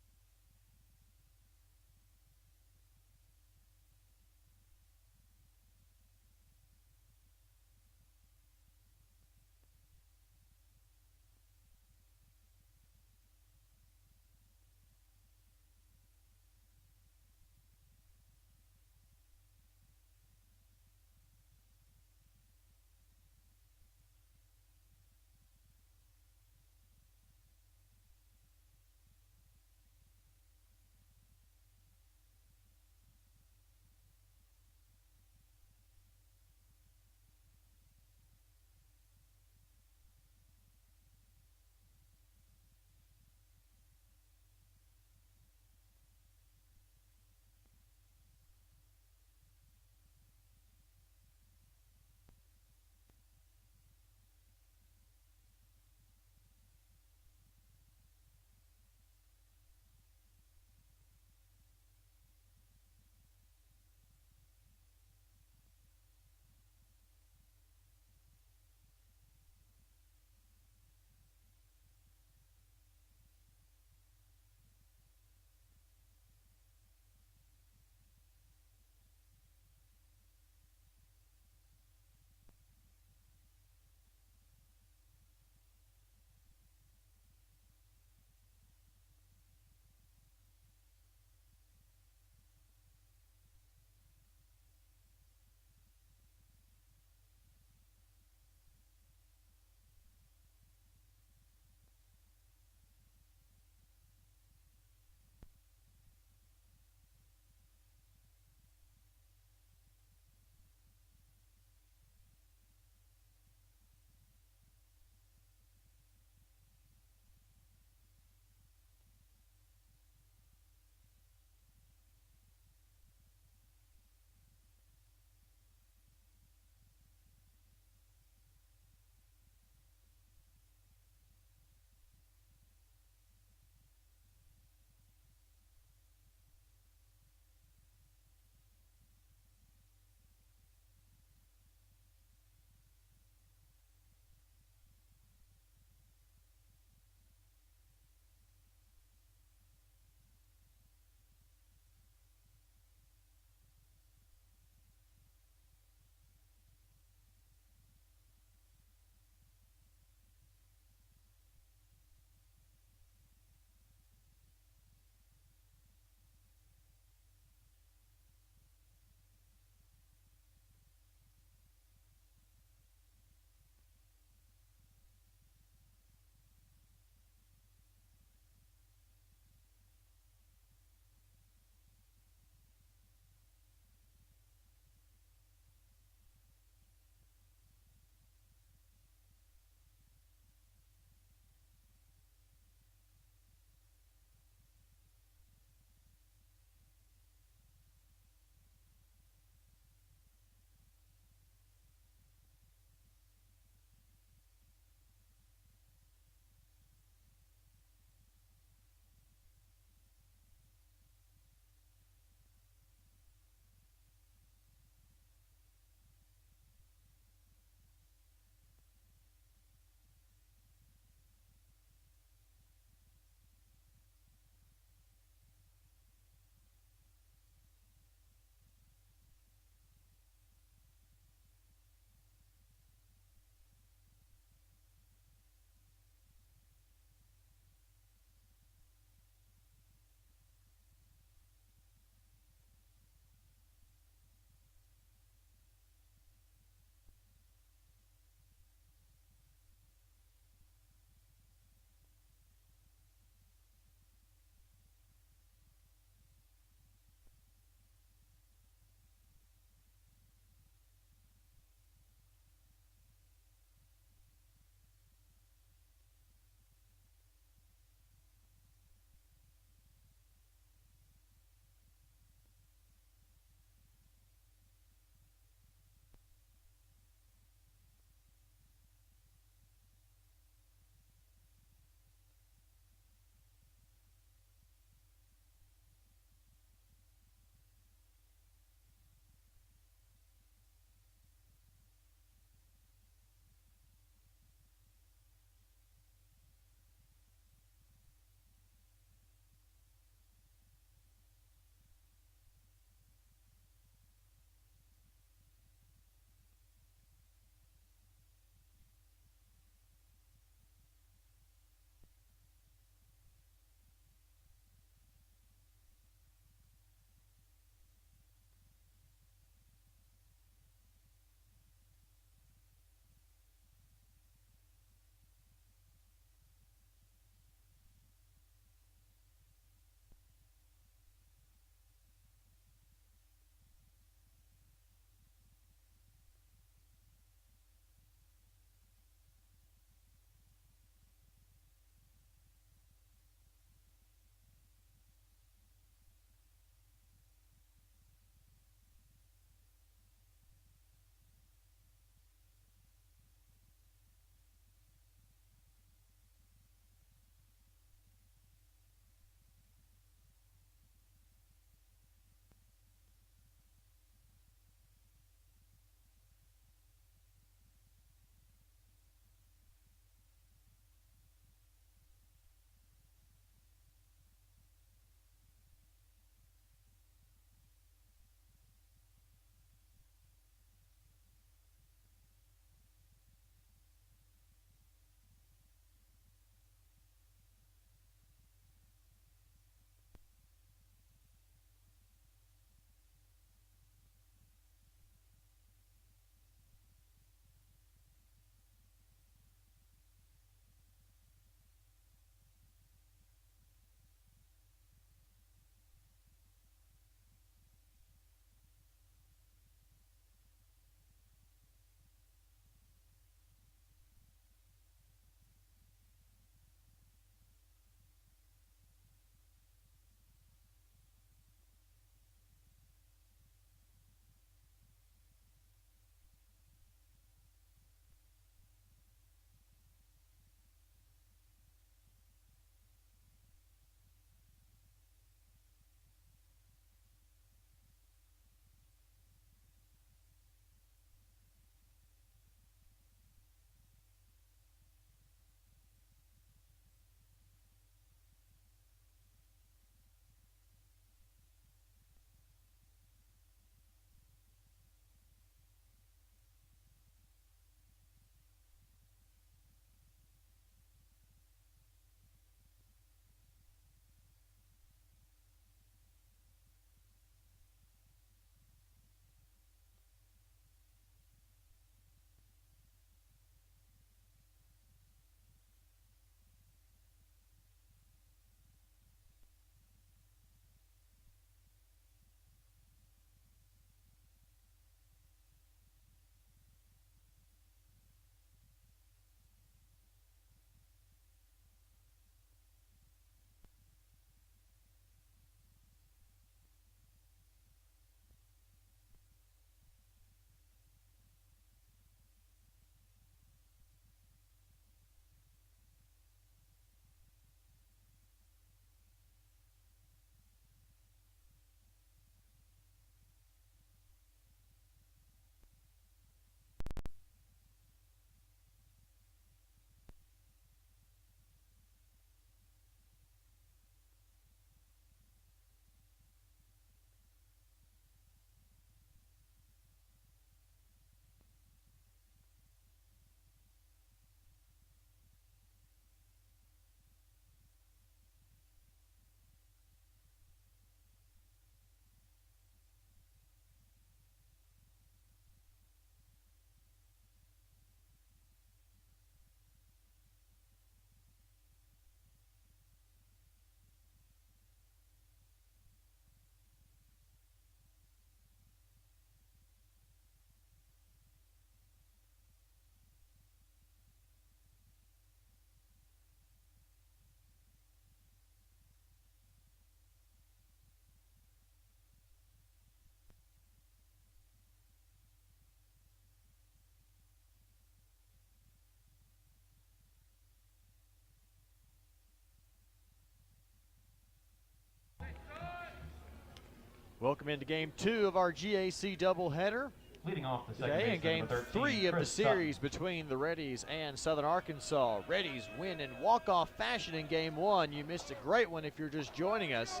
Welcome into game 2 of our GAC doubleheader. Leading off the second Today in baseman, game number 13, 3 of the Chris series Sutton. between the Reddies and Southern Arkansas. Reddies win in walk-off fashion in game 1. You missed a great one if you're just joining us.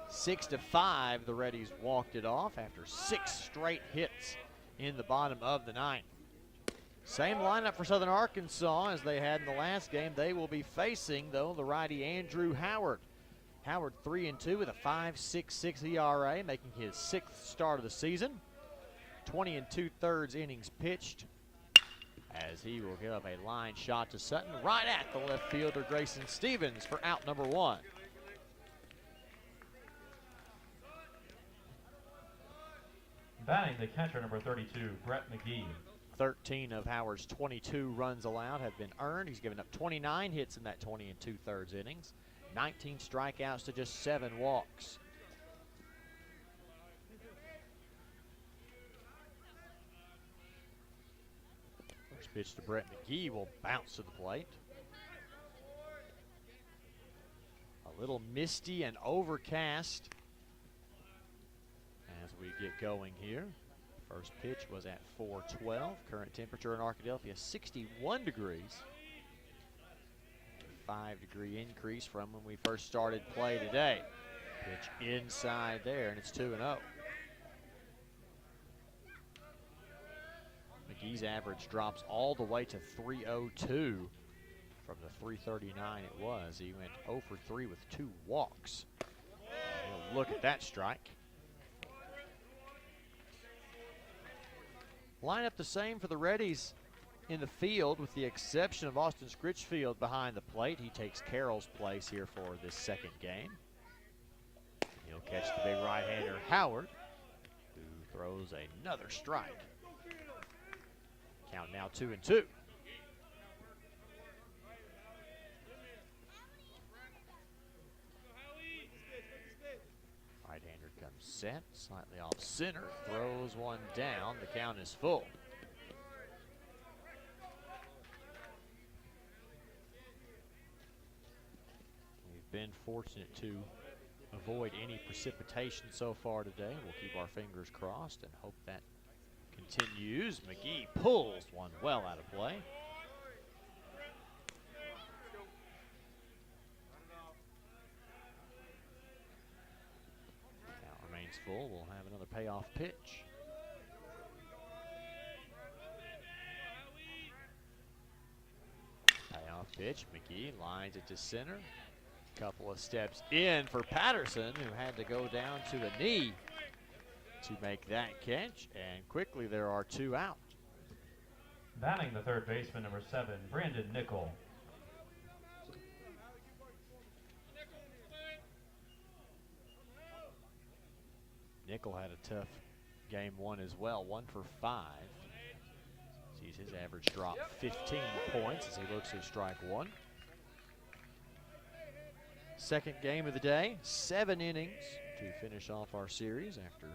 6-5, the Reddies walked it off after 6 straight hits in the bottom of the 9th. Same lineup for Southern Arkansas as they had in the last game. They will be facing, though, the righty Andrew Howard. Howard 3-2 with a 5.66 ERA, making his 6th start of the season. 20 2/3 innings pitched as he will give up a line shot to Sutton right at the left fielder Grayson Stevens for out number 1. Batting the catcher, number 32, Brett McGee. 13 of Howard's 22 runs allowed have been earned. He's given up 29 hits in that 20 2/3 innings. 19 strikeouts to just 7 walks. First pitch to Brett McGee will bounce to the plate. A little misty and overcast as we get going here. First pitch was at 4:12. Current temperature in Arkadelphia 61 degrees. 5-degree increase from when we first started play today. Pitch inside there, and it's 2-0. McGee's average drops all the way to 302 from the 339 it was. He went 0 for 3 with 2 walks. We'll look at that strike. Line up the same for the Reddies in the field with the exception of Austin Scritchfield behind the plate. He takes Carroll's place here for this second game. He'll catch the big right-hander Howard, who throws another strike. Count now 2-2. Right-hander comes set, slightly off center, throws one down. The count is full. We've been fortunate to avoid any precipitation so far today. We'll keep our fingers crossed and hope that continues. McGee pulls one well out of play. Count remains full. We'll have another payoff pitch. Payoff pitch. McGee lines it to center. Couple of steps in for Patterson, who had to go down to the knee to make that catch, and quickly there are 2 out. Batting the third baseman, number 7, Brandon Nickel. Nickel had a tough game 1 as well, 1 for 5. Sees his average drop 15 points as he looks at strike 1. Second game of the day, 7 innings to finish off our series after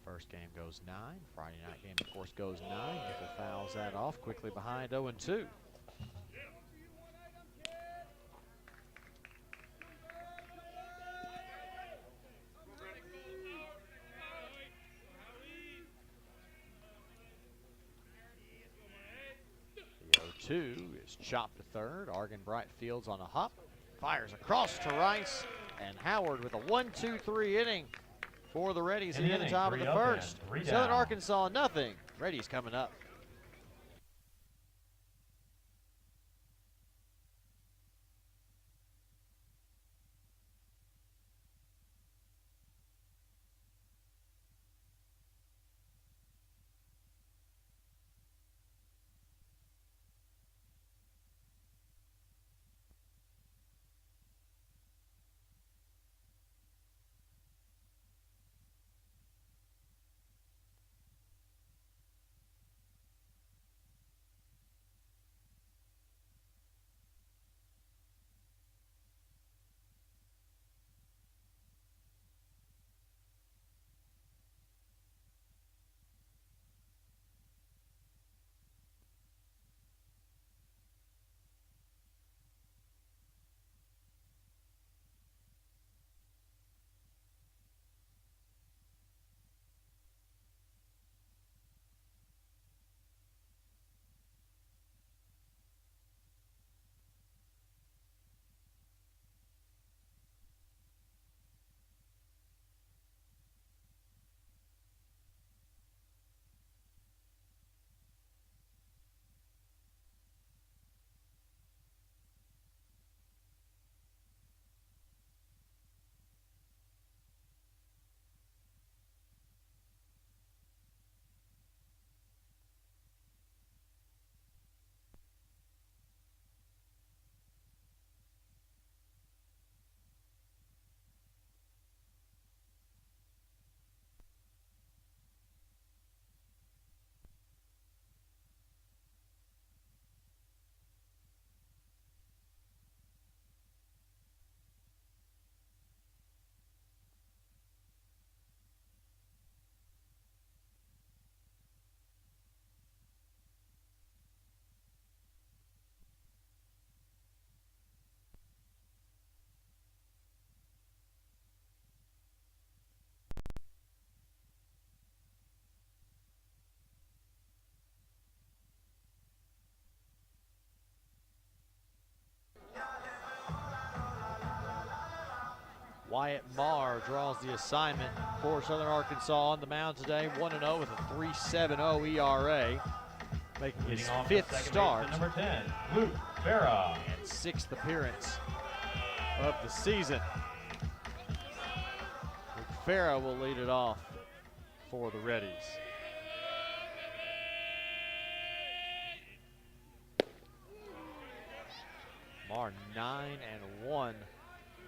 first game goes 9. Friday night game, of course, goes 9. Nickel fouls that off quickly behind 0-2. The 0-2 is chopped to third. Argan-Bright fields on a hop. Fires across to Rice, and Howard with a 1-2-3 inning for the Reddies here at the top of the first. Southern Arkansas nothing. Reddies coming up. Wyatt Marr draws the assignment for Southern Arkansas on the mound today, 1-0 with a 3.70 ERA, making his Leading off fifth the second start baseman, number 10, Luke Farah. and sixth appearance of the season. Luke Farah will lead it off for the Reddies. Marr 9-1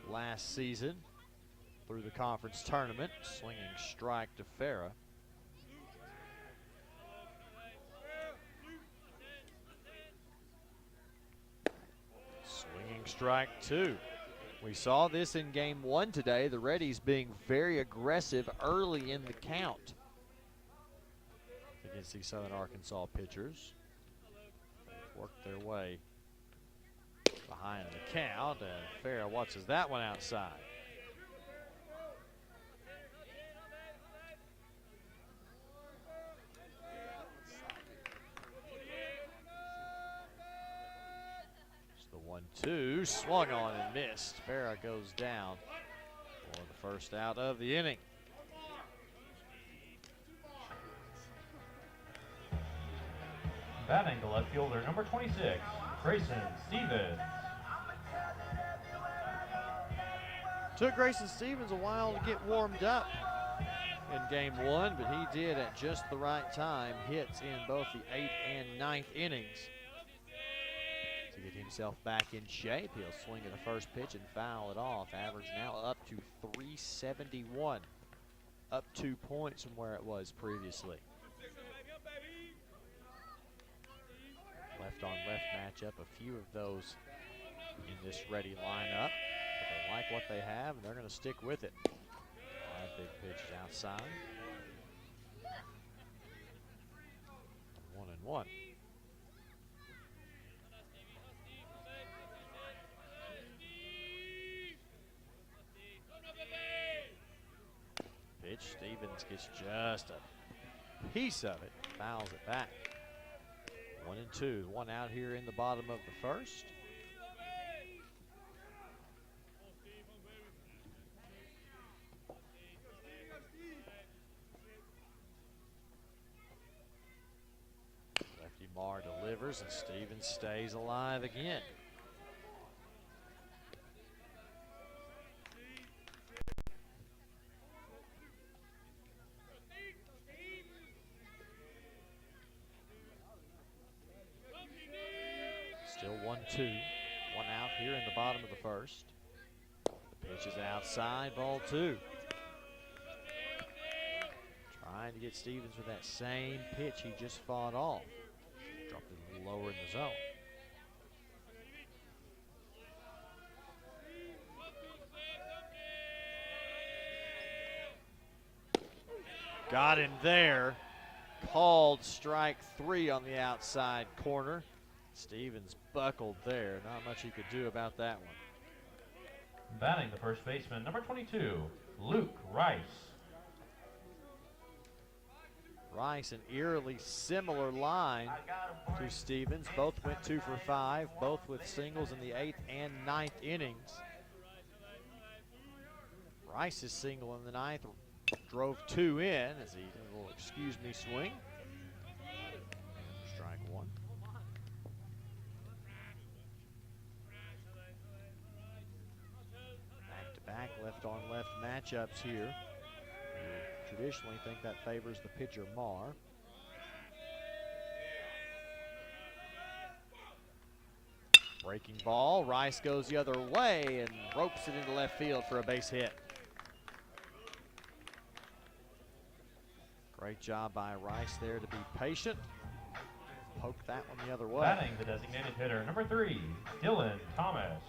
last season through the conference tournament. Swinging strike to Farah. Swinging strike two. We saw this in game one today, the Reddies being very aggressive early in the count against these Southern Arkansas pitchers. They've worked their way behind the count, and Farah watches that one outside. It's the 1-2, swung on and missed. Farah goes down for the first out of the inning. Batting the left fielder, number 26, Grayson Stevens. Took Grayson Stevens a while to get warmed up in game one, but he did at just the right time. Hits in both the 8th and 9th innings to get himself back in shape. He'll swing at the first pitch and foul it off. Average now up to 371, up 2 points from where it was previously. Left on left matchup, a few of those in this Ready lineup. But they like what they have, and they're going to stick with it. 5 big pitches outside. 1-1. Pitch, Stevens gets just a piece of it, fouls it back. 1-2, one out here in the bottom of the first. Lefty Marr delivers, and Stevens stays alive again. Still 1-2, one out here in the bottom of the first. The pitch is outside, ball two. Trying to get Stevens with that same pitch he just fought off. Dropped it a little lower in the zone. Got him there. Called strike three on the outside corner. Stevens buckled there. Not much he could do about that one. Batting the first baseman, number 22, Luke Rice. Rice, an eerily similar line to Stevens. Both went 2 for 5, both with singles in the 8th and 9th innings. Rice's single in the 9th drove 2 in as he did a little excuse me swing. Strike one. Back-to-back left-on-left matchups here. You traditionally think that favors the pitcher Marr. Breaking ball, Rice goes the other way and ropes it into left field for a base hit. Great job by Rice there to be patient. Poke that one the other way. Batting the designated hitter, number 3, Dylan Thomas.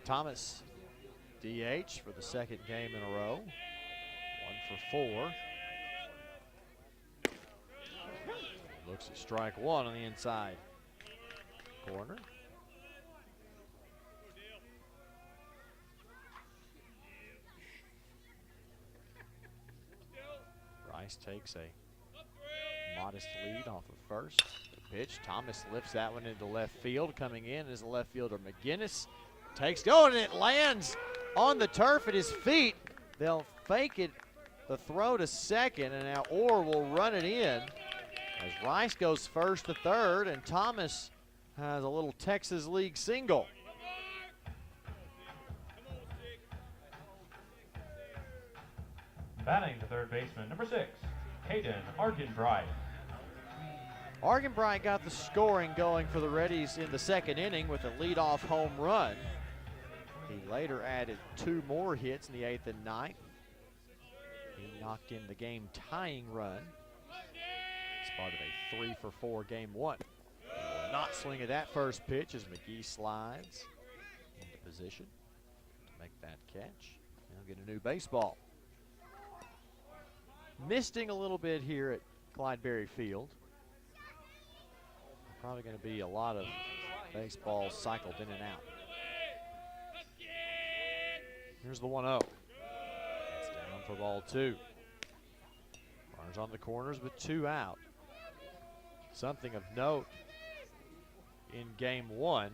Thomas, DH for the second game in a row. 1 for 4. Looks at strike one on the inside corner. Rice takes a modest lead off of first. The pitch, Thomas lifts that one into left field. Coming in is the left fielder McGinnis. Takes going, and it lands on the turf at his feet. They'll fake it, the throw to second, and now Orr will run it in as Rice goes first to third, and Thomas has a little Texas League single. Batting to third baseman, number 6, Caden Argenbright. Argenbright got the scoring going for the Reddies in the second inning with a leadoff home run. He later added 2 more hits in the 8th and 9th. He knocked in the game-tying run as part of a 3-for-4 game 1. He will not swing at that first pitch as McGee slides into position to make that catch. He'll get a new baseball. Misting a little bit here at Clydeberry Field. Probably going to be a lot of baseballs cycled in and out. Here's the 1-0. It's down for ball 2. Runners on the corners with 2 out. Something of note in game 1,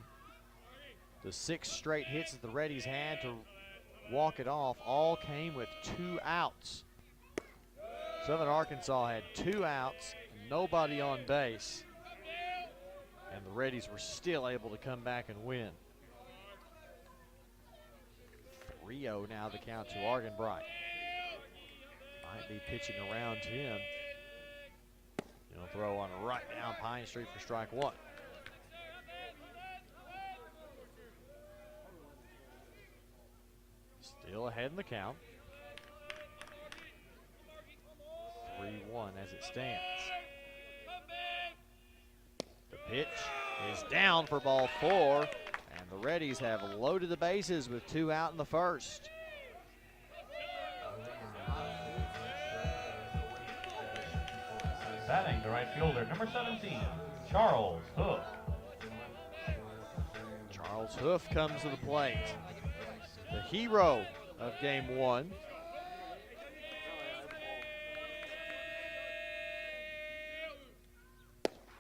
the 6 straight hits that the Reddies had to walk it off all came with 2 outs. Southern Arkansas had 2 outs, nobody on base, and the Reddies were still able to come back and win. 3-0 now the count to Argenbright. Might be pitching around him. He'll throw on right down Pine Street for strike 1. Still ahead in the count. 3-1 as it stands. The pitch is down for ball 4, and the Reddies have loaded the bases with 2 out in the first. Batting to right fielder, number 17, Charles Hoof. Charles Hoof comes to the plate. The hero of game 1.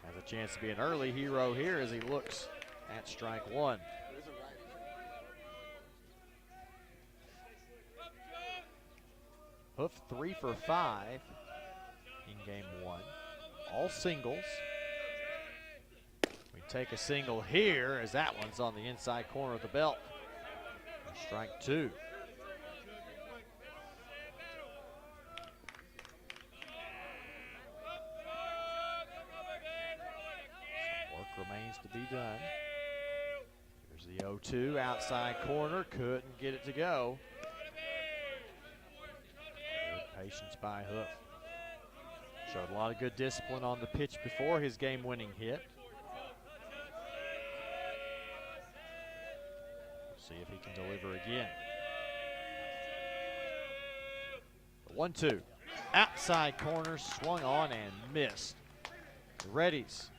Has a chance to be an early hero here as he looks at strike 1. Hoof 3 for 5 in game 1. All singles. We take a single here as that one's on the inside corner of the belt. Strike 2. Some work remains to be done. Here's the 0-2 outside corner. Couldn't get it to go. Good patience by Hoof. Showed a lot of good discipline on the pitch before his game-winning hit. See if he can deliver again. The 1-2. Outside corner, swung on and missed. The Reddies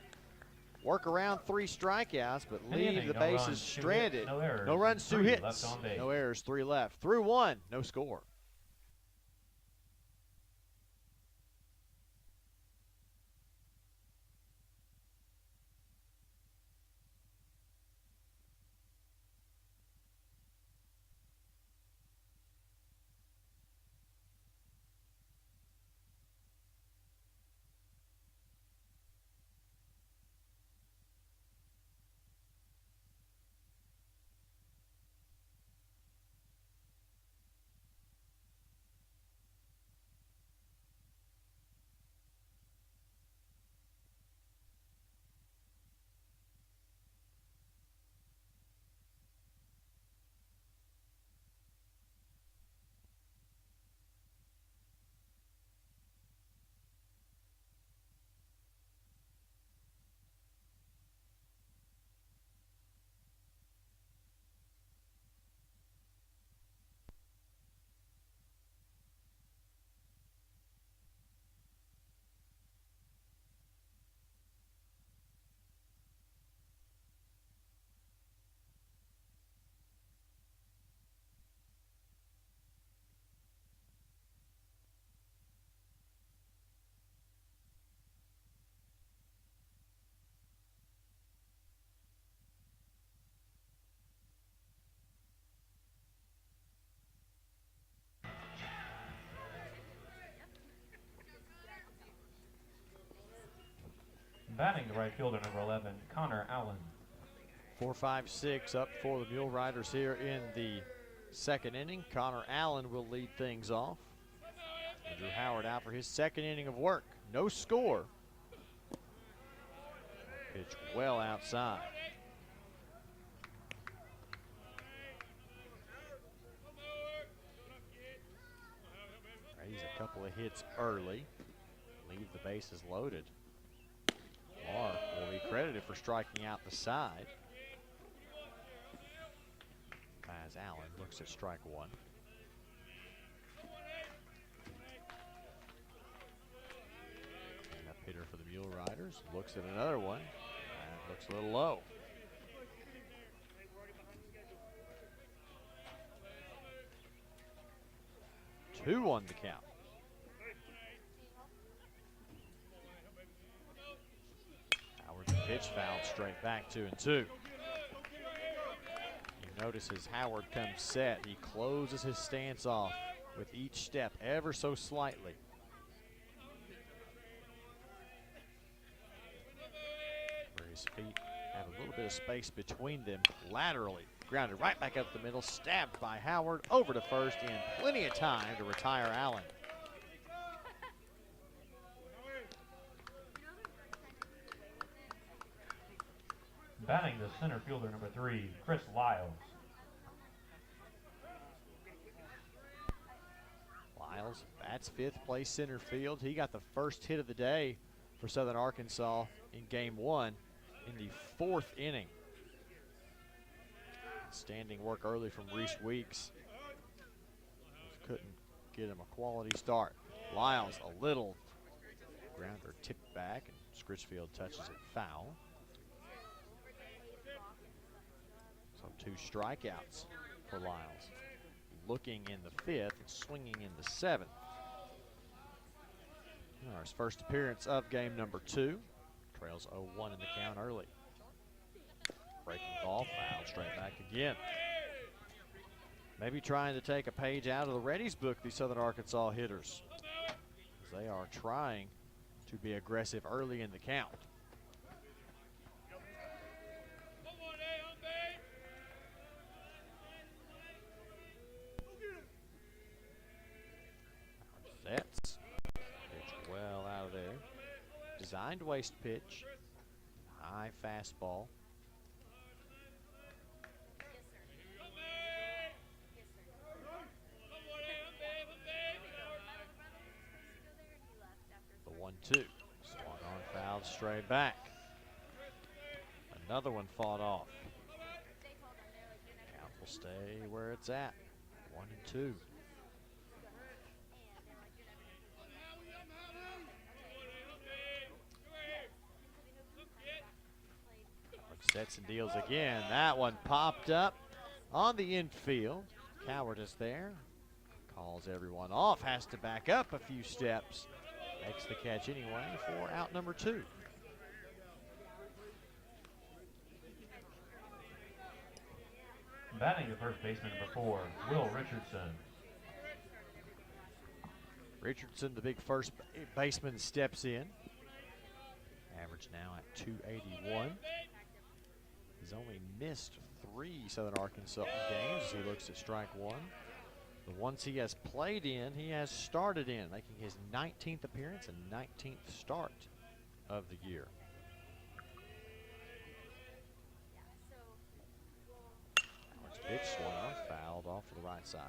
work around 3 strikeouts, but leave the bases stranded. No runs, 2 hits. No errors, 3 left. Through 1, no score. Batting the right fielder, number 11, Connor Allen. 4-5-6 up for the Mule Riders here in the second inning. Connor Allen will lead things off. Andrew Howard out for his second inning of work. No score. Pitch well outside. He's a couple of hits early. Leave the bases loaded. Mark will be credited for striking out the side. As Allen looks at strike one. And up hitter for the Mule Riders looks at another one. And looks a little low. 2-1 the count. Howard's pitch fouled straight back, 2-2. You notice as Howard comes set, he closes his stance off with each step ever so slightly. Where his feet have a little bit of space between them laterally. Grounded right back up the middle, stabbed by Howard over to first in plenty of time to retire Allen. Batting the center fielder, number 3, Chris Lyles. Lyles bats fifth place center field. He got the first hit of the day for Southern Arkansas in game one in the fourth inning. Standing work early from Reese Weeks. Couldn't get him a quality start. Lyles a little grounder tipped back and Scritchfield touches it foul. So 2 strikeouts for Lyles. Looking in the fifth and swinging in the seventh. His first appearance of game number 2. Trails 0-1 in the count early. Breaking ball, foul straight back again. Maybe trying to take a page out of the Reddies book, these Southern Arkansas hitters. As they are trying to be aggressive early in the count. Sets. Pitch well out of there. Designed waste pitch. High fastball. The 1-2. Swung on, fouled straight back. Another one fought off. Count will stay where it's at. 1-2. Sets and deals again. That one popped up on the infield. Coward is there. Calls everyone off. Has to back up a few steps. Makes the catch anyway for out number 2. Batting the first baseman, number 4, Will Richardson. Richardson, the big first baseman, steps in. Average now at 281. He's only missed 3 Southern Arkansas games as he looks at strike one. The ones he has played in, he has started in, making his 19th appearance and 19th start of the year. Howard's pitch swung on, fouled off to the right side.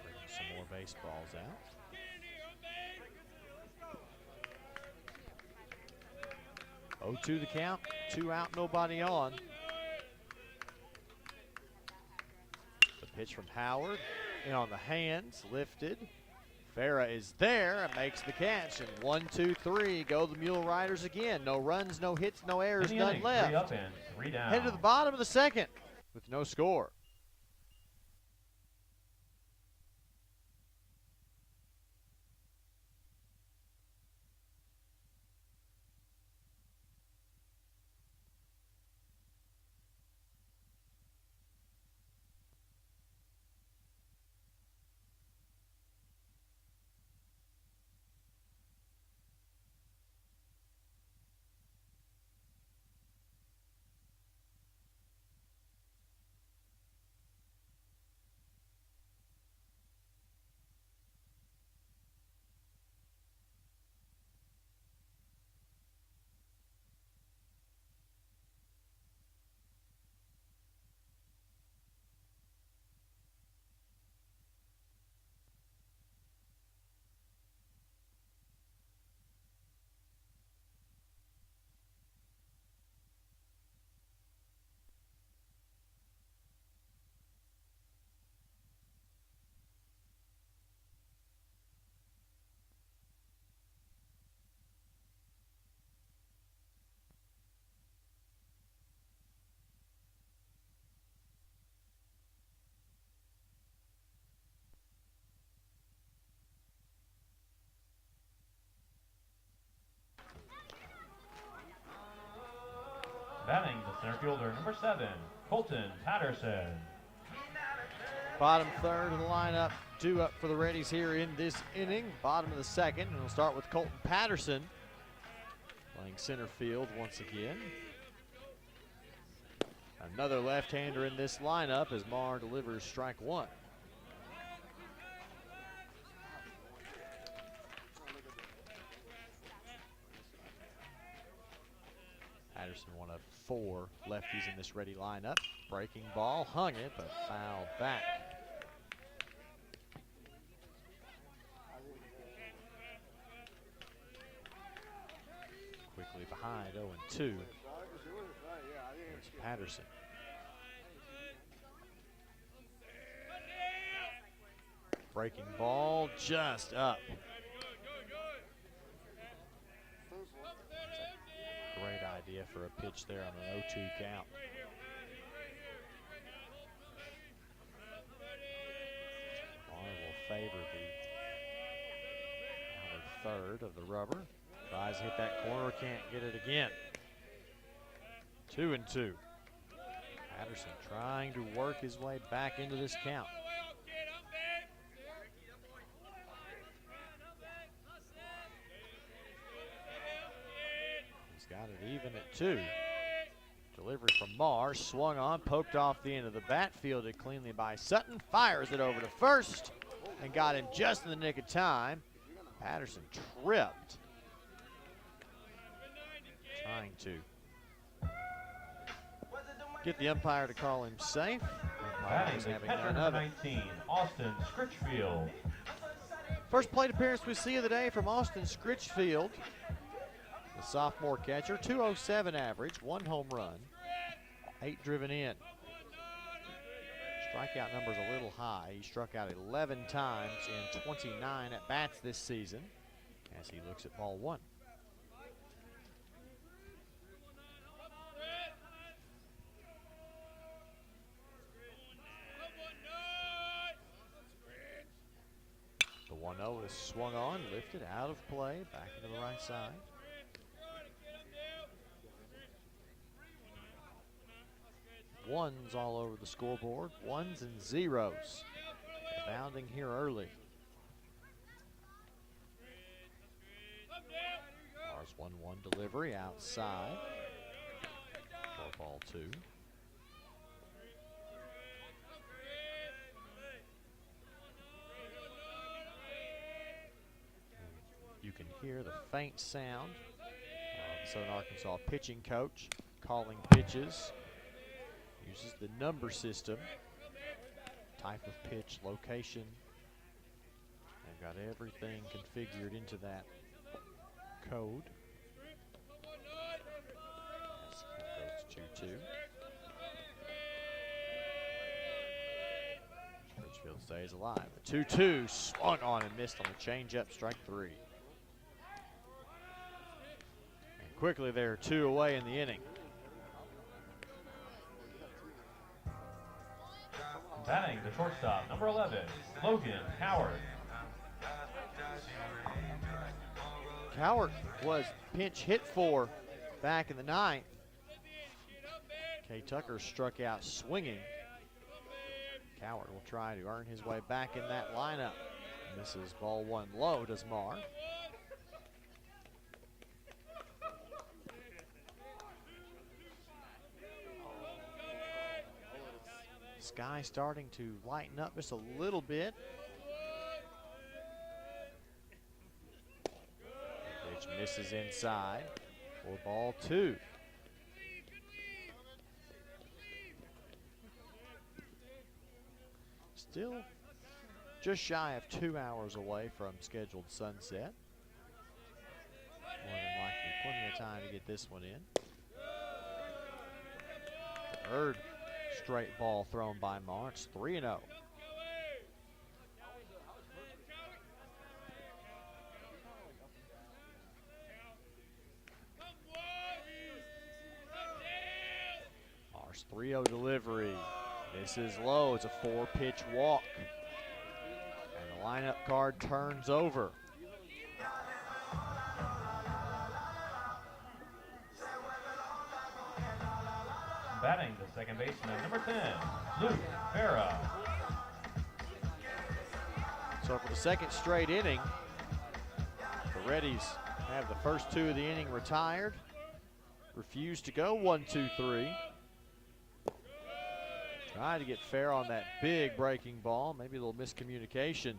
Bringing some more baseballs out. 0-2 the count, 2 out, nobody on. The pitch from Howard, and on the hands, lifted. Farah is there and makes the catch, and 1-2-3, go the Mule Riders again. No runs, no hits, no errors, none left. 3 up and 3 down. Head to the bottom of the second with no score. Batting the center fielder, number 7, Colton Patterson. Bottom third of the lineup, 2 up for the Reddies here in this inning. Bottom of the second, and we'll start with Colton Patterson playing center field once again. Another left-hander in this lineup as Marr delivers strike 1. Patterson, one of 4 lefties in this Ready lineup. Breaking ball, hung it, but fouled back. Quickly behind, 0-2. There's Patterson. Breaking ball, just up. Great idea for a pitch there on an 0-2 count. Marr will favor the outer third of the rubber. Tries to hit that corner, can't get it again. 2-2. Patterson trying to work his way back into this count. Got it even at 2. Delivery from Marr, swung on, poked off the end of the bat, fielded cleanly by Sutton, fires it over to first, and got him just in the nick of time. Patterson tripped. Trying to get the umpire to call him safe. Batting the catcher, number 19, Austin Scritchfield. First plate appearance we see of the day from Austin Scritchfield. The sophomore catcher, 207 average, 1 home run, 8 driven in. Strikeout number's a little high. He struck out 11 times in 29 at-bats this season as he looks at ball 1. The 1-0 is swung on, lifted out of play, back into the right side. Ones all over the scoreboard, 1s and 0s. Abounding here early. Marr's 1-1 delivery outside. For ball 2. You can hear the faint sound of Southern Arkansas pitching coach calling pitches. Uses the number system, type of pitch, location. They've got everything configured into that code. As it goes 2-2. Scritchfield stays alive. The 2-2 swung on and missed on the changeup, strike 3. And quickly they're 2 away in the inning. Batting the shortstop, number 11, Logan Coward. Coward was pinch hit for back in the 9th. Kay Tucker struck out swinging. Coward will try to earn his way back in that lineup. Misses ball 1 low, does Marr. Sky starting to lighten up just a little bit. Pitch misses inside for ball 2. Still just shy of 2 hours away from scheduled sunset. More than likely plenty of time to get this one in. Third straight ball thrown by Marr. It's 3-0. Marr's 3-0 delivery. This is low. It's a 4-pitch walk. And the lineup card turns over. Batting the second baseman, number 10, Luke Farah. So for the second straight inning, the Reddies have the first two of the inning retired. Refused to go 1-2-3. Trying to get fair on that big breaking ball. Maybe a little miscommunication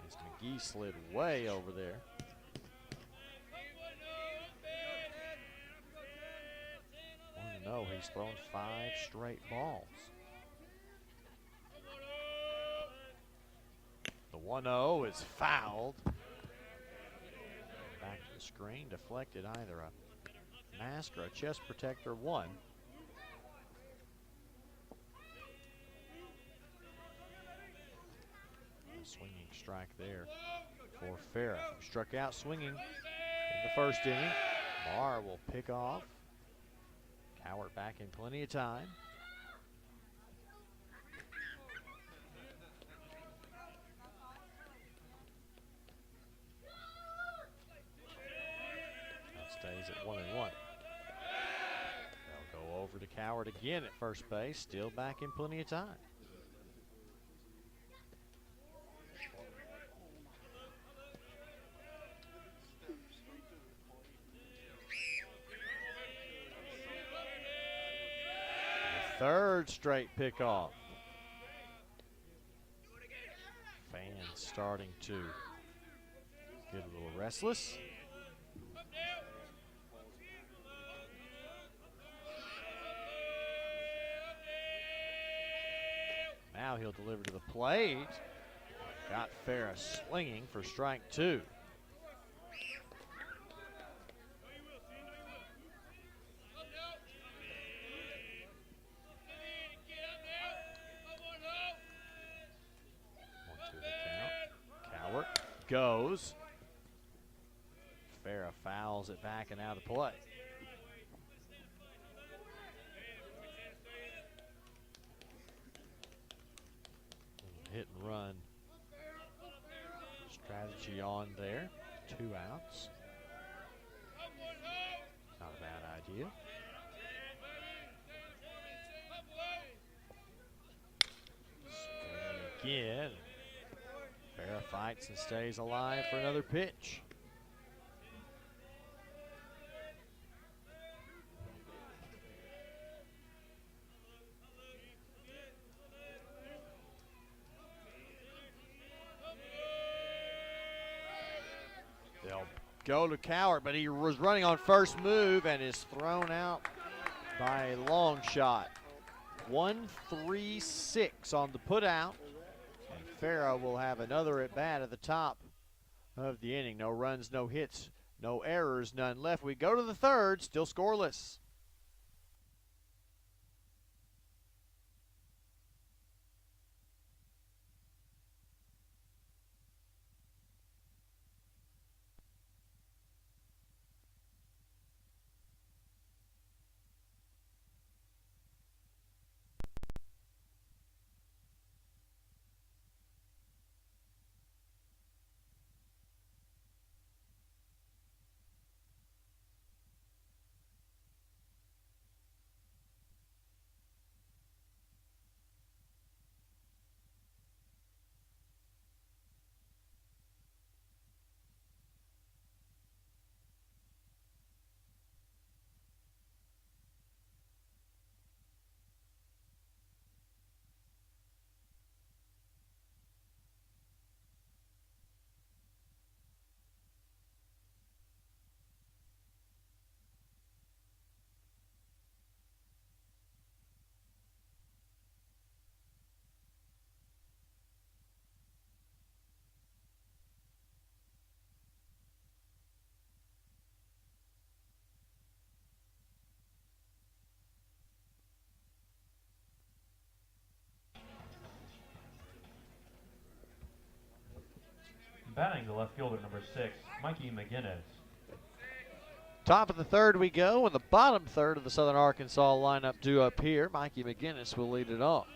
as McGee slid way over there. No, he's thrown 5 straight balls. The 1-0 is fouled. Back to the screen, deflected either a mask or a chest protector one. A swinging strike there for Farah, who struck out swinging in the first inning. Barr will pick off. Howard back in plenty of time. That stays at 1-1. They'll go over to Coward again at first base, still back in plenty of time. Third straight pickoff. Fans starting to get a little restless. Now he'll deliver to the plate. Got Ferris slinging for strike 2. Goes. Farah fouls it back and out of play. Hit and run strategy on there. 2 outs. Not a bad idea. Swing again. Farah fights and stays alive for another pitch. They'll go to Coward, but he was running on first move and is thrown out by a long shot. 1-3-6 on the put out. Farah will have another at bat at the top of the inning. No runs, no hits, no errors, none left. We go to the third, still scoreless. Batting the left fielder, number 6, Mikey McGinnis. Top of the third we go, and the bottom third of the Southern Arkansas lineup due up here. Mikey McGinnis will lead it off.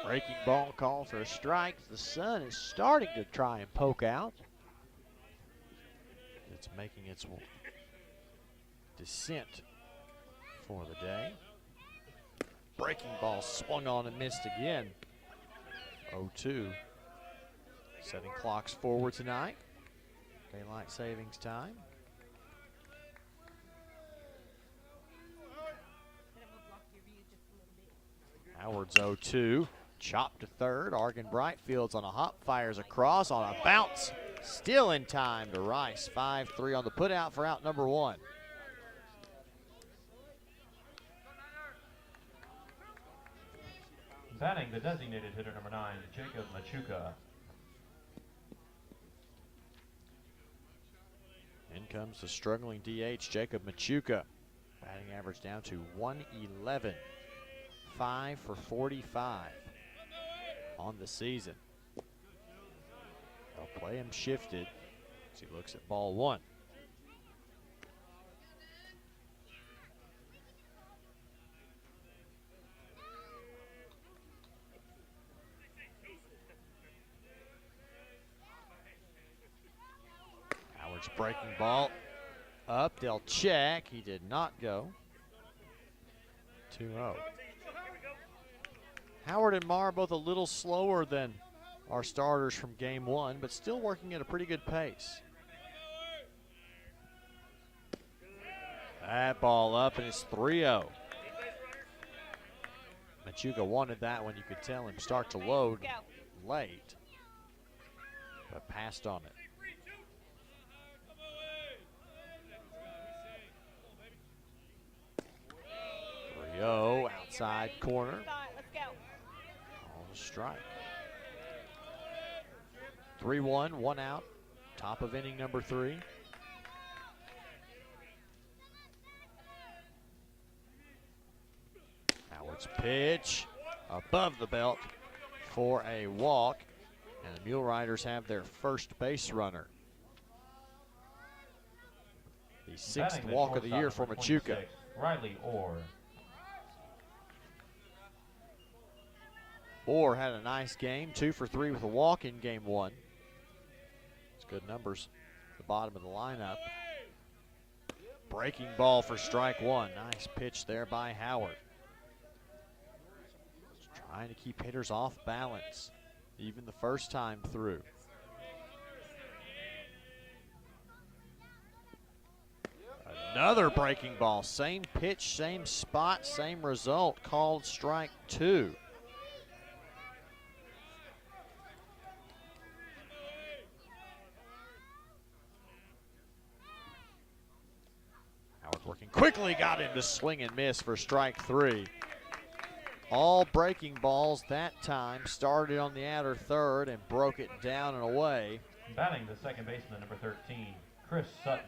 Breaking ball call for a strike. The sun is starting to try and poke out. It's making its descent for the day. Breaking ball swung on and missed again. 0-2. Setting clocks forward tonight. Daylight savings time. Howard's 0-2. Chop to third. Argan Brightfield's on a hop, fires across on a bounce. Still in time to Rice. 5-3 on the putout for out number 1. Batting the designated hitter number 9, Jacob Machuca. In comes the struggling DH, Jacob Machuca. Batting average down to 111. 5 for 45 on the season. They'll play him shifted as he looks at ball 1. Howard's breaking ball up. They'll check. He did not go. 2-0. Howard and Marr both a little slower than our starters from game 1, but still working at a pretty good pace. That ball up, and it's 3-0. Machuca wanted that one. You could tell him start to load late, but passed on it. 3-0, outside corner. On a strike. 3-1, 1 out. Top of inning number 3. Howard's pitch above the belt for a walk. And the Mule Riders have their first base runner. The 6th walk of the year for Machuca. Riley Orr. Orr had a nice game, 2 for 3 with a walk in game 1. It's good numbers at the bottom of the lineup. Breaking ball for strike 1. Nice pitch there by Howard. Just trying to keep hitters off balance, even the first time through. Another breaking ball. Same pitch, same spot, same result. Called strike 2. Howard working quickly, got him to swing and miss for strike 3. All breaking balls that time. Started on the outer third and broke it down and away. Batting the second baseman, number 13, Chris Sutton.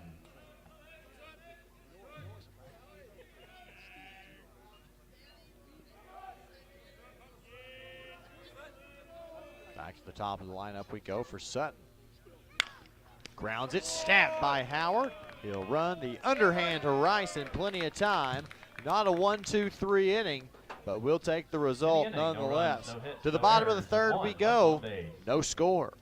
Back to the top of the lineup we go for Sutton. Grounds it, stabbed by Howard. He'll run the underhand to Rice in plenty of time. Not a 1-2-3 inning, but we'll take the result nonetheless. No runs, no hits, To the no bottom of the errors, third one we left go. on base. No score.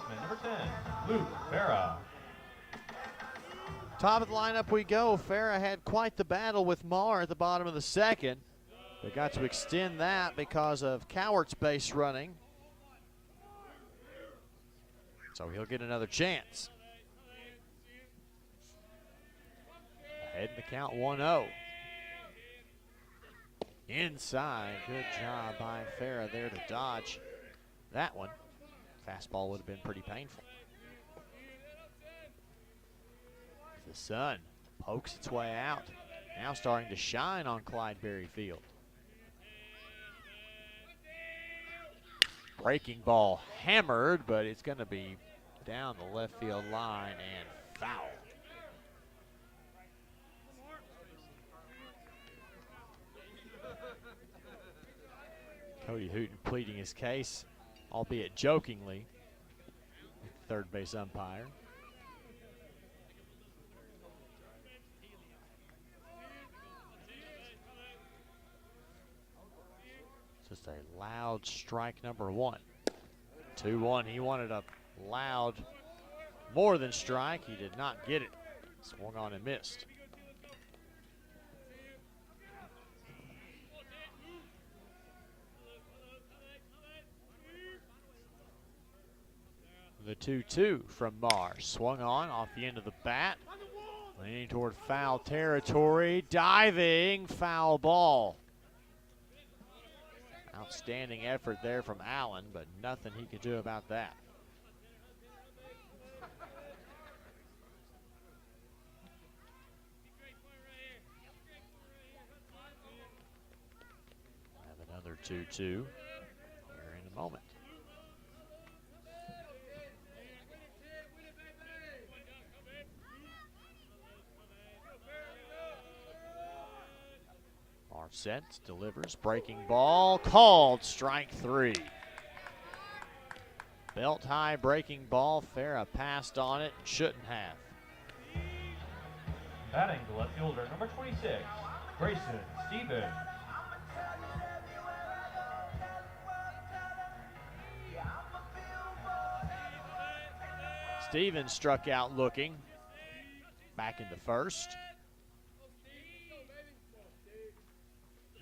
baseman, number 10, Luke Farah. Top of the lineup we go. Farah had quite the battle with Marr at the bottom of the second. They got to extend that because of Cowart's base running. So he'll get another chance. Ahead in the count 1-0. Inside, good job by Farah there to dodge that one. Fastball would have been pretty painful. The sun pokes its way out. Now starting to shine on Clydeberry Field. Breaking ball hammered, but it's going to be down the left field line and foul. Cody Hooten pleading his case, albeit jokingly, third base umpire. Just a loud strike number 1. 2-1, he wanted a loud, more than strike. He did not get it. Swung on and missed. The 2-2 from Marr. Swung on off the end of the bat. Leaning toward foul territory. Diving, foul ball. Outstanding effort there from Allen, but nothing he could do about that. Have another 2-2 here in a moment. Sets, delivers, breaking ball, called strike 3. Belt high breaking ball, Farah passed on it, shouldn't have. Batting the left fielder, number 26, Grayson Stevens. Stevens struck out looking, back into first.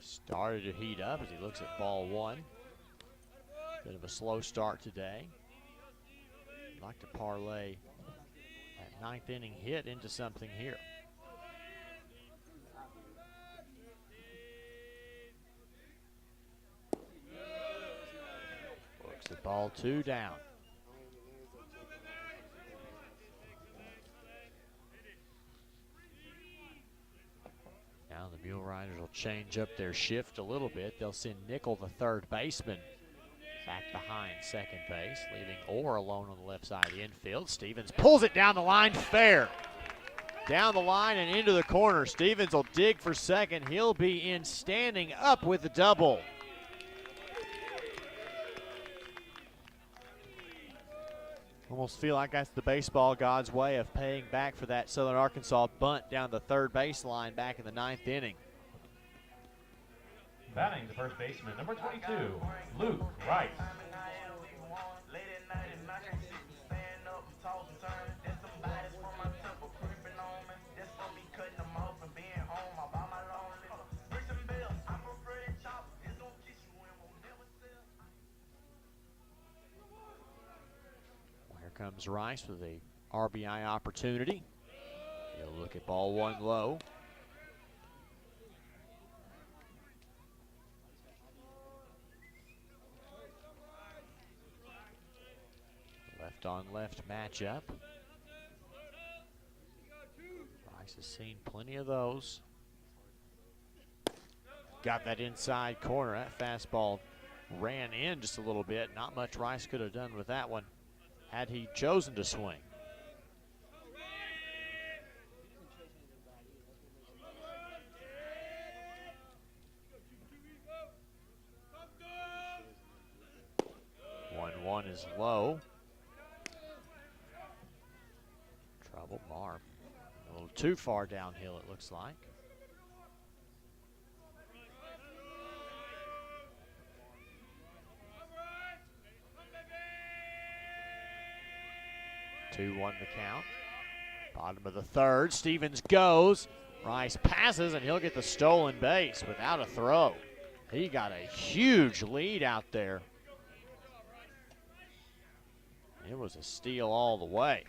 Started to heat up as he looks at ball 1. Bit of a slow start today. I'd like to parlay that 9th inning hit into something here. Looks at ball 2 down. Now the Mule Riders will change up their shift a little bit. They'll send Nickel, the third baseman, back behind second base, leaving Orr alone on the left side of the infield. Stevens pulls it down the line, fair. Down the line and into the corner. Stevens will dig for second. He'll be in standing up with the double. Almost feel like that's the baseball god's way of paying back for that Southern Arkansas bunt down the third baseline back in the 9th inning. Batting the first baseman, number 22, Luke Rice. Comes Rice with a RBI opportunity. He'll look at ball 1 low. Left on left matchup. Rice has seen plenty of those. Got that inside corner. That fastball ran in just a little bit. Not much Rice could have done with that one had he chosen to swing. One is low. Trouble Marv. A little too far downhill, it looks like. 2-1 the count. Bottom of the third, Stevens goes. Rice passes, and he'll get the stolen base without a throw. He got a huge lead out there. It was a steal all the way.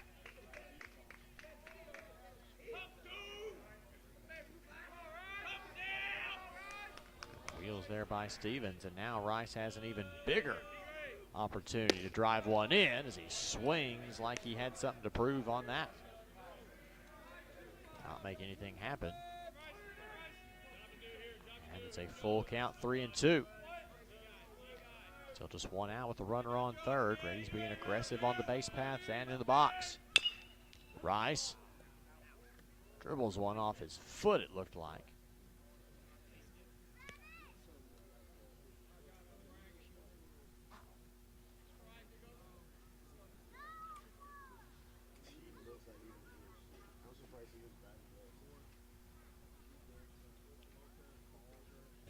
Wheels there by Stevens, and now Rice has an even bigger opportunity to drive one in as he swings like he had something to prove on that. Not make anything happen. And it's a full count, 3-2. Still just one out with the runner on third. Reddies being aggressive on the base paths and in the box. Rice dribbles one off his foot, it looked like.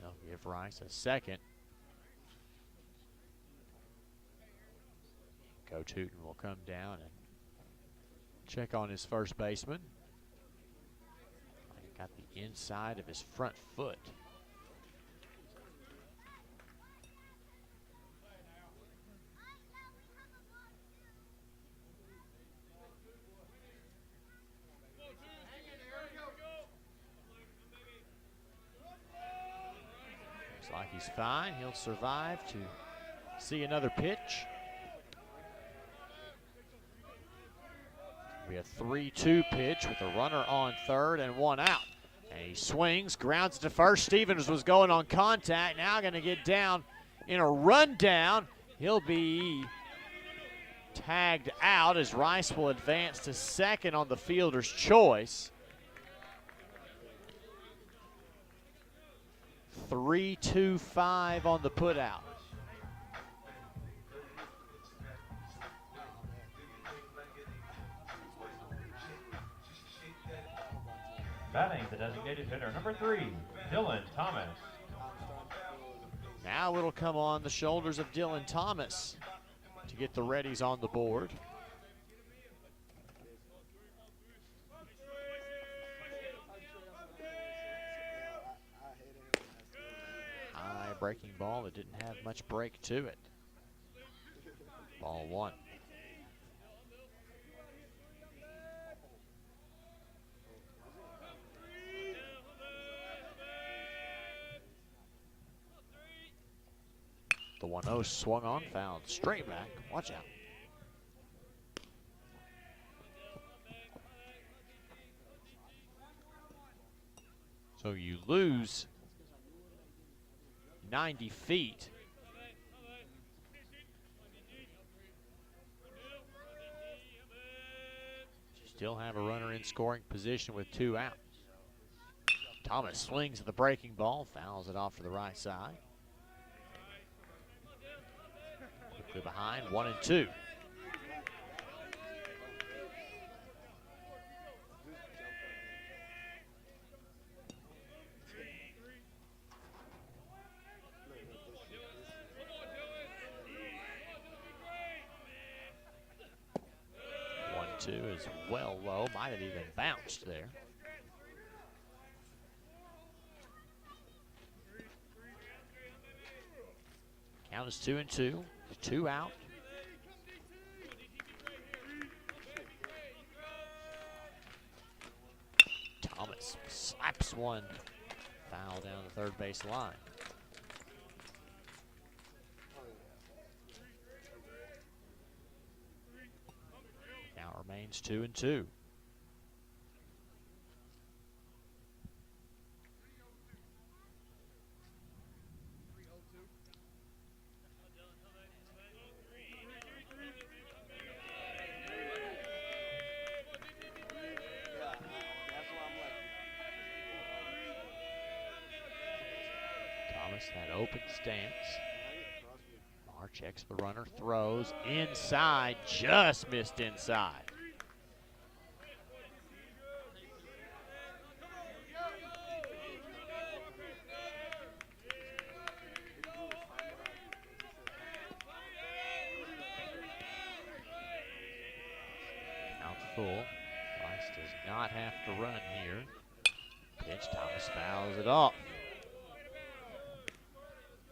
They'll give Rice a second. Coach Hooten will come down and check on his first baseman. Got the inside of his front foot. Looks like he's fine. He'll survive to see another pitch. Be a 3-2 pitch with a runner on third and one out. And he swings, grounds to first. Stevens was going on contact, now going to get down in a rundown. He'll be tagged out as Rice will advance to second on the fielder's choice. 3-2-5 on the putout. Batting the designated hitter, number 3, Dylan Thomas. Now it'll come on the shoulders of Dylan Thomas to get the Reddies on the board. High breaking ball that didn't have much break to it. Ball one. The 1-0 swung on, fouled straight back. Watch out. So you lose 90 feet. You still have a runner in scoring position with 2 outs. Thomas swings at the breaking ball, fouls it off to the right side. Quickly behind, 1-2. Two is well low, might have even bounced there. Count is 2-2, 2 out. Thomas slaps one foul down the third base line. Remains 2-2. Thomas, that open stance. Checks the runner, throws inside, just missed inside. full. Rice does not have to run here. Pitch, Thomas fouls it off.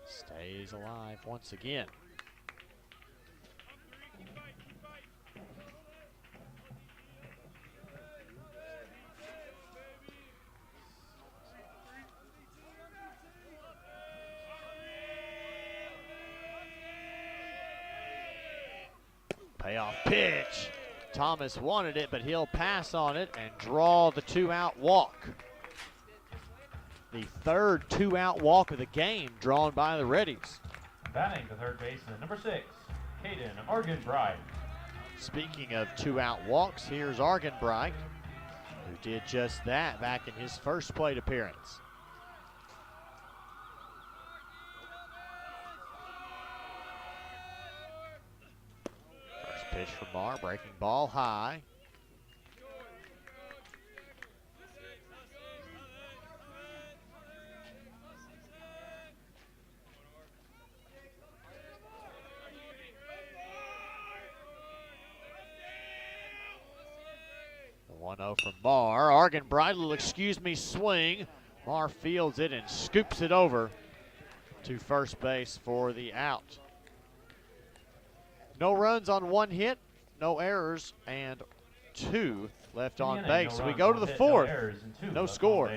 Stays alive once again. Payoff pitch. Thomas wanted it, but he'll pass on it and draw the 2-out walk. The third 2-out walk of the game drawn by the Reddies. Batting to third baseman, number 6, Caden Argenbright. Speaking of 2-out walks, here's Argenbright, who did just that back in his first plate appearance. First pitch from Marr, breaking ball high. The 1-0 from Marr. Argenbright will excuse me swing. Marr fields it and scoops it over to first base for the out. No runs on 1 hit, no errors, and 2 left on base. We go to the 4th. No score.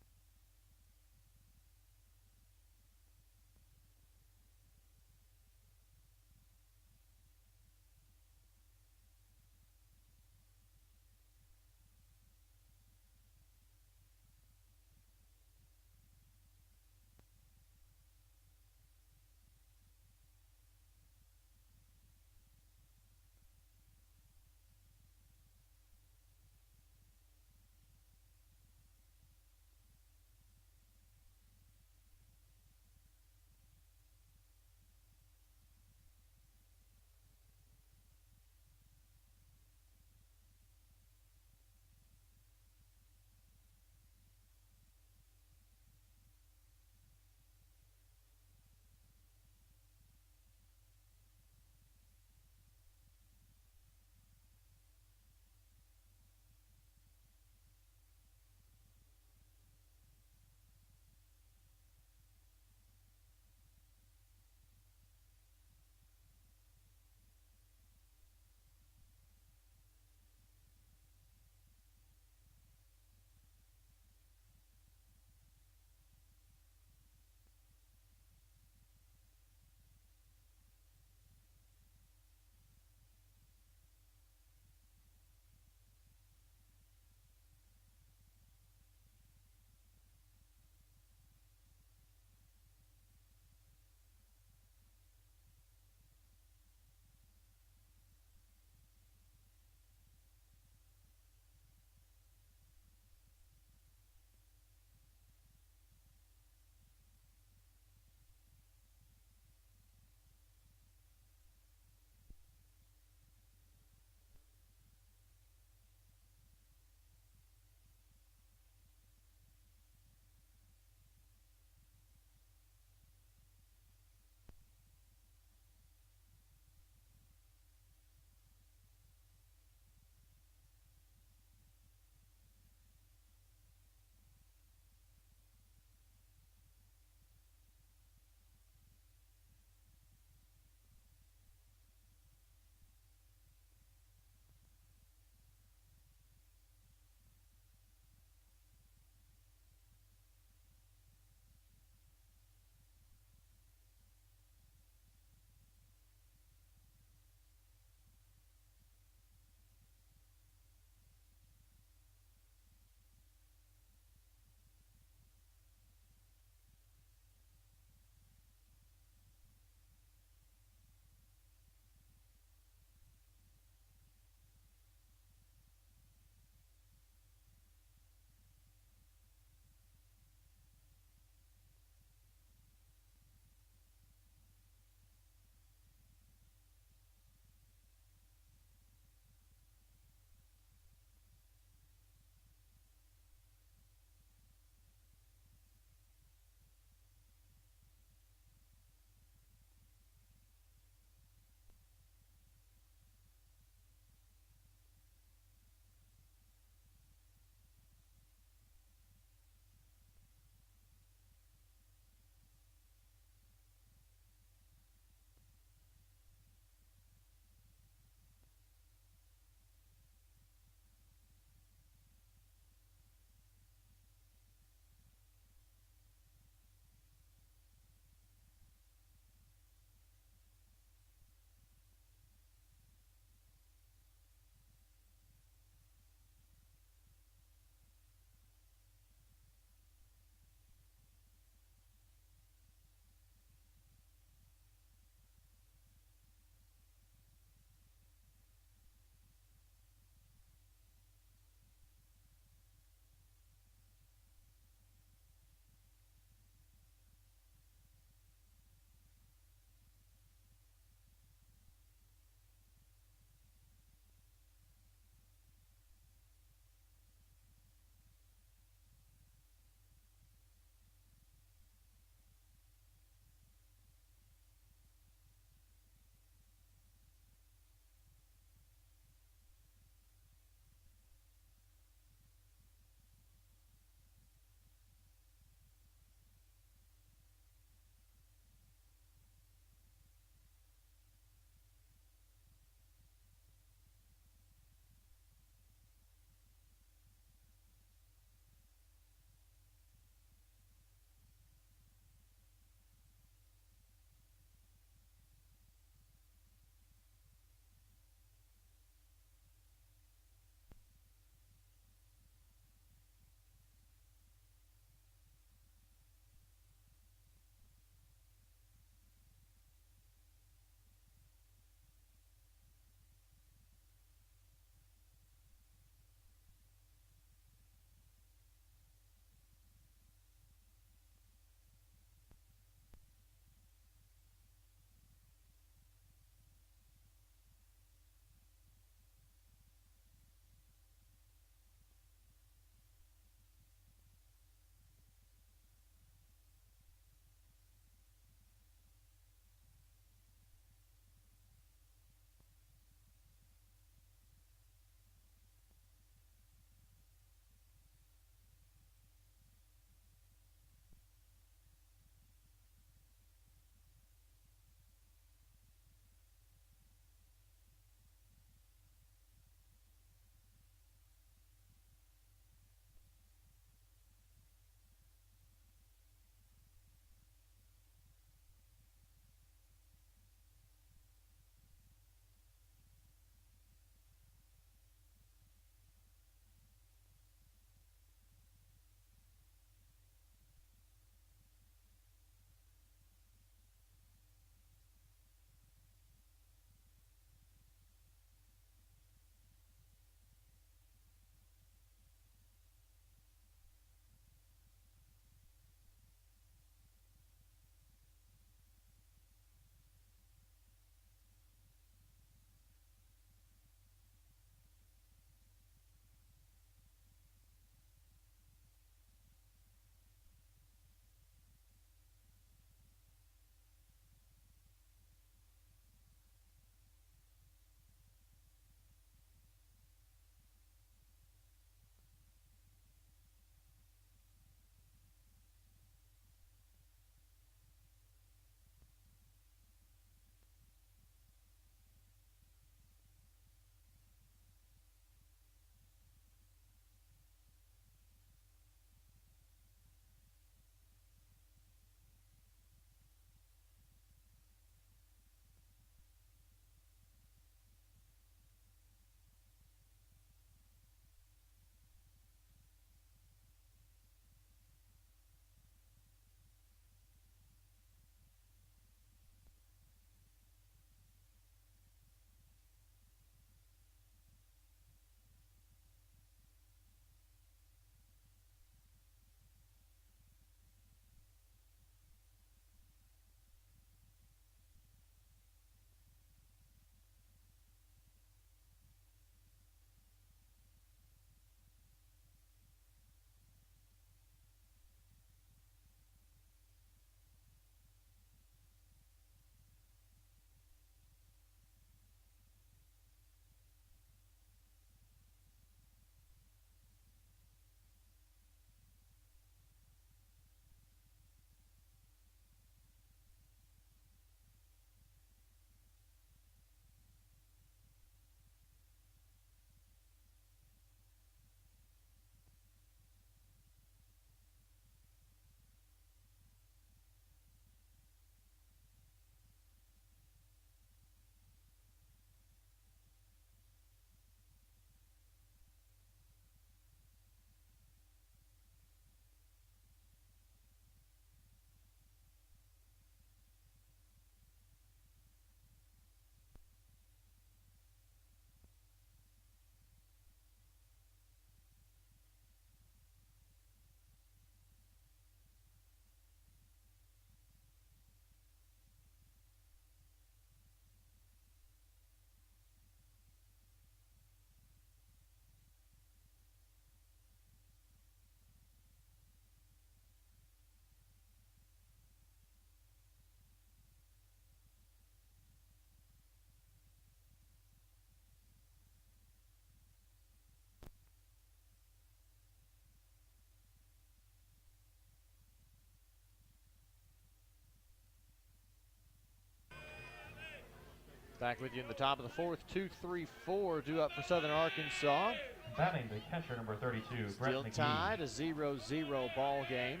Back with you in the top of the fourth. 2-3-4 due up for Southern Arkansas. Batting the catcher, number 32, Brett Still McGee. tied, a 0-0 ball game.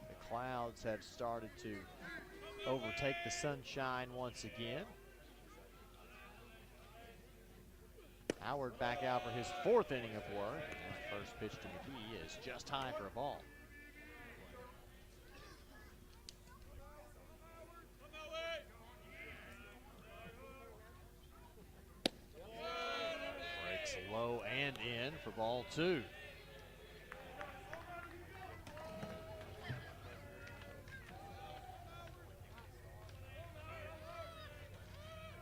The clouds have started to overtake the sunshine once again. Howard back out for his fourth inning of work. And that first pitch to McGee is just high for a ball. Breaks low and in for ball two.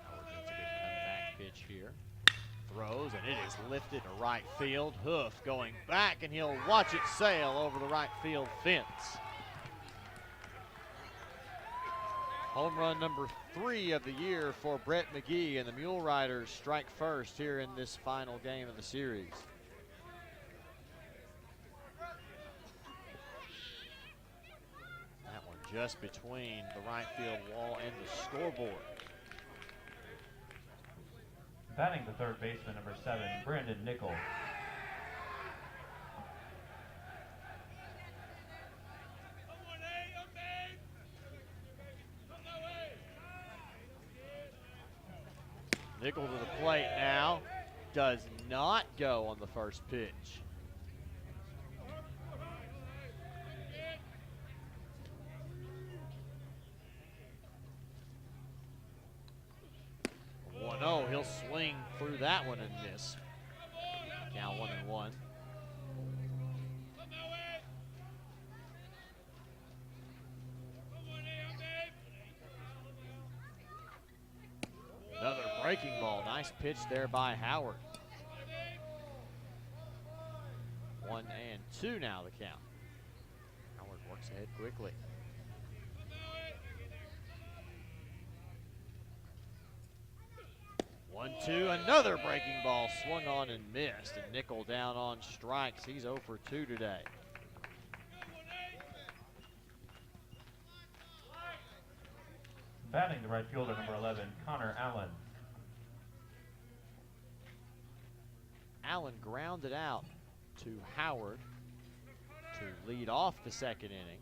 Howard needs a good comeback pitch here. Throws, and it is lifted to right field. Hoof going back, and he'll watch it sail over the right field fence. Home run number 3 of the year for Brett McGee, and the Mule Riders strike first here in this final game of the series. That one just between the right field wall and the scoreboard. Batting the third baseman, number 7, Brandon Nickel. Nickel to the plate now. Does not go on the first pitch. Oh, he'll swing through that one and miss. Count 1-1. Another breaking ball. Nice pitch there by Howard. 1-2 now the count. Howard works ahead quickly. 1-2, another breaking ball swung on and missed, and Nickel down on strikes. He's 0 for 2 today. Batting the right fielder, number 11, Connor Allen. Allen grounded out to Howard to lead off the second inning.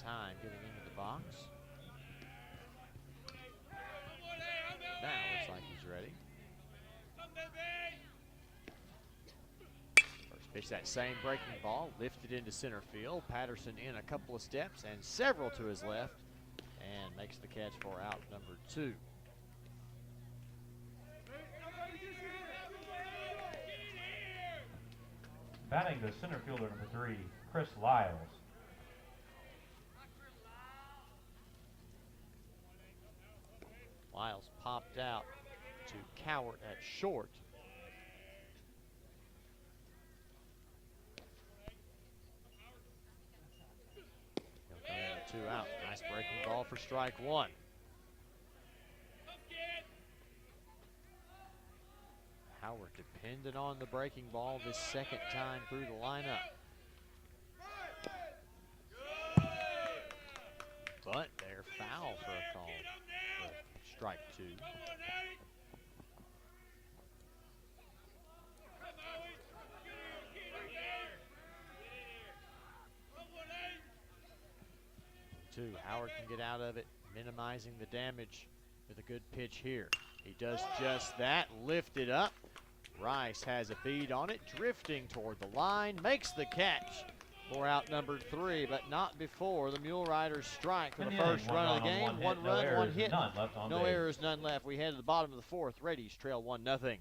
Time getting into the box. Now looks like he's ready. First pitch, that same breaking ball, lifted into center field. Patterson in a couple of steps and several to his left, and makes the catch for out number 2. Batting the center fielder, number 3, Chris Lyles. Lyles popped out to Cowart at short. He'll come in with 2 out. Nice breaking ball for strike 1. Howard depended on the breaking ball this second time through the lineup. But they're foul for a call. Strike 2. Howard can get out of it, minimizing the damage with a good pitch here. He does just that, lifted up. Rice has a bead on it, drifting toward the line, makes the catch for out number 3, but not before the Mule Riders strike for the first run of the game. One run, one hit. No errors, none left. We head to the bottom of the fourth. Reddies trail 1-0.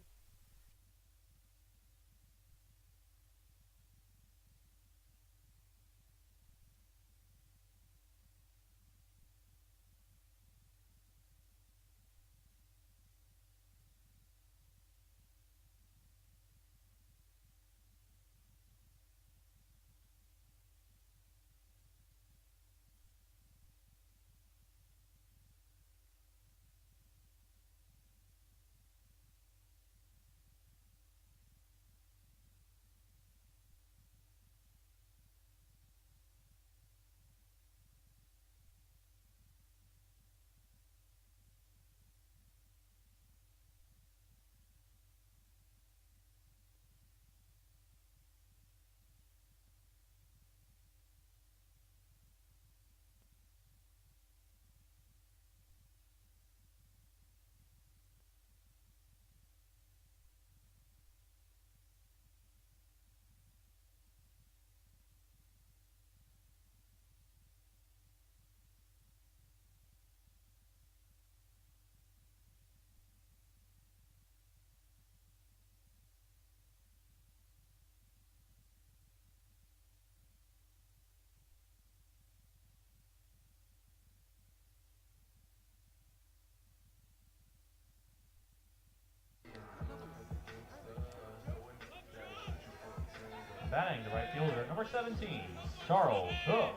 number 17, Charles Hook.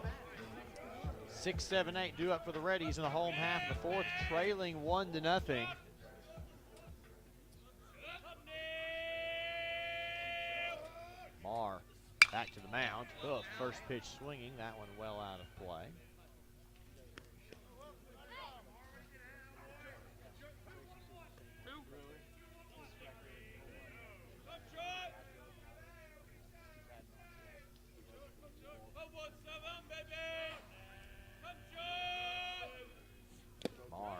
6-7-8 due up for the Reddies in the home half of the fourth, trailing 1-0. Marr back to the mound. Hook, first pitch swinging, that one well out of play. Marr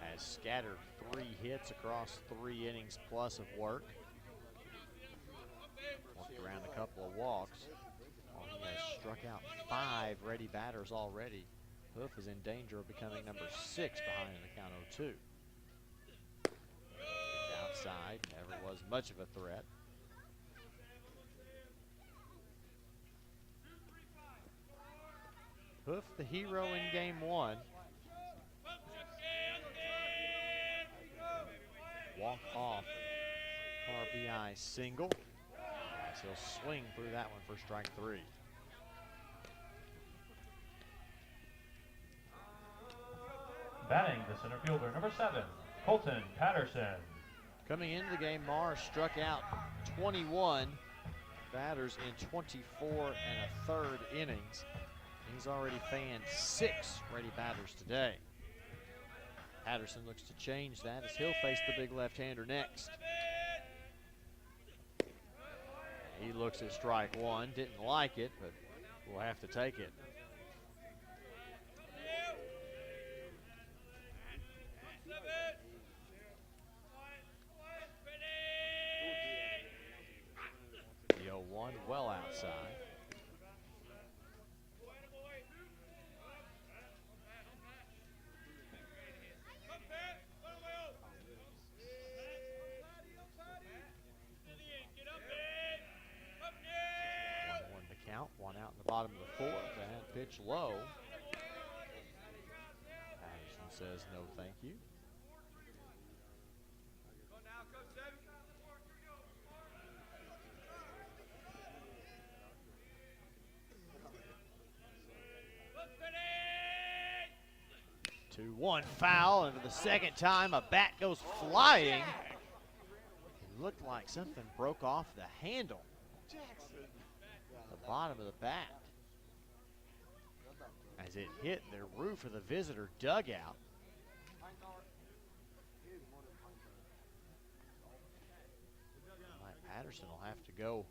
has scattered 3 hits across 3 innings plus of work. Walked around a couple of walks. He has struck out 5 Reddy batters already. Hoof is in danger of becoming number 6 behind in the count 0-2. Outside, never was much of a threat. Hoof, the hero in game 1. Walk off RBI single. As he'll swing through that one for strike 3. Batting the center fielder, number 7, Colton Patterson. Coming into the game, Marr struck out 21 batters in 24 1/3 innings. He's already fanned 6 Reddy batters today. Patterson looks to change that as he'll face the big left-hander next. He looks at strike 1, didn't like it, but we'll have to take it. The 0-1 well outside. One out in the bottom of the 4th, and pitch low. Patterson says no thank you. Two, 1 foul, and for the second time a bat goes flying. It looked like something broke off the handle. The bottom of the bat as it hit the roof of the visitor dugout. Mike Patterson will have to go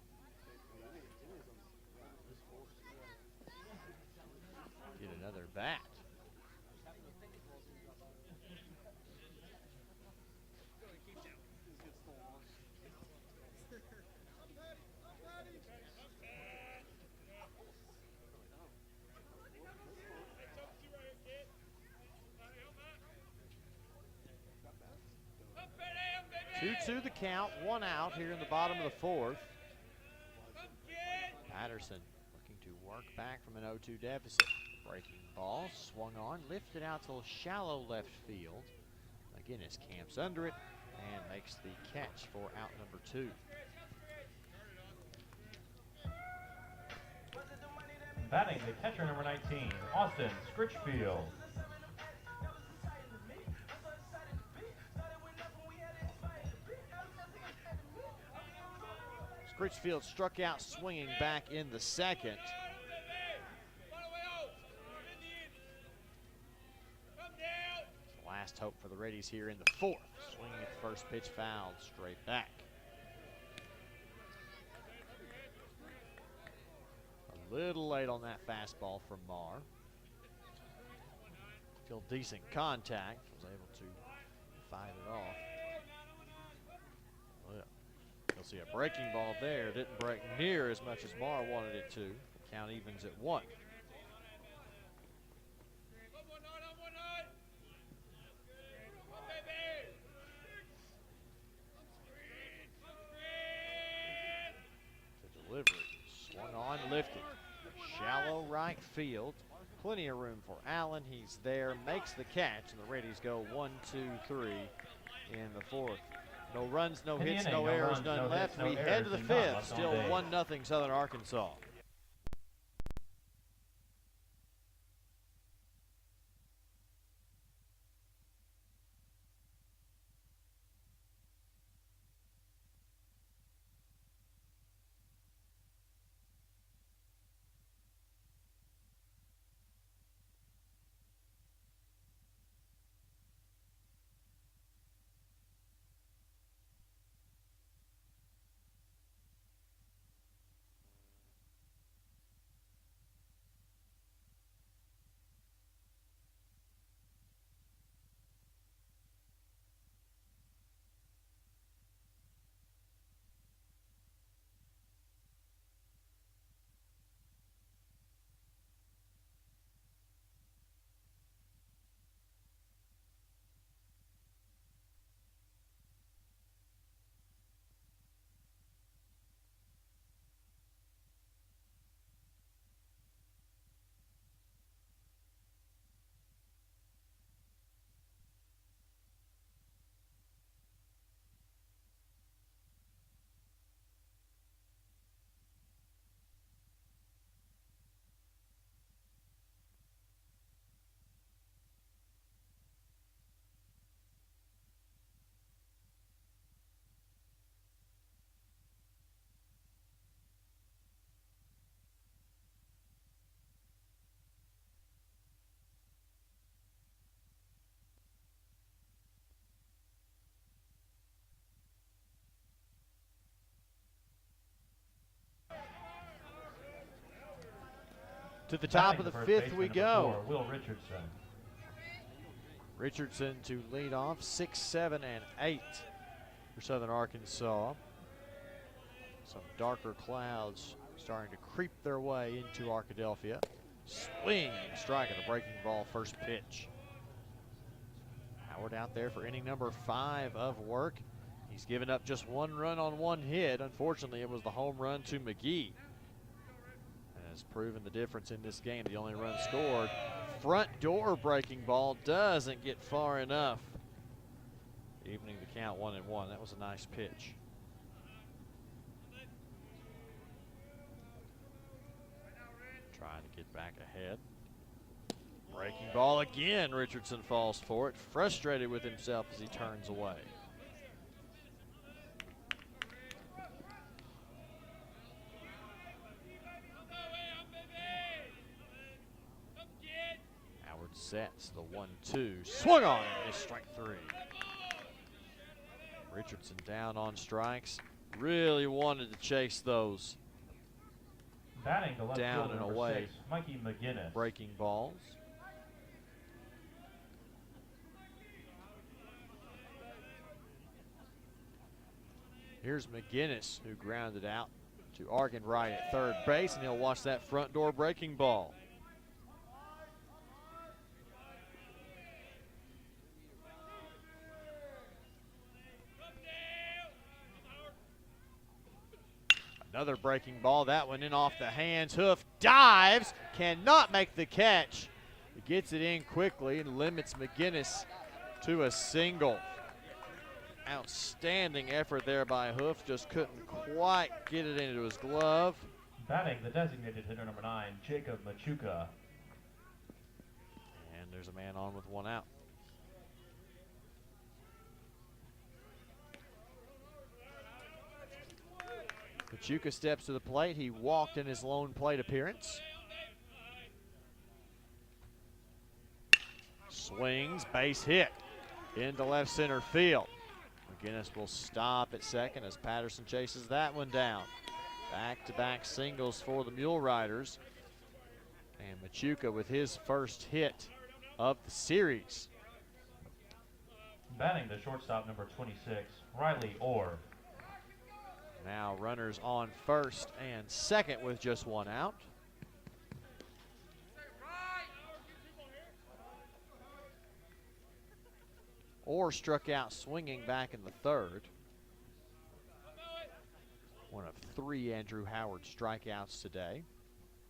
get another bat. Two the count, 1 out here in the bottom of the 4th. Patterson looking to work back from an 0-2 deficit. Breaking ball, swung on, lifted out to shallow left field. Again, his camps under it and makes the catch for out number 2. Batting the catcher, number 19, Austin Scritchfield. Scritchfield struck out swinging back in the 2nd. Last hope for the Reddies here in the 4th. Swinging at the first pitch, fouled straight back. A little late on that fastball from Marr. Still decent contact. Was able to fight it off. Well, you'll see a breaking ball there. Didn't break near as much as Marr wanted it to. The count evens at 1. The delivery swung on, lifted. Shallow right field. Plenty of room for Allen. He's there, makes the catch, and the Reddies go 1, 2, 3 in the 4th. No runs, no hits, no errors, none left. We head to the 5th. Still 1-0 Southern Arkansas. To the top of the fifth we go. Will Richardson. Richardson to lead off, 6, 7, and 8 for Southern Arkansas. Some darker clouds starting to creep their way into Arkadelphia. Swing and strike at the breaking ball, first pitch. Howard out there for inning number 5 of work. He's given up just 1 run on 1 hit. Unfortunately, it was the home run to McGee. Has proven the difference in this game. The only run scored. Front door breaking ball doesn't get far enough. Evening the count 1-1. That was a nice pitch. Trying to get back ahead. Breaking ball again. Richardson falls for it. Frustrated with himself as he turns away. Howard sets the 1-2. Swung on it. Is strike 3. Richardson down on strikes. Really wanted to chase those Batting the left down fielder, and number away 6, Mikey McGinnis. breaking balls. Here's McGinnis, who grounded out to Argenbright at third base, and he'll watch that front door breaking ball. Another breaking ball, that one in off the hands. Hoof dives, cannot make the catch. He gets it in quickly and limits McGinnis to a single. Outstanding effort there by Hoof, just couldn't quite get it into his glove. Batting the designated hitter, number 9, Jacob Machuca. And there's a man on with 1 out. Machuca steps to the plate. He walked in his lone plate appearance. Swings, base hit into left center field. McGinnis will stop at second as Patterson chases that one down. Back-to-back singles for the Mule Riders. And Machuca with his first hit of the series. Batting the shortstop, number 26, Riley Orr. Now runners on first and second with just 1 out. Orr struck out swinging back in the 3rd. One of 3 Andrew Howard strikeouts today.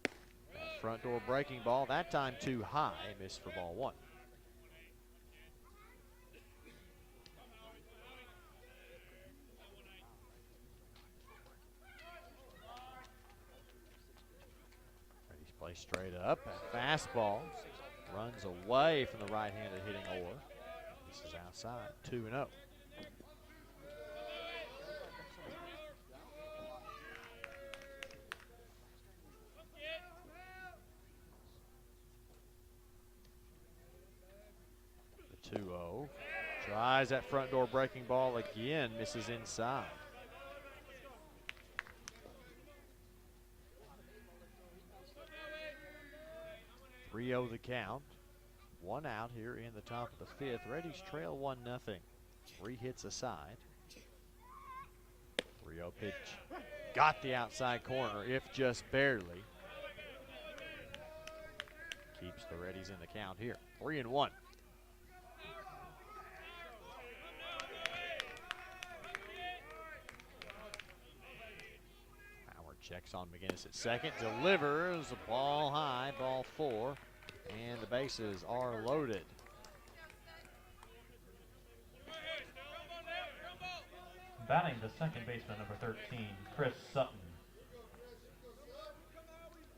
That front door breaking ball, that time too high, missed for ball 1. Reddies play straight up. That fastball runs away from the right-handed hitting Orr. This is outside, 2-0. The 2-0. Tries that front door breaking ball again, misses inside. Three-0 the count. 1 out here in the top of the 5th. Reddies trail 1-0. 3 hits aside. 3-0 pitch. Got the outside corner, if just barely. Keeps the Reddies in the count here. 3-1. Howard checks on McGinnis at second. Delivers a ball high, ball 4. And the bases are loaded. Batting the second baseman, number 13, Chris Sutton.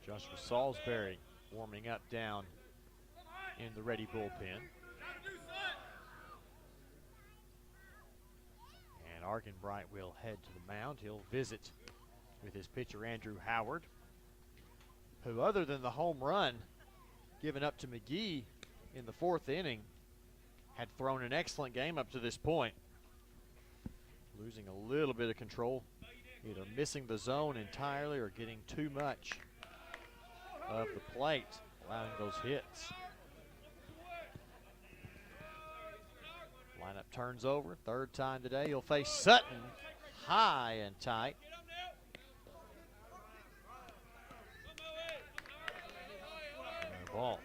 Joshua Salisbury warming up down in the Reddy bullpen. And Argenbright will head to the mound. He'll visit with his pitcher, Andrew Howard, who, other than the home run given up to McGee in the 4th inning, had thrown an excellent game up to this point. Losing a little bit of control, either missing the zone entirely or getting too much of the plate, allowing those hits. Lineup turns over, third time today. He'll face Sutton, high and tight. No ball.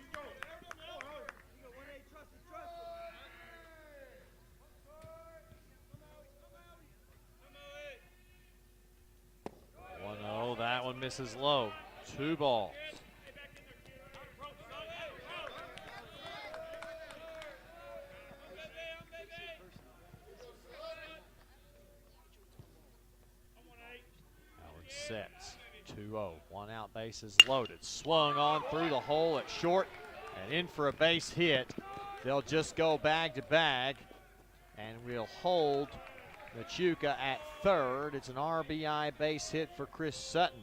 That one misses low. 2 balls. That one sets. 2-0. 1 out, bases loaded. Swung on through the hole at short and in for a base hit. They'll just go bag to bag, and we'll hold Machuca at third. It's an RBI base hit for Chris Sutton.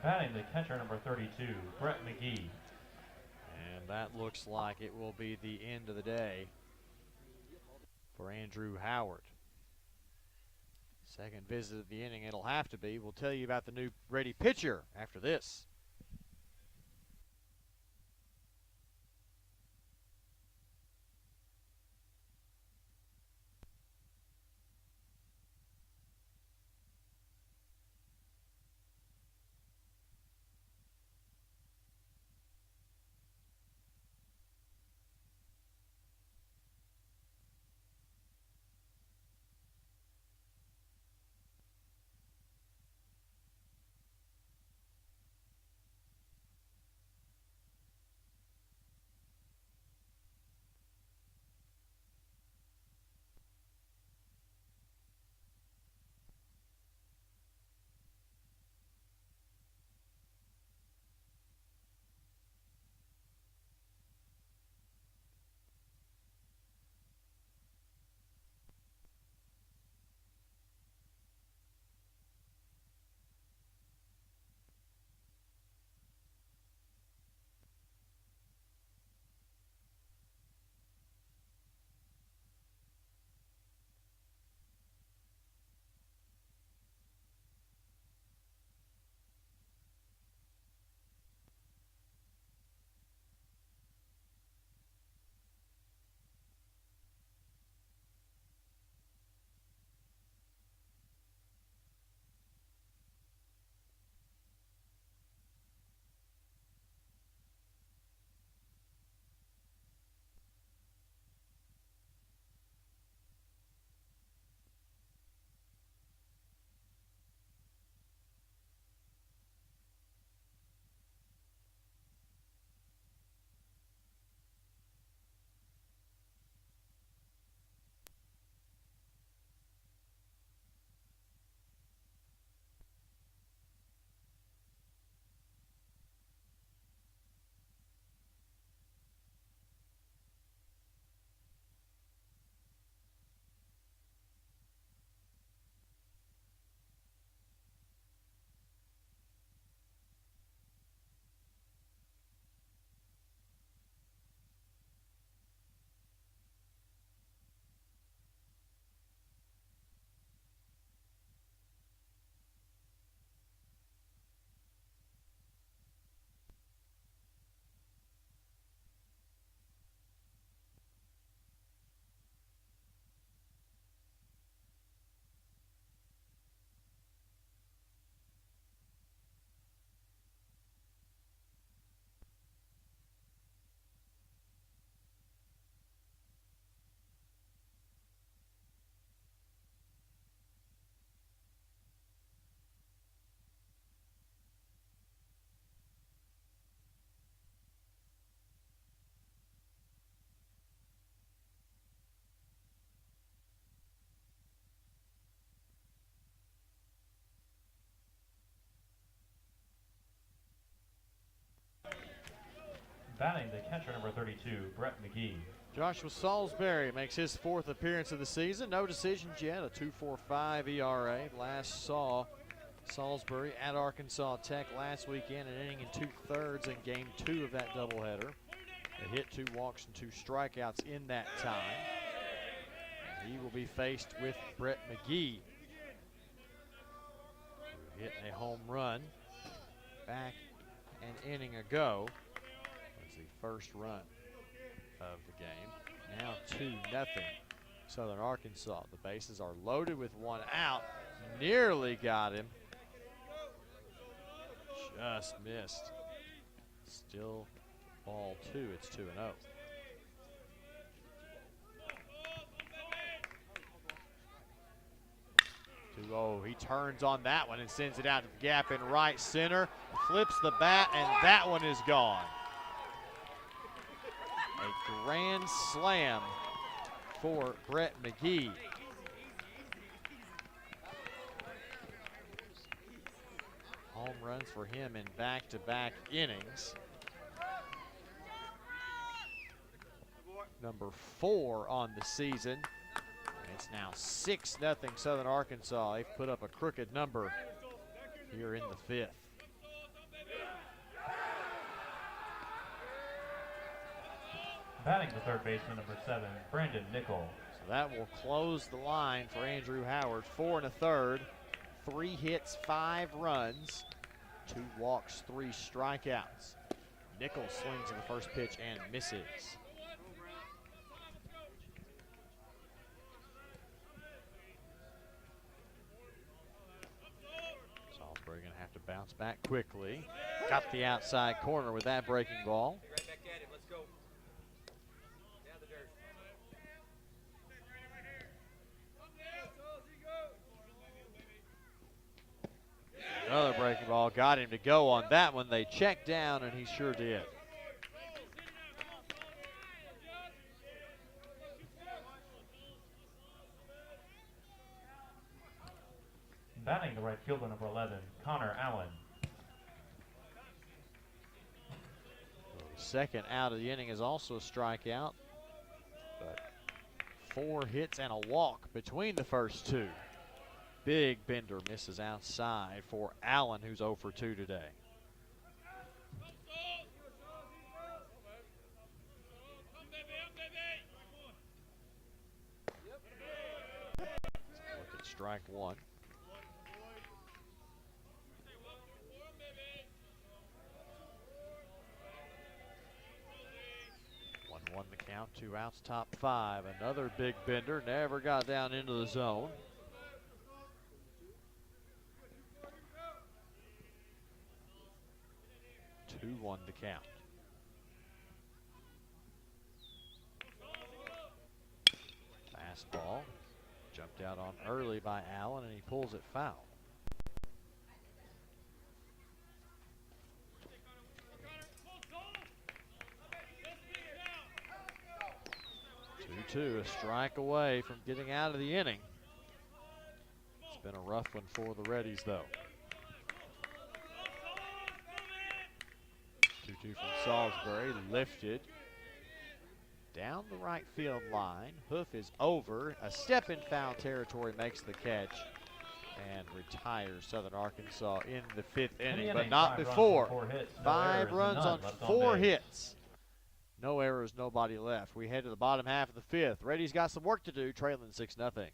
Batting the catcher, number 32, Brett McGee. And that looks like it will be the end of the day for Andrew Howard. Second visit of the inning, it'll have to be. We'll tell you about the new Reddy pitcher after this. Batting the catcher, number 32, Brett McGee. Joshua Salisbury makes his 4th appearance of the season. No decisions yet, a 2.45 ERA. Last saw Salisbury at Arkansas Tech last weekend, an inning and 2/3 in game 2 of that doubleheader. A hit, 2 walks, and 2 strikeouts in that time. And he will be faced with Brett McGee. hit a home run back an inning ago. Was the first run of the game. Now 2-0 Southern Arkansas. The bases are loaded with one out. Nearly got him. Just missed. Still ball 2. It's 2-0. 2-0. He turns on that one and sends it out to the gap in right center. Flips the bat, and that one is gone. A grand slam for Brett McGee. Home runs for him in back-to-back innings. Number 4 on the season. And it's now 6-0 Southern Arkansas. They've put up a crooked number here in the 5th. Batting the third baseman, number 7, Brandon Nickel. So that will close the line for Andrew Howard. 4 1/3, 3 hits, 5 runs, 2 walks, 3 strikeouts. Nickel swings in the first pitch and misses. Salisbury going to have to bounce back quickly. Got the outside corner with that breaking ball. Right back at it. Let's go. Down the dirt. Another breaking ball. Got him to go on that one. They checked down, and he sure did. Batting the right fielder, number 11, Connor Allen. Second out of the inning is also a strikeout, but 4 hits and a walk between the first 2. Big bender misses outside for Allen, who's 0 for 2 today. Look at strike 1. 1-1 the count, 2 outs, top 5. Another big bender, never got down into the zone. Two 2-1 the count. Fastball jumped out on early by Allen, and he pulls it foul. 2-2, a strike away from getting out of the inning. It's been a rough one for the Reddies, though. 2-2 from Salisbury, lifted down the right field line. Hoof is over. A step in foul territory makes the catch and retires Southern Arkansas in the 5th inning, but not before. 5 runs on 4 hits. No errors, nobody left. We head to the bottom half of the 5th. Reddies got some work to do, trailing 6-0.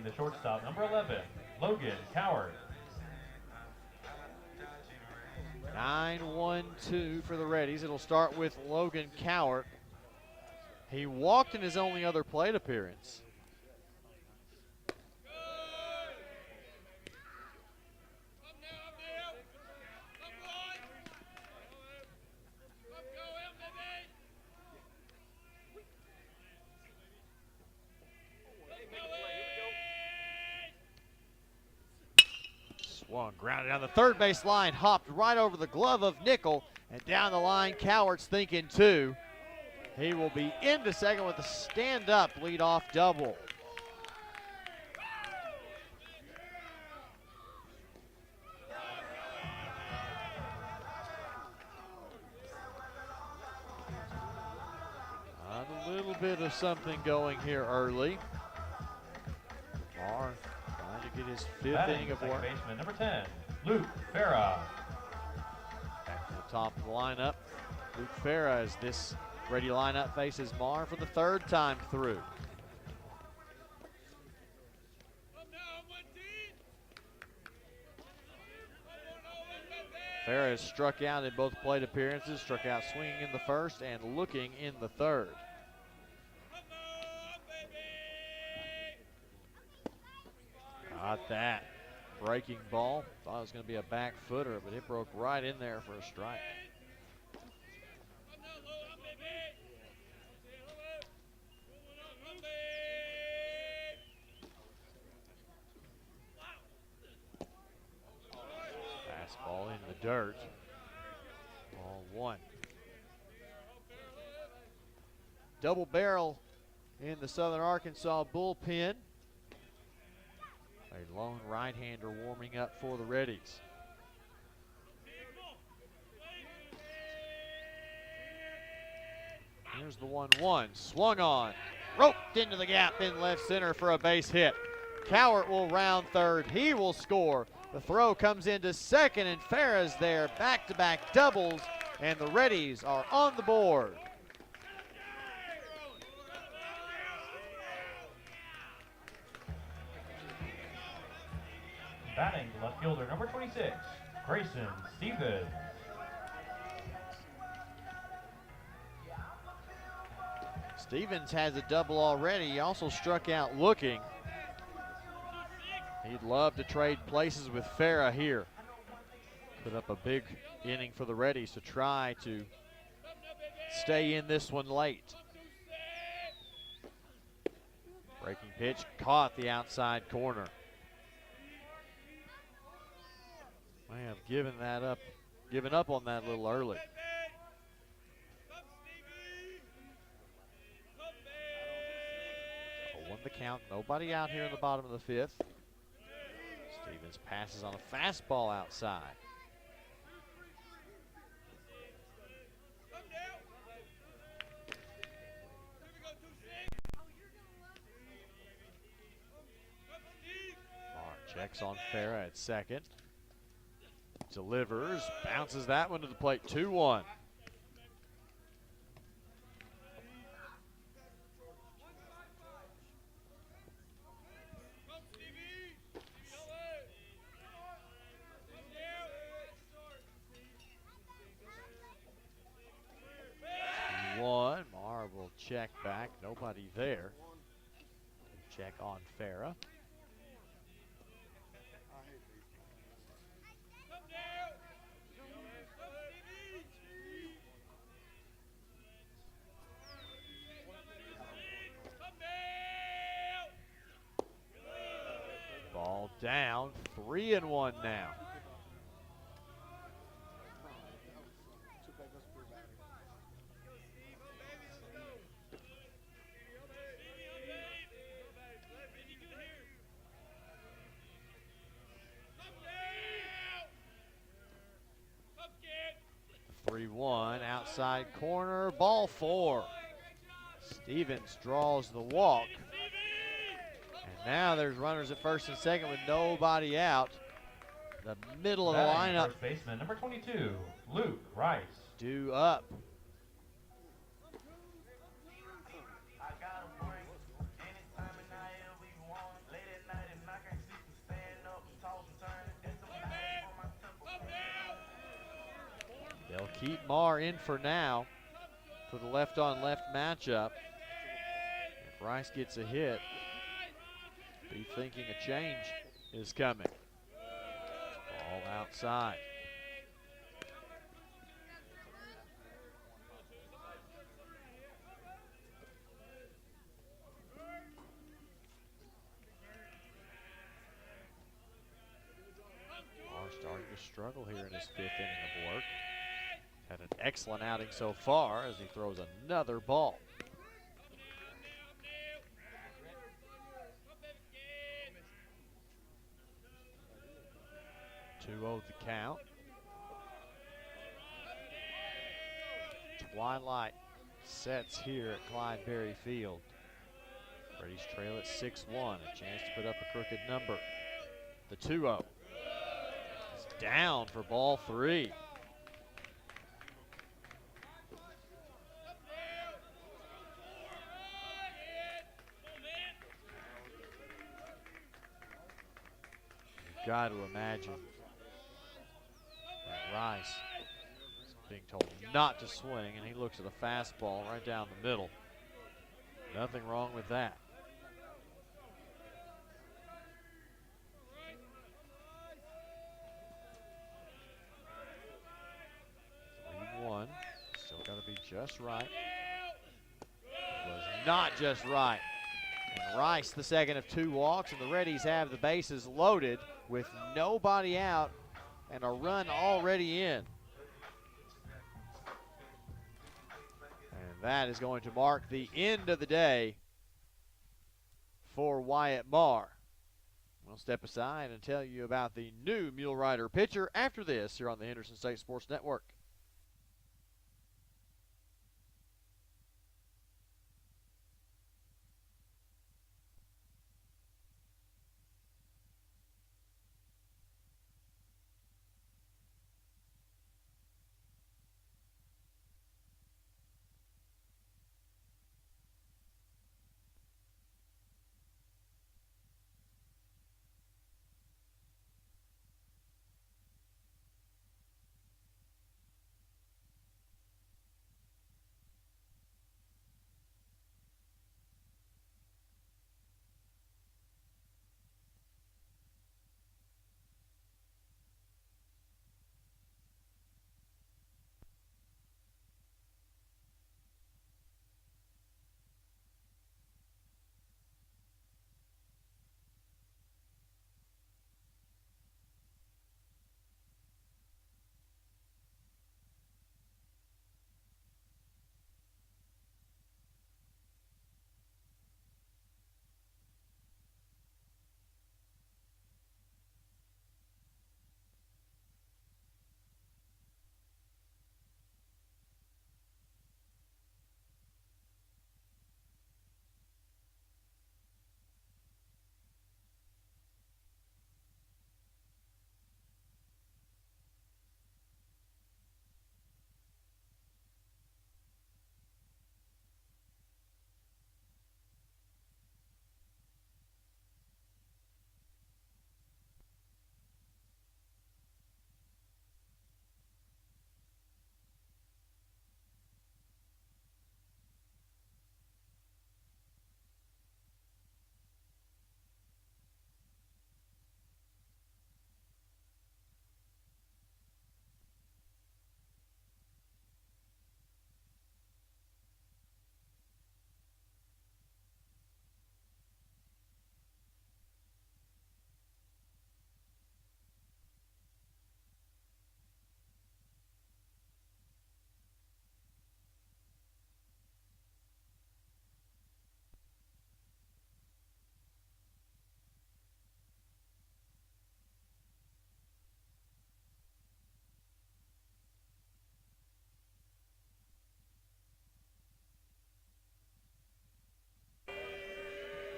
the shortstop, number 11, Logan Coward. 9-1-2 for the Reddies. It'll start with Logan Cowart. He walked in his only other plate appearance. Swung, grounded down the third base line, hopped right over the glove of Nickel, and down the line, Cowart's thinking two. He will be into second with a stand-up leadoff double. A little bit of something going here early. Marr trying to get his fifth inning of work. Baseman number 10, Luke Farah. Back to the top of the lineup. Luke Farah, as this Reddy lineup faces Marr for the third time through. Farah has struck out in both plate appearances, struck out swinging in the first and looking in the third. Got that breaking ball. Thought it was going to be a back footer, but it broke right in there for a strike. Fastball in the dirt. Ball one. Double barrel in the Southern Arkansas bullpen. A lone right-hander warming up for the Reddies. Here's the 1-1, swung on, roped into the gap in left center for a base hit. Cowart will round third, he will score. The throw comes into second and Farah's there, back-to-back doubles, and the Reddies are on the board. Batting left fielder number 26, Grayson Stevens. Stevens has a double already. He also struck out looking. He'd love to trade places with Farah here. Put up a big inning for the Reddies to try to stay in this one late. Breaking pitch caught the outside corner. I have given up on that a little early. 0-1 the count, nobody out here in the bottom of the fifth. Stevens passes on a fastball outside. Marr checks on Farah at second. Delivers, bounces that one to the plate, 2-1. Marr will check back, nobody there. Check on Farah. Ball down, 3-1 now. Outside corner, ball four. Stevens draws the walk. And now there's runners at first and second with nobody out. The middle of the lineup. First baseman number 22, Luke Rice. Due up. They'll keep Marr in for now for the left-on-left matchup. If Rice gets a hit, be thinking a change is coming. Ball outside. Marr starting to struggle here in his 5th inning of work. Had an excellent outing so far as he throws another ball. 2-0 the count. Twilight sets here at Clyde Berry Field. Reddies trail at 6-1. A chance to put up a crooked number. The 2-0 is down for ball 3. You've got to imagine that Rice is being told not to swing, and he looks at a fastball right down the middle. Nothing wrong with that. 3-1. Still got to be just right. Was not just right. And Rice, the second of 2 walks, and the Reddies have the bases loaded with nobody out and a run already in. And that is going to mark the end of the day for Wyatt Marr. We'll step aside and tell you about the new Mule Rider pitcher after this here on the Henderson State Sports Network.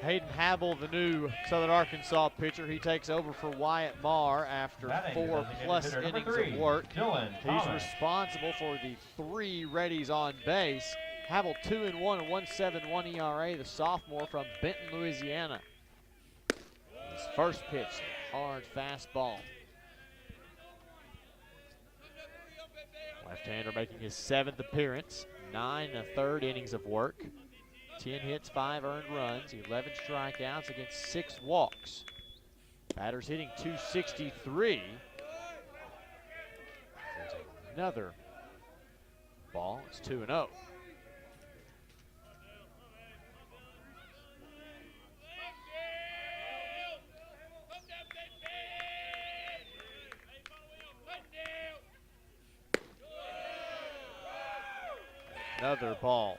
Hayden Habel, the new Southern Arkansas pitcher, he takes over for Wyatt Marr after 4+ innings of work. He's responsible for the 3 Reddies on base. Habel 2-1, a 1.71 ERA, the sophomore from Benton, Louisiana. His first pitch, hard fastball. Left-hander making his 7th appearance, 9 1/3 innings of work, 10 hits, 5 earned runs, 11 strikeouts against 6 walks. Batter's hitting .263. There's another ball. It's 2-0. Another ball.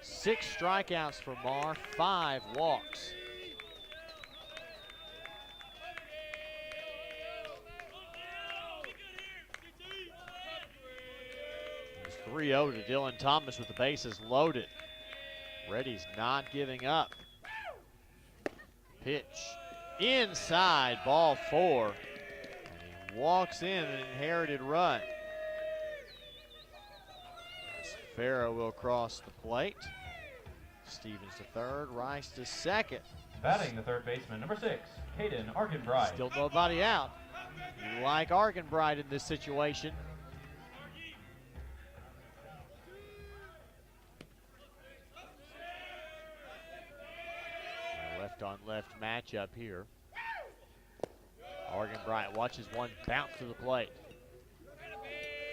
6 strikeouts for Marr, 5 walks. It's 3-0 to Dylan Thomas with the bases loaded. Reddies not giving up. Pitch inside, ball 4. And he walks in an inherited run. Farrow will cross the plate. Stevens to third, Rice to second. Batting the third baseman, number 6, Caden Argenbright. Still nobody out. You like Argenbright in this situation. A left-on-left matchup here. Argenbright watches one bounce to the plate.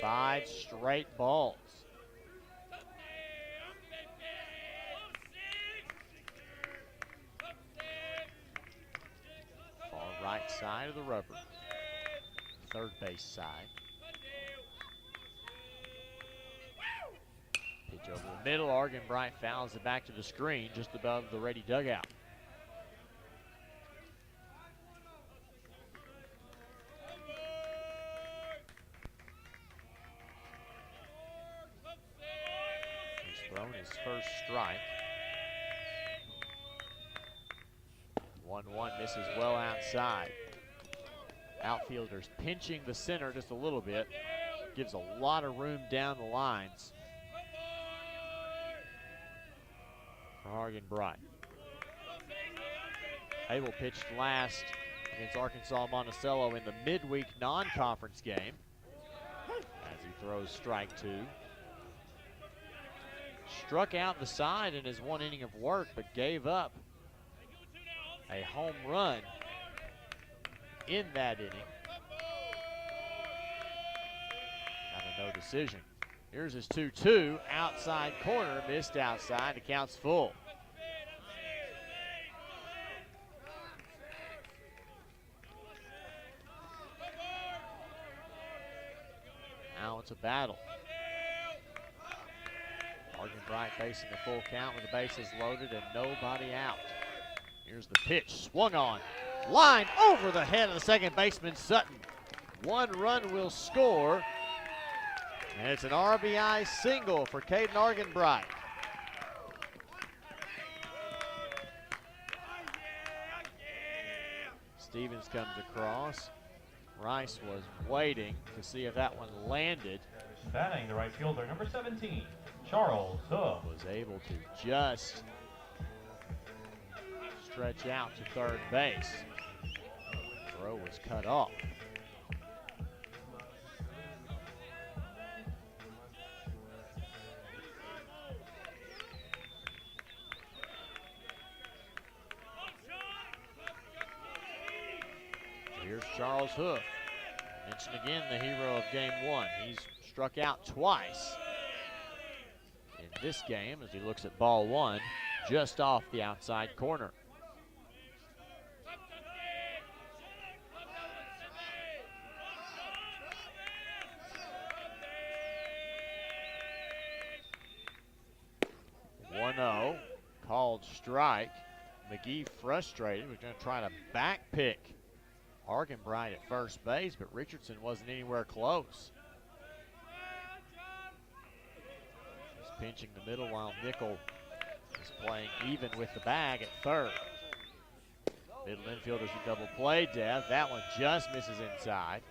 5 straight balls. Right side of the rubber, third base side. Pitch over the middle, Argenbright fouls it back to the screen just above the Reddy dugout. He's thrown his first strike. 1-1 misses well outside. Outfielders pinching the center just a little bit. Gives a lot of room down the lines for Argenbright. Abel pitched last against Arkansas Monticello in the midweek non-conference game as he throws strike 2. Struck out the side in his 1 inning of work, but gave up a home run in that inning. Got a no decision. Here's his 2-2, outside corner, missed outside, the count's full. Now it's a battle. Argenbright facing a full count with the bases loaded and nobody out. Here's the pitch, swung on, line over the head of the second baseman, Sutton. 1 run will score, and it's an RBI single for Caden Argenbright. Stevens comes across. Rice was waiting to see if that one landed. Batting the right fielder, number 17, Charles Hook. Was able to just stretch out to third base. Throw was cut off. Here's Charles Hook. Mentioned again the hero of game 1. He's struck out twice in this game as he looks at ball 1 just off the outside corner. Called strike. McGee frustrated, was going to try to back pick Argenbright at first base, but Richardson wasn't anywhere close. He's pinching the middle while Nickel is playing even with the bag at third. Middle infielders with double play death. That one just misses inside.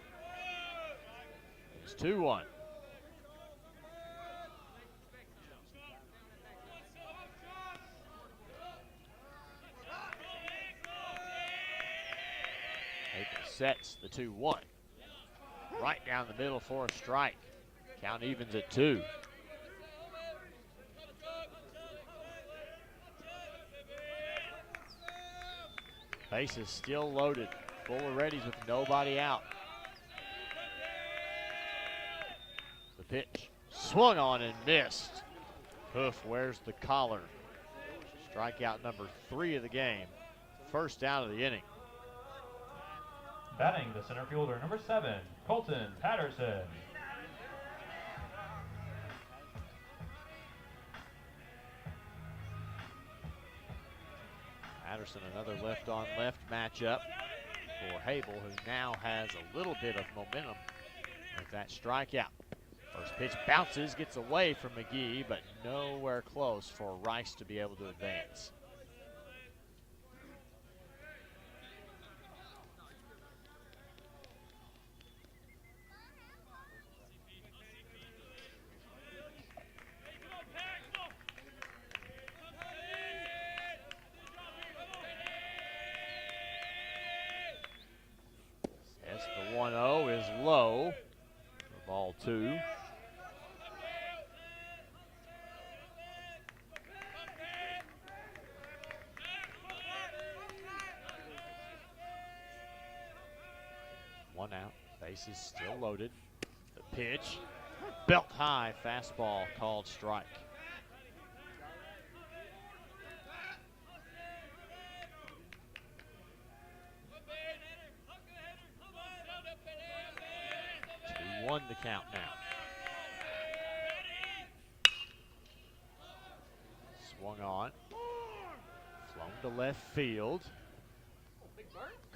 It's 2-1. Sets the 2-1. Right down the middle for a strike. Count evens at 2. Bases still loaded. Full of Reddies with nobody out. The pitch swung on and missed. Hoof wears the collar. Strikeout number 3 of the game. First out of the inning. Batting the center fielder, number 7, Colton Patterson. Patterson, another left-on-left matchup for Hable, who now has a little bit of momentum with that strikeout. First pitch bounces, gets away from McGee, but nowhere close for Rice to be able to advance. As the 1-0 is low for ball 2. One out, bases still loaded. The pitch, belt high fastball called strike. One to count now. Swung on. Flown to left field.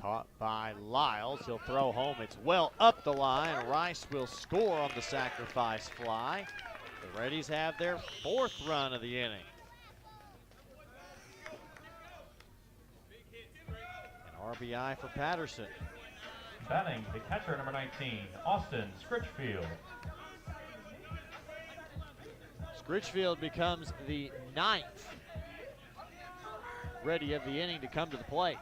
Caught by Lyles. He'll throw home. It's well up the line. Rice will score on the sacrifice fly. The Reddies have their 4th run of the inning. An RBI for Patterson. Batting the catcher, number 19, Austin Scritchfield. Scritchfield becomes the 9th Ready of the inning to come to the plate.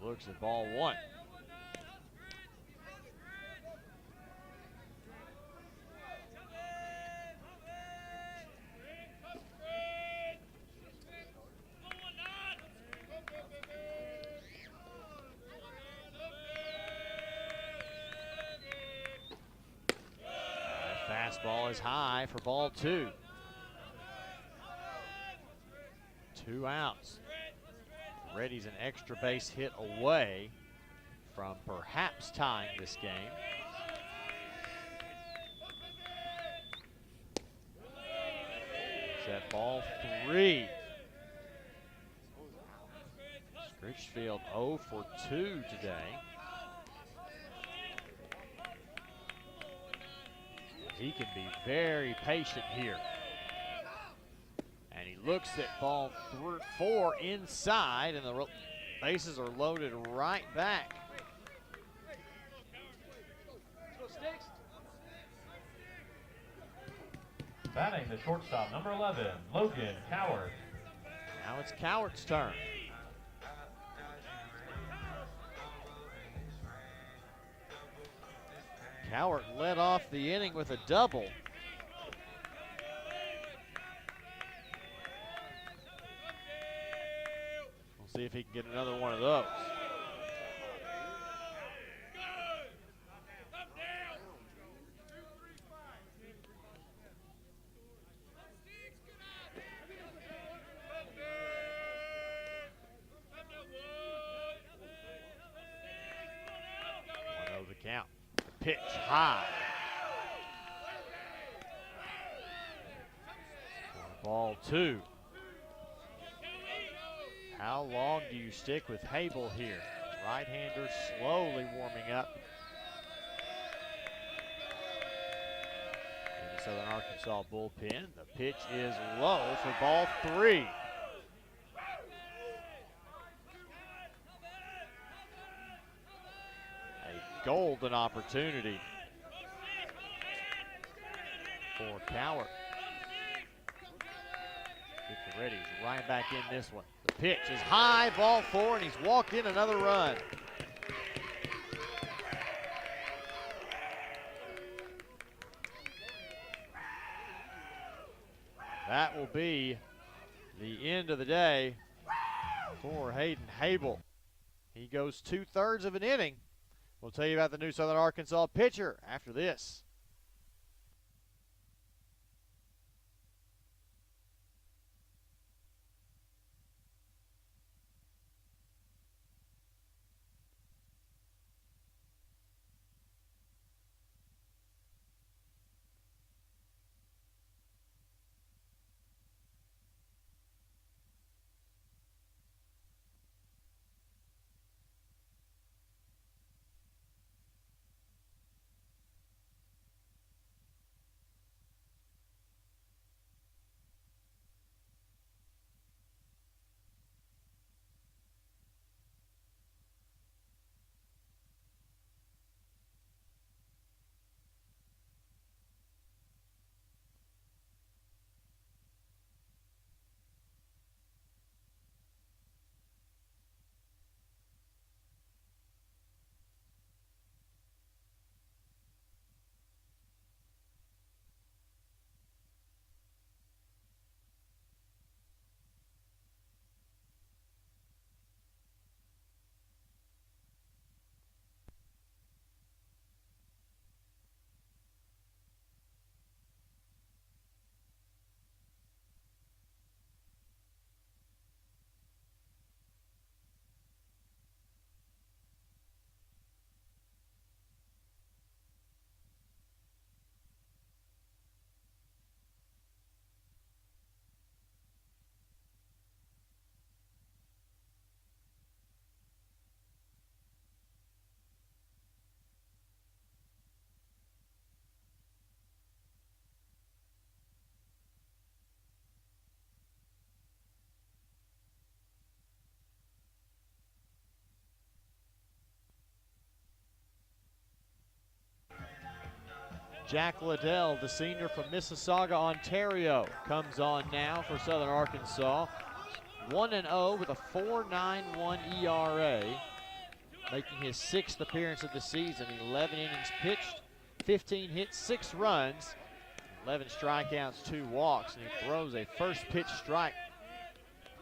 Looks at ball 1. Fastball is high for ball 2. 2 outs. Reddies an extra base hit away from perhaps tying this game. It's at ball 3. Scritchfield 0 for 2 today. He can be very patient here. And he looks at ball 4 inside, and the bases are loaded right back. Batting the shortstop, number 11, Logan Coward. Now it's Coward's turn. Coward led off the inning with a double. We'll see if he can get another one of those. Count. Pitch high. Ball 2. How long do you stick with Hable here? Right-hander slowly warming up in the Southern Arkansas bullpen. The pitch is low for ball 3. Golden opportunity for Coward. Get the Reddies right back in this one. The pitch is high, ball 4, and he's walked in another run. That will be the end of the day for Hayden Hable. He goes 2/3 of an inning. We'll tell you about the new Southern Arkansas pitcher after this. Jack Liddell, the senior from Mississauga, Ontario, comes on now for Southern Arkansas. 1-0 with a 4.91 ERA, making his 6th appearance of the season. 11 innings pitched, 15 hits, 6 runs, 11 strikeouts, 2 walks, and he throws a first pitch strike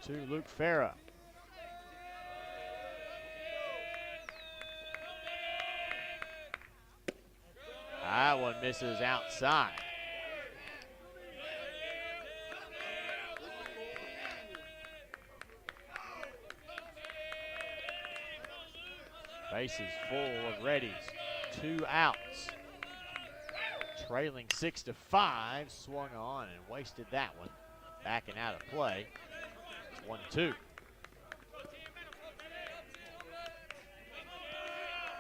to Luke Farah. That one misses outside. Bases full of Reddies. 2 outs. Trailing 6-5. Swung on and wasted that one. Backing out of play. 1-2.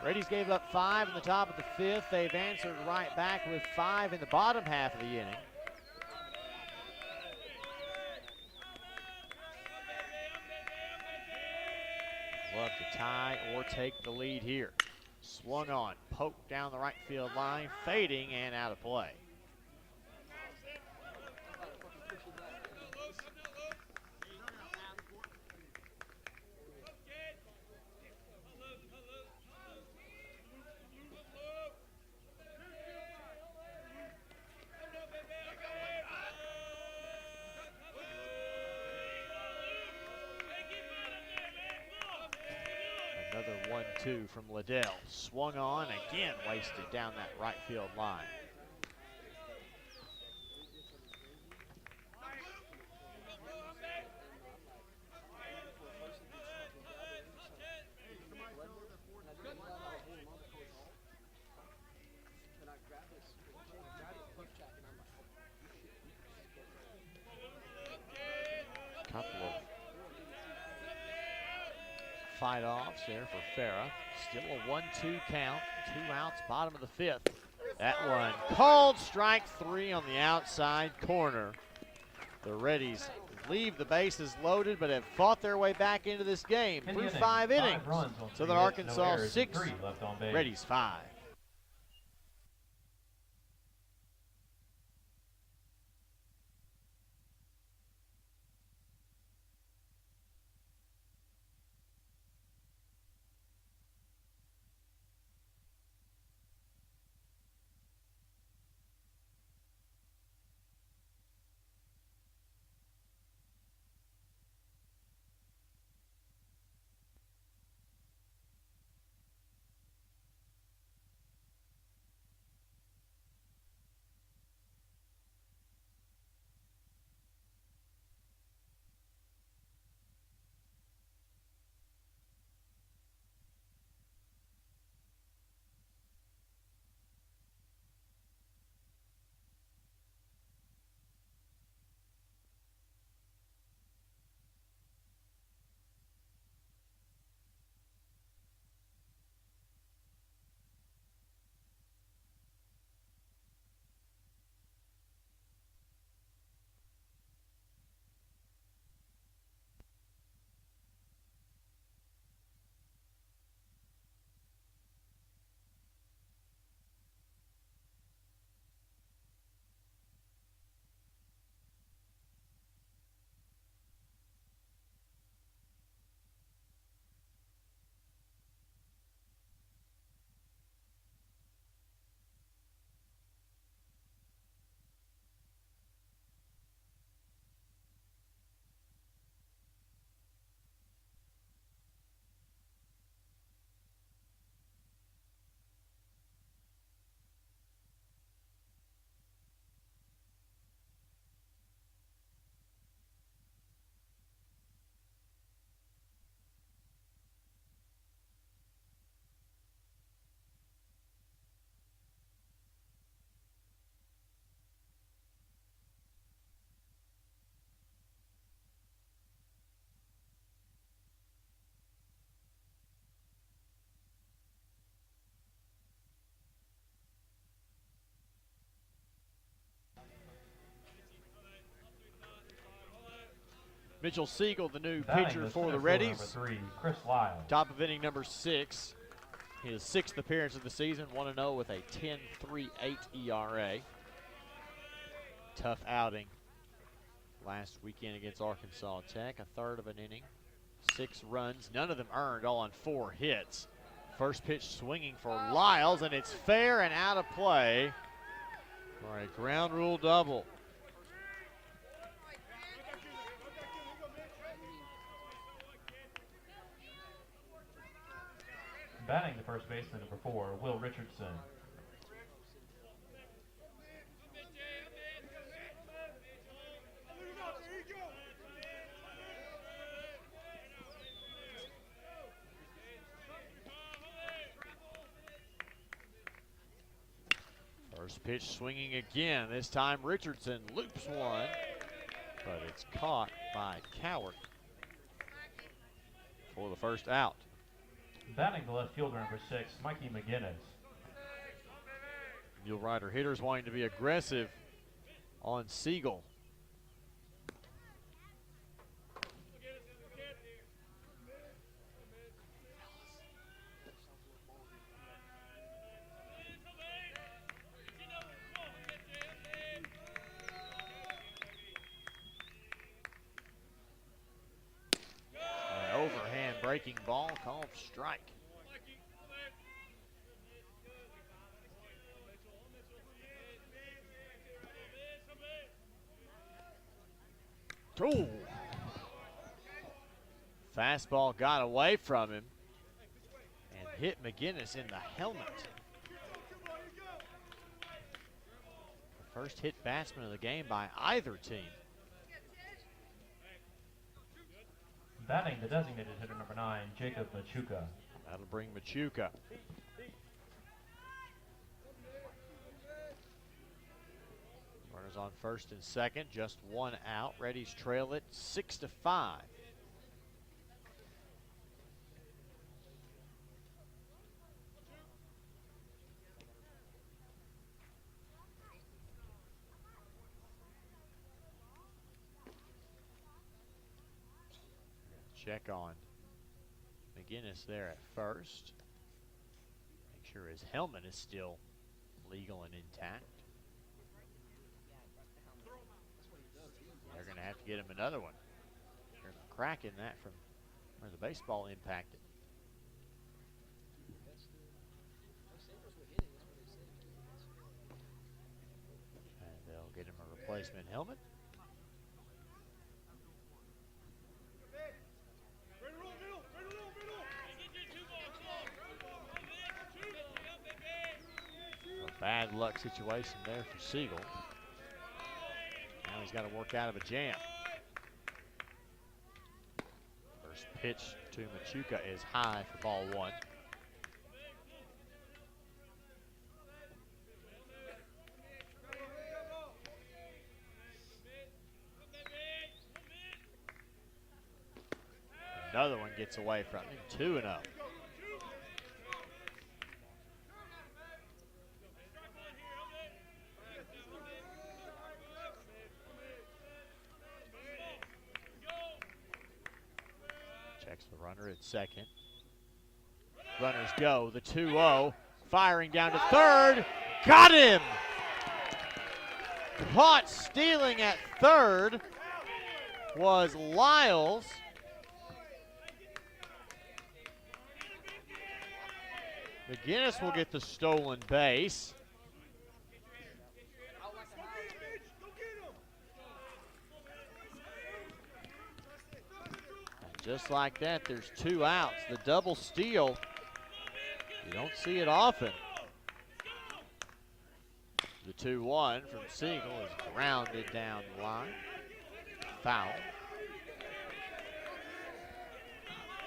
Reddies gave up 5 in the top of the 5th. They've answered right back with 5 in the bottom half of the inning. Love to tie or take the lead here. Swung on, poked down the right field line, fading and out of play. Another 1-2 from Liddell. Swung on, again wasted down that right field line. Couple of fight-offs there for Farah. Still a 1-2 count. 2 outs, bottom of the 5th. That one called strike 3 on the outside corner. The Reddies leave the bases loaded, but have fought their way back into this game through 5 innings. Southern Arkansas 6, Reddies 5. Mitchell Siegel, the new Batting pitcher the for the center fielder, Reddies. number 3, Chris Lyle. Top of inning number 6. His 6th appearance of the season, 1-0 with a 10.38 ERA. Tough outing last weekend against Arkansas Tech. A third of an inning, 6 runs, none of them earned, all on 4 hits. First pitch swinging for Lyles, and it's fair and out of play for a ground rule double. Batting the first baseman, number 4, Will Richardson. First pitch swinging again. This time Richardson loops one, but it's caught by Coward for the first out. Batting the left fielder, number 6, Mikey McGinnis. Mule Rider hitters wanting to be aggressive on Siegel. An overhand breaking ball called strike. Ooh. Fastball got away from him and hit McGinnis in the helmet. The first hit batsman of the game by either team. Batting the designated hitter, number 9, Jacob Machuca. That'll bring Machuca. Runners on first and second, just 1 out. Reddies trail it 6-5. Check on McGinnis there at first. Make sure his helmet is still legal and intact. They're going to have to get him another one. There's a crack in that from where the baseball impacted. And they'll get him a replacement helmet. A bad luck situation there for Siegel. Now he's got to work out of a jam. First pitch to Machuca is high for ball 1. Another one gets away from him, 2-0. Checks the runner at second. Runners go, the 2-0, firing down to third, got him! Caught stealing at third was Lyles. McGinnis will get the stolen base. And just like that, there's 2 outs. The double steal, you don't see it often. The 2-1 from Siegel is grounded down the line. Foul.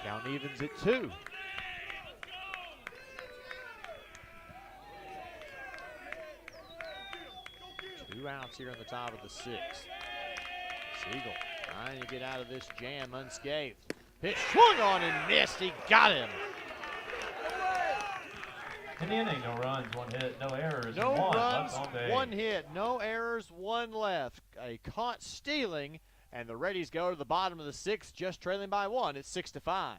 Count evens at 2. Two outs here in the top of the 6th. Siegel trying to get out of this jam unscathed. Pitch swung on and missed. He got him. In the inning, no runs, 1 hit, no errors, No and 1 runs, left on base. 1 hit, no errors, 1 left. A caught stealing And the Reddies go to the bottom of the sixth, just trailing by 1. It's 6-5.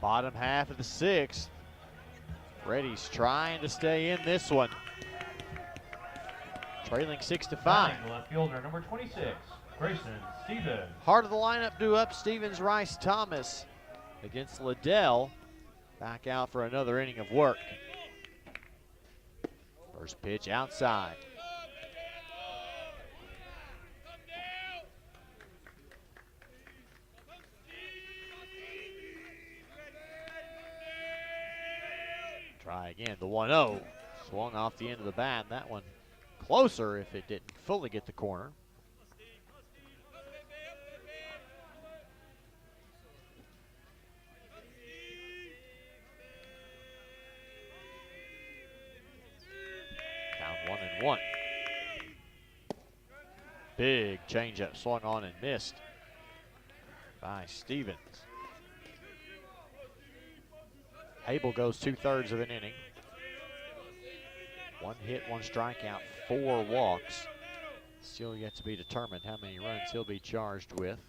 Bottom half of the sixth. Reddies trying to stay in this one. Trailing 6-5. Batting the left fielder, number 26, Grayson Stevens. Heart of the lineup due up, Stevens, Rice, Thomas against Liddell. Back out for another inning of work. First pitch outside. Try again, the 1-0. Swung off the end of the bat. That one closer if it didn't fully get the corner. Down 1-1. Big changeup swung on and missed by Stevens. Abel goes 2/3 of an inning. 1 hit, 1 strikeout, 4 walks. Still yet to be determined how many runs he'll be charged with.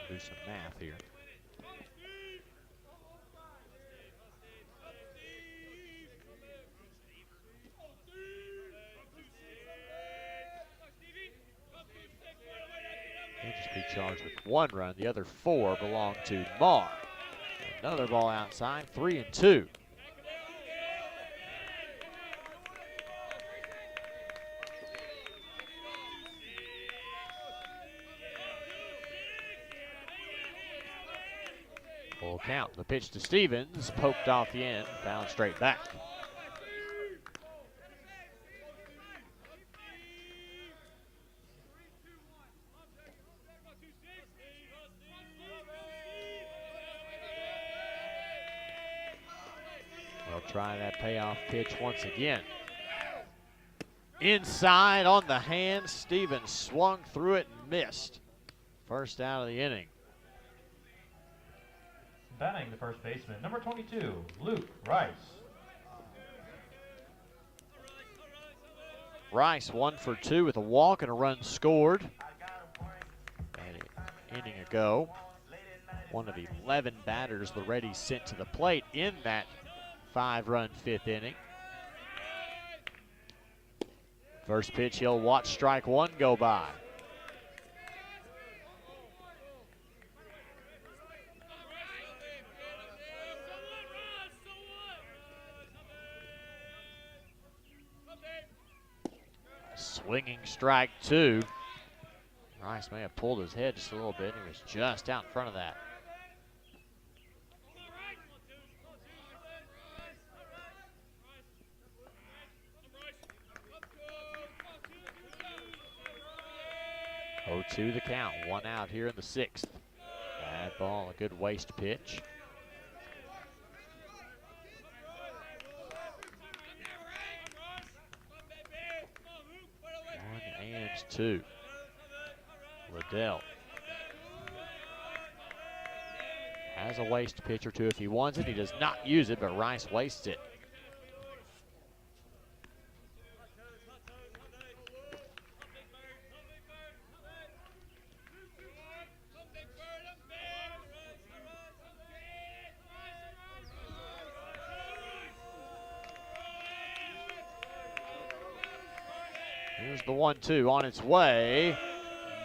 Do some math here. He'll just be charged with 1 run. The other 4 belong to Marr. Another ball outside, 3-2. Full count. The pitch to Stevens, poked off the end, found straight back. They'll try that payoff pitch once again. Inside on the hand, Stevens swung through it and missed. First out of the inning. Batting the first baseman, number 22, Luke Rice. Rice 1 for 2 with a walk and a run scored. An inning ago, one of 11 batters the Reddies sent to the plate in that 5-run 5th inning. First pitch, he'll watch strike 1 go by. Swinging strike 2. Rice may have pulled his head just a little bit. He was just out in front of that. Oh, 2 the count. 1 out here in the 6th. Bad ball, a good waste pitch. 2. Liddell has a waste pitch or two if he wants it. He does not use it, but Rice wastes it. Here's the 1-2 on its way.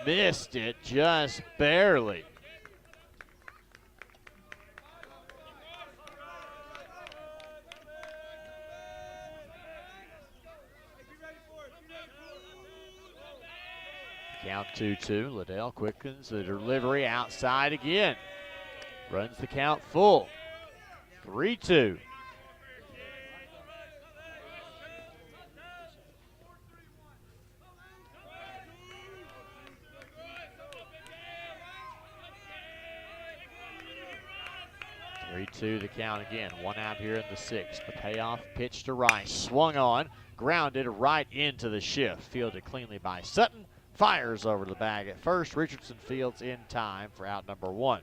Missed it just barely. Count 2-2. Liddell quickens the delivery outside again. Runs the count full. 3-2. The count again. 1 out here in the 6th. The payoff pitch to Rice. Swung on. Grounded right into the shift. Fielded cleanly by Sutton. Fires over the bag at first. Richardson fields in time for out number 1.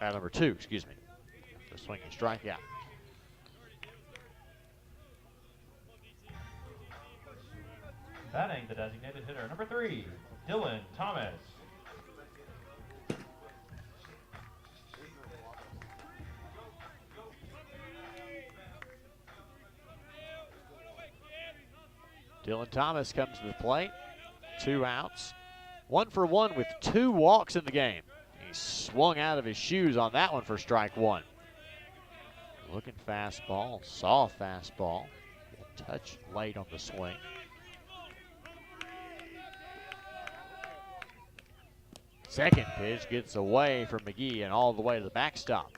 Out number 2, excuse me. The swinging strikeout. Batting the designated hitter, number 3, Dylan Thomas. Dylan Thomas comes to the plate. 2 outs. 1 for 1 with 2 walks in the game. He swung out of his shoes on that one for strike 1. Looking fastball. Saw fastball. A touch late on the swing. Second pitch gets away from McGee and all the way to the backstop.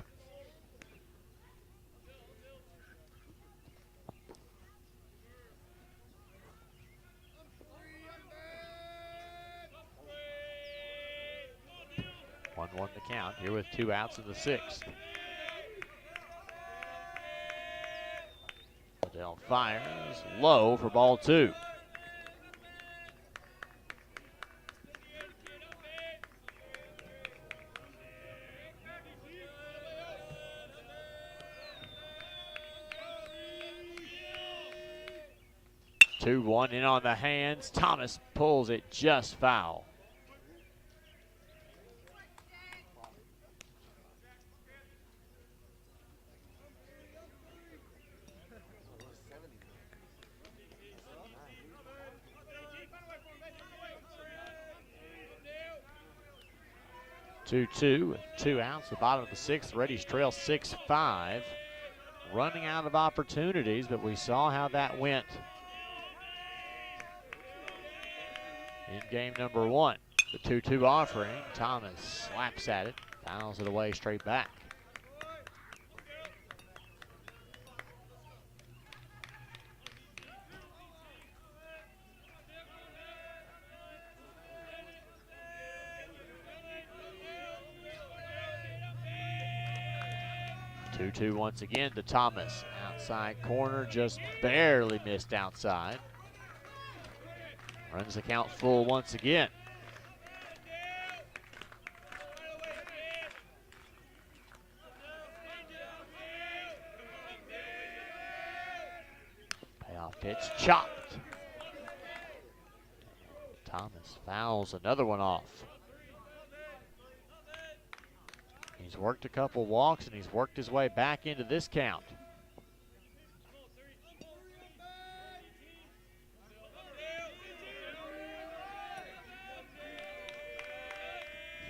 One the count here with 2 outs in the 6th. Liddell fires low for ball 2. Two, 1 in on the hands. Thomas pulls it just foul. Two with 2 outs. The bottom of the 6th. Reddies trail 6-5. Running out of opportunities, but we saw how that went in game number 1. The 2-2 offering. Thomas slaps at it, fouls it away straight back. Two once again to Thomas. Outside corner, just barely missed outside. Runs the count full once again. Payoff pitch chopped. Thomas fouls another one off. He's worked a couple walks and he's worked his way back into this count.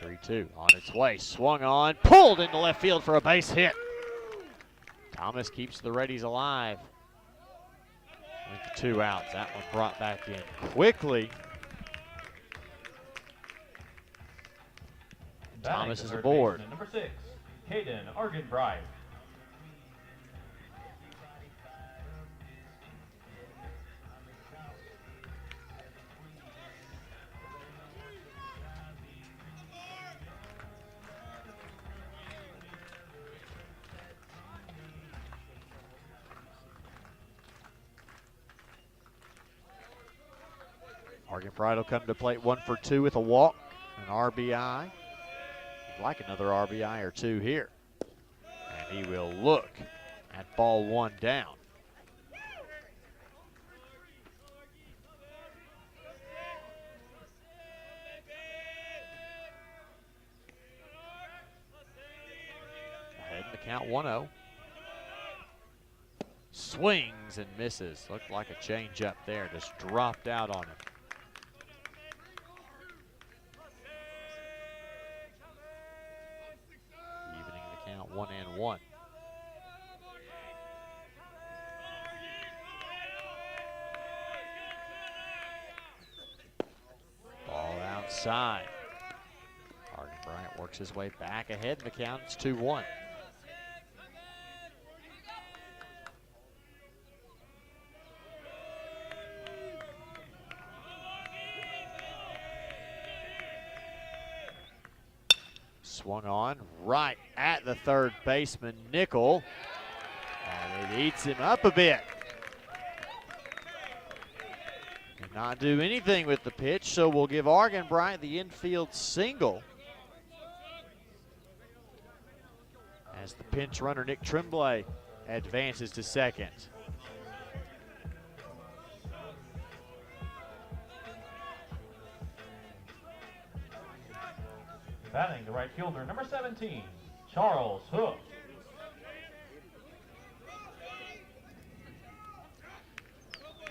3-2 on its way. Swung on, pulled into left field for a base hit. Thomas keeps the Reddies alive. With 2 outs, that one brought back in quickly. Thomas is aboard. Number 6, Caden Argenbright. Oregon Pride will come to plate 1 for 2 with a walk, an RBI. He'd like another RBI or two here. And he will look at ball 1 down. Ahead in the count 1-0. Swings and misses. Looked like a changeup there. Just dropped out on him. Evening the count 1-1. Ball outside. Arden Bryant works his way back ahead in the count. It's 2-1. Swung on right at the third baseman, Nickel. And it eats him up a bit. Did not do anything with the pitch, so we'll give Arden Bryant the infield single. As the pinch runner, Nick Tremblay, advances to second. Batting the right fielder, number 17, Charles Hoof.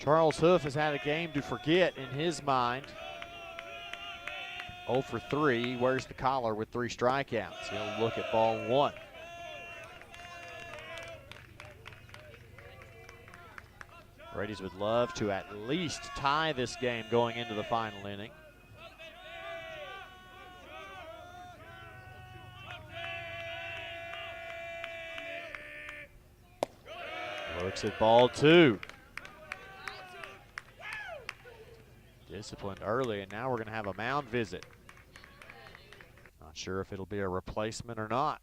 Charles Hoof has had a game to forget in his mind. 0 for 3, wears the collar with 3 strikeouts. He'll look at ball 1. Reddies would love to at least tie this game going into the final inning. Looks at ball 2. Disciplined early, and now we're going to have a mound visit. Not sure if it'll be a replacement or not.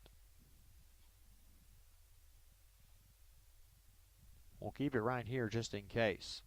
We'll keep it right here just in case.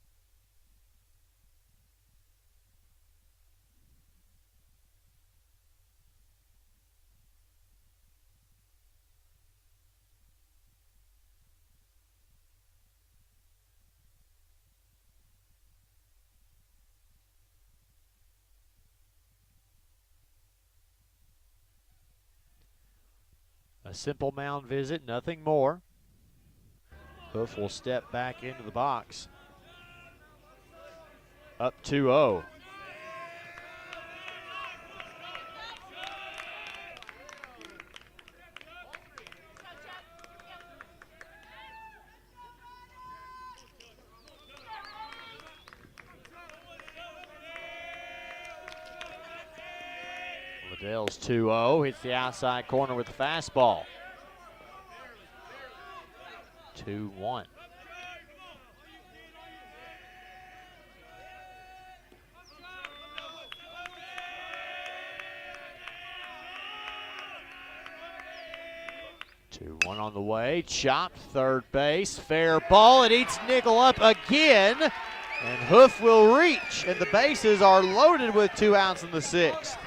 A simple mound visit, nothing more. Hoof will step back into the box. Up 2-0. Liddell's 2-0, hits the outside corner with the fastball. 2-1. Two-one on the way, chopped, third base, fair ball. It eats Nickel up again, and Hoof will reach, and the bases are loaded with 2 outs in the 6th.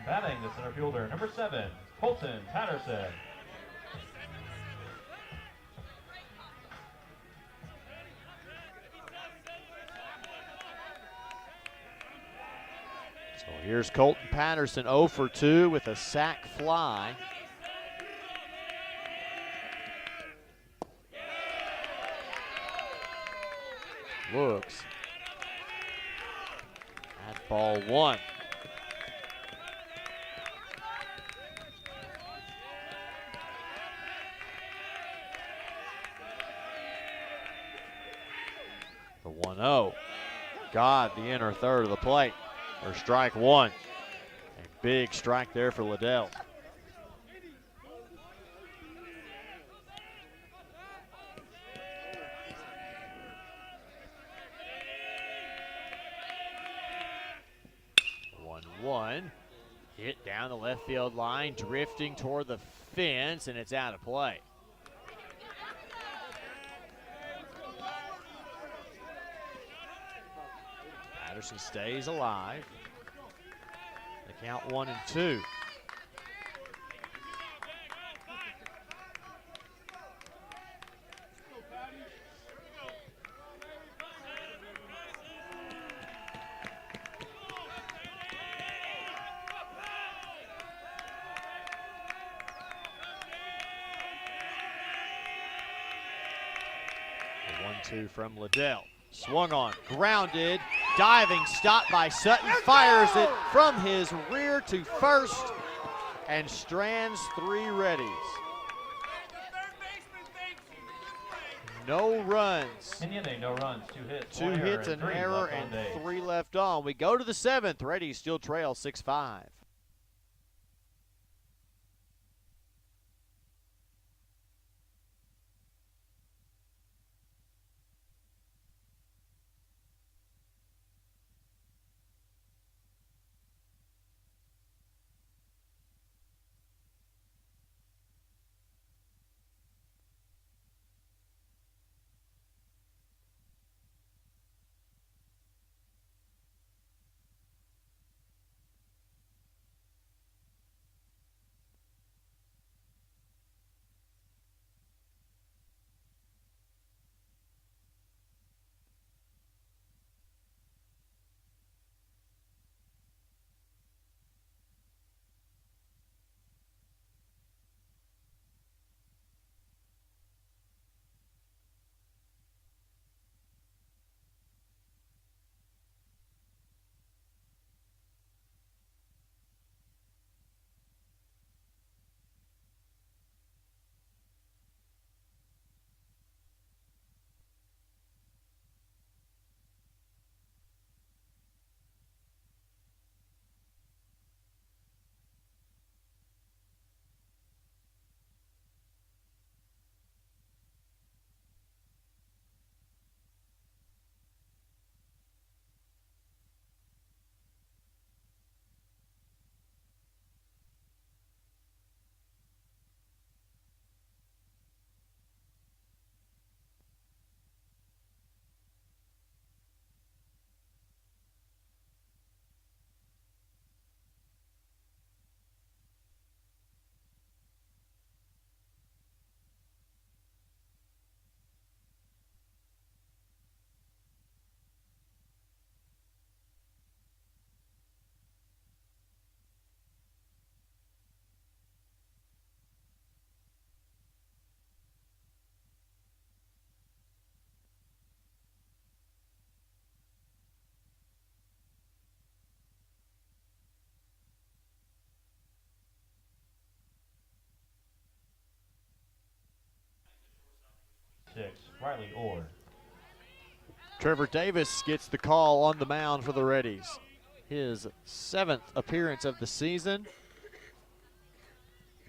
Batting the center fielder, number 7, Colton Patterson. So here's Colton Patterson, 0 for 2 with a sac fly. Looks at ball 1. The 1-0. God, the inner third of the plate for strike 1. A big strike there for Liddell. One. Hit down the left field line, drifting toward the fence, and it's out of play. Patterson stays alive. They count 1-2. The 1-2 from Liddell. Swung on, grounded, diving stop by Sutton, fires it from his rear to first, and strands 3 Reddies. No runs. No runs, 2 hits. 2 hits, an error, and 3 left on. We go to the 7th. Reddies still trail 6-5. Riley Orr. Trevor Davis gets the call on the mound for the Reddies. His 7th appearance of the season.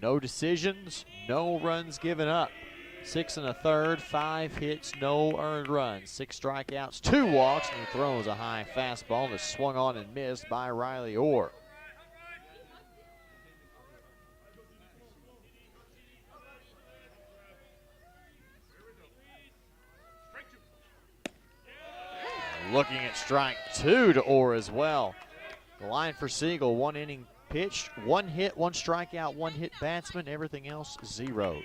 No decisions, no runs given up. 6 1/3, 5 hits, no earned runs. 6 strikeouts, 2 walks, and he throws a high fastball that's swung on and missed by Riley Orr. Looking at strike 2 to Orr as well. The line for Siegel, 1 inning pitched, 1 hit, 1 strikeout, 1 hit batsman, everything else zeros.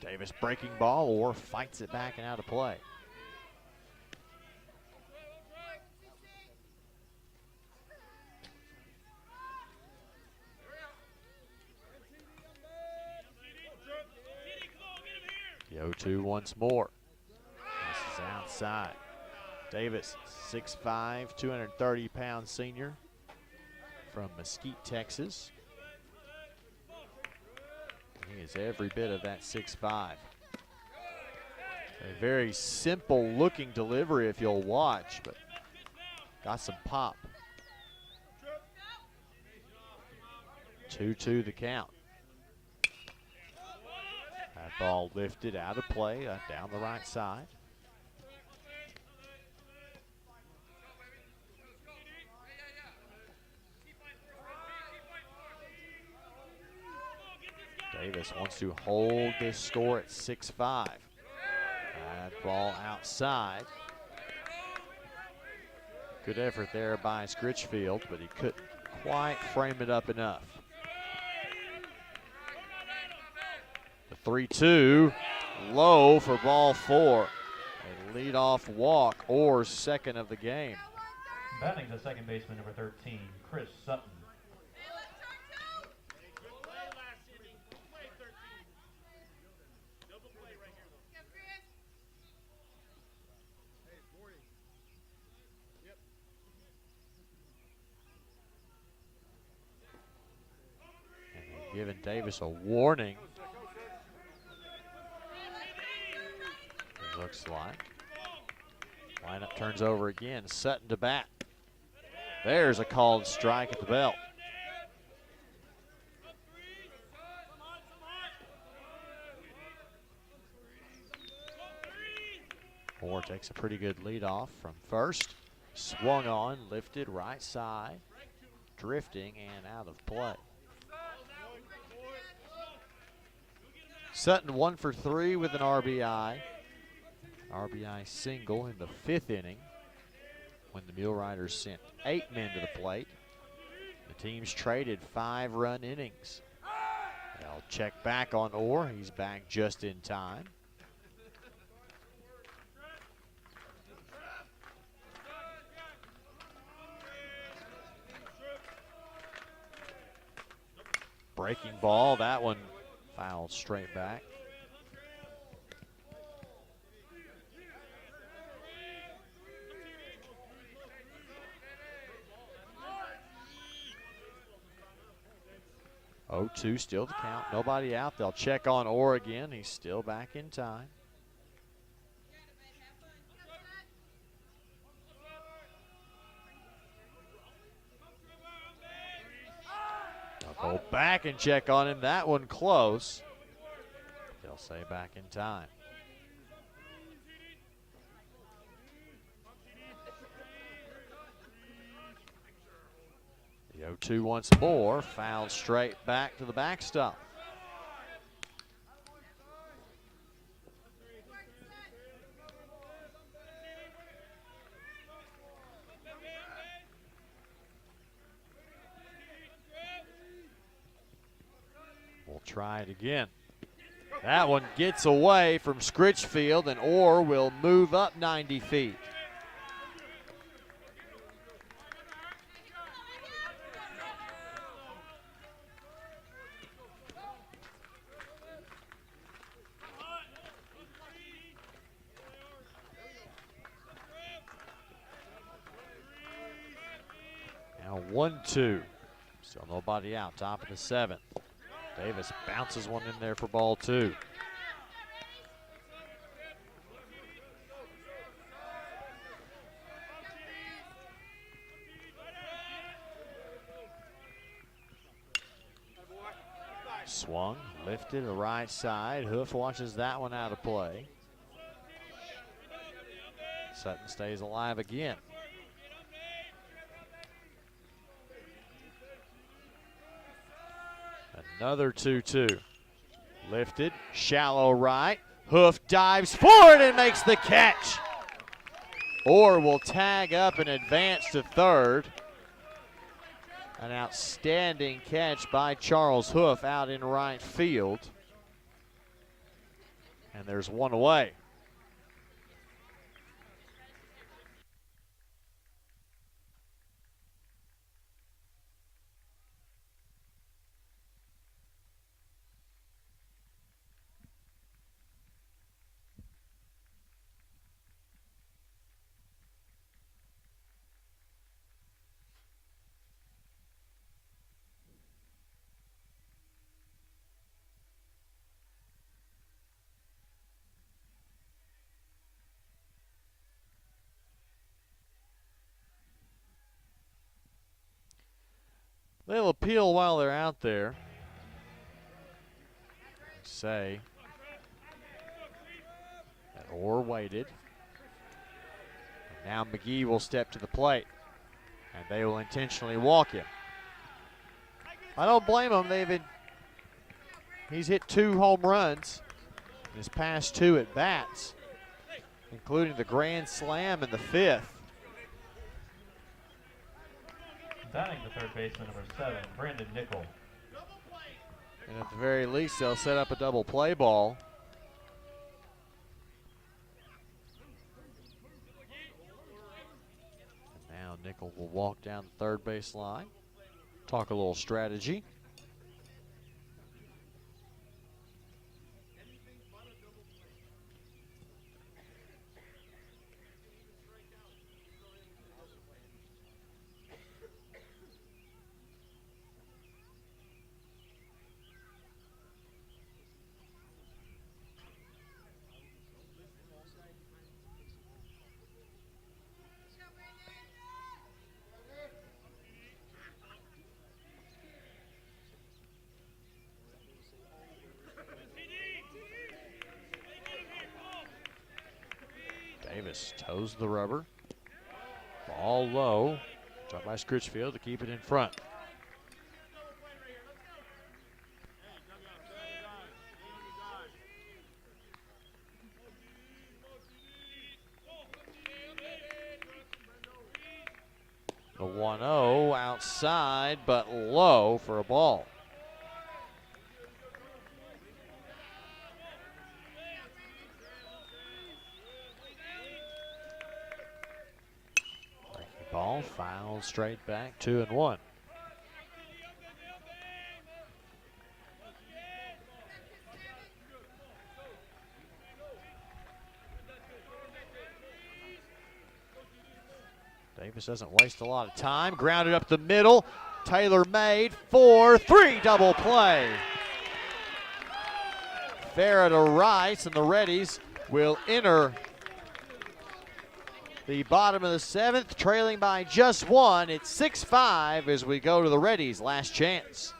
Davis breaking ball, Orr fights it back and out of play. The 0-2 once more. This is outside. Davis, 6'5", 230-pound senior from Mesquite, Texas. He is every bit of that 6'5". A very simple looking delivery if you'll watch, but got some pop. 2-2 the count. That ball lifted out of play, down the right side. Davis wants to hold this score at 6-5. That ball outside. Good effort there by Scritchfield, but he couldn't quite frame it up enough. The 3-2, low for ball 4. A leadoff walk, Orr's second of the game. Batting the second baseman, number 13, Chris Sutton. Giving Davis a warning. It looks like. Lineup turns over again. Sutton to bat. There's a called strike at the belt. Orr takes a pretty good lead off from first. Swung on, lifted right side, drifting and out of play. Sutton 1 for 3 with an RBI. RBI single in the 5th inning when the Mule Riders sent 8 men to the plate. The teams traded 5-run innings. They'll check back on Orr. He's back just in time. Breaking ball, that one fouled straight back. Oh, 2 still to count. Nobody out. They'll check on Orr again. He's still back in time. They'll go back and check on him. That one close. They'll say back in time. The 0-2 once more, fouled straight back to the backstop. We'll try it again. That one gets away from Scritchfield, and Orr will move up 90 feet. Now 1-2. Still nobody out, top of the 7th. Davis bounces one in there for ball 2. Swung, lifted to right side. Hoof watches that one out of play. Sutton stays alive again. Another 2-2. Lifted, shallow right. Hoof dives forward and makes the catch. Orr will tag up and advance to third. An outstanding catch by Charles Hoof out in right field. And there's one away. They'll appeal while they're out there. Say that Orr waited. And now McGee will step to the plate, and they will intentionally walk him. I don't blame them. They've He's hit 2 home runs in his past 2 at bats, including the grand slam in the 5th. Batting the third baseman, number 7, Brandon Nickel. And at the very least, they'll set up a double play ball. And now Nickel will walk down the third base line, talk a little strategy. Davis toes the rubber. Ball low. Dropped by Scritchfield to keep it in front. The 1-0 outside, but low for a ball. Ball fouled straight back, 2-1. Davis doesn't waste a lot of time. Grounded up the middle. Taylor made 4-3 double play. Farah to Rice, and the Reddies will enter the bottom of the 7th, trailing by just 1. It's 6-5 as we go to the Reddies' last chance.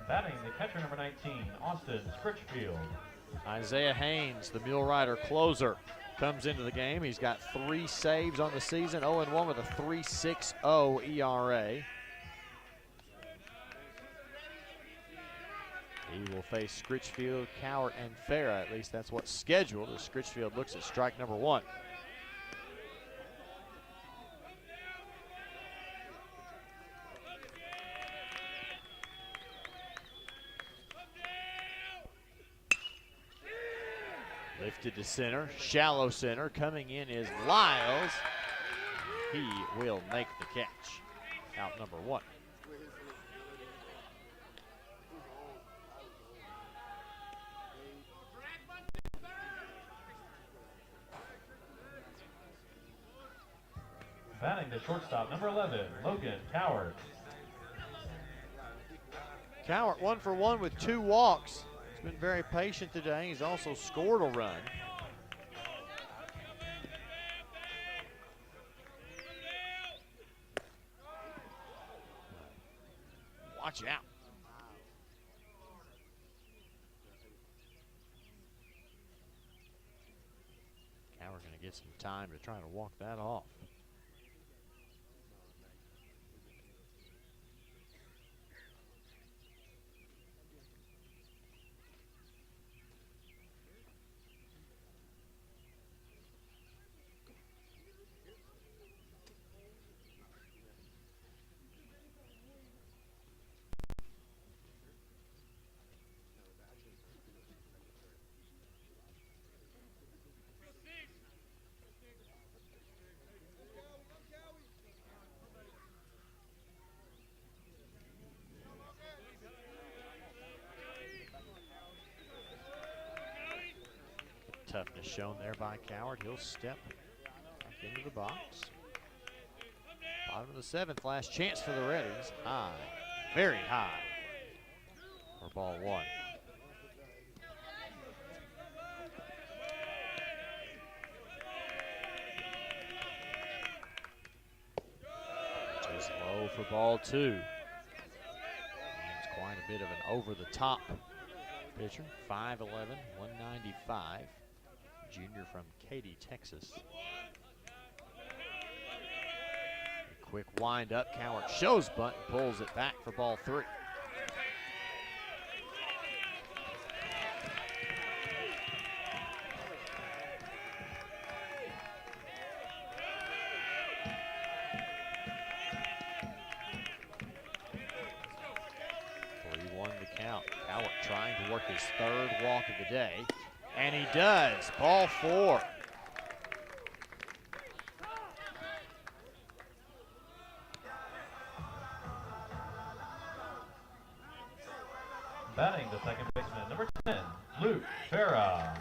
Batting the catcher, number 19, Austin Scritchfield. Isaiah Haynes, the Mule Rider closer, comes into the game. He's got 3 saves on the season, 0-1 with a 3.60 ERA. He will face Scritchfield, Cowart, and Farah. At least that's what's scheduled as Scritchfield looks at strike number 1. Lifted to center, shallow center. Coming in is Lyles. He will make the catch. Out number 1. Batting the shortstop, number 11, Logan Cowart. Cowart 1 for 1 with 2 walks. He's been very patient today. He's also scored a run. Watch out. Cowart going to get some time to try to walk that off. Toughness shown there by Cowart. He'll step back into the box. Bottom of the 7th, last chance for the Reddies. High, very high for ball 1. Just low for ball 2. It's quite a bit of an over-the-top pitcher. 5'11", 195. Junior from Katy, Texas. A quick wind up. Cowart shows bunt and pulls it back for ball 3. The count. Cowart trying to work his 3rd walk of the day. And he does. Ball 4. Batting the second baseman, number 10, Luke Farah.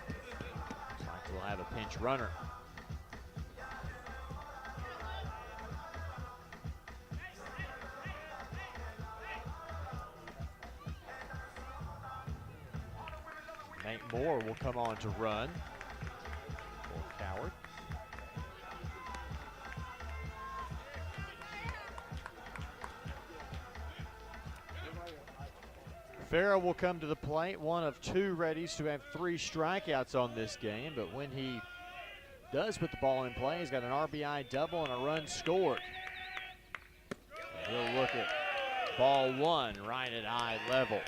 Looks like we'll have a pinch runner. Nate Moore will come on to run for Cowart. Farah will come to the plate, one of 2 Reddies to have 3 strikeouts on this game, but when he does put the ball in play, he's got an RBI double and a run scored. And he'll look at ball 1 right at eye level.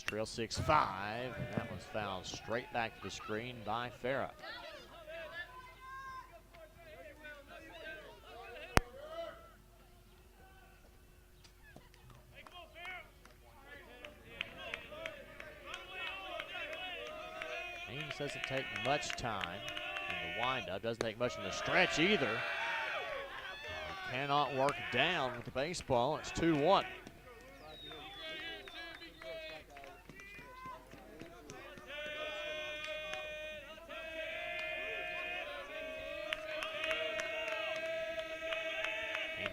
Trail 6-5, and that was fouled straight back to the screen by Farah. Ames doesn't take much time in the windup, doesn't take much in the stretch either. Cannot work down with the baseball. It's 2-1.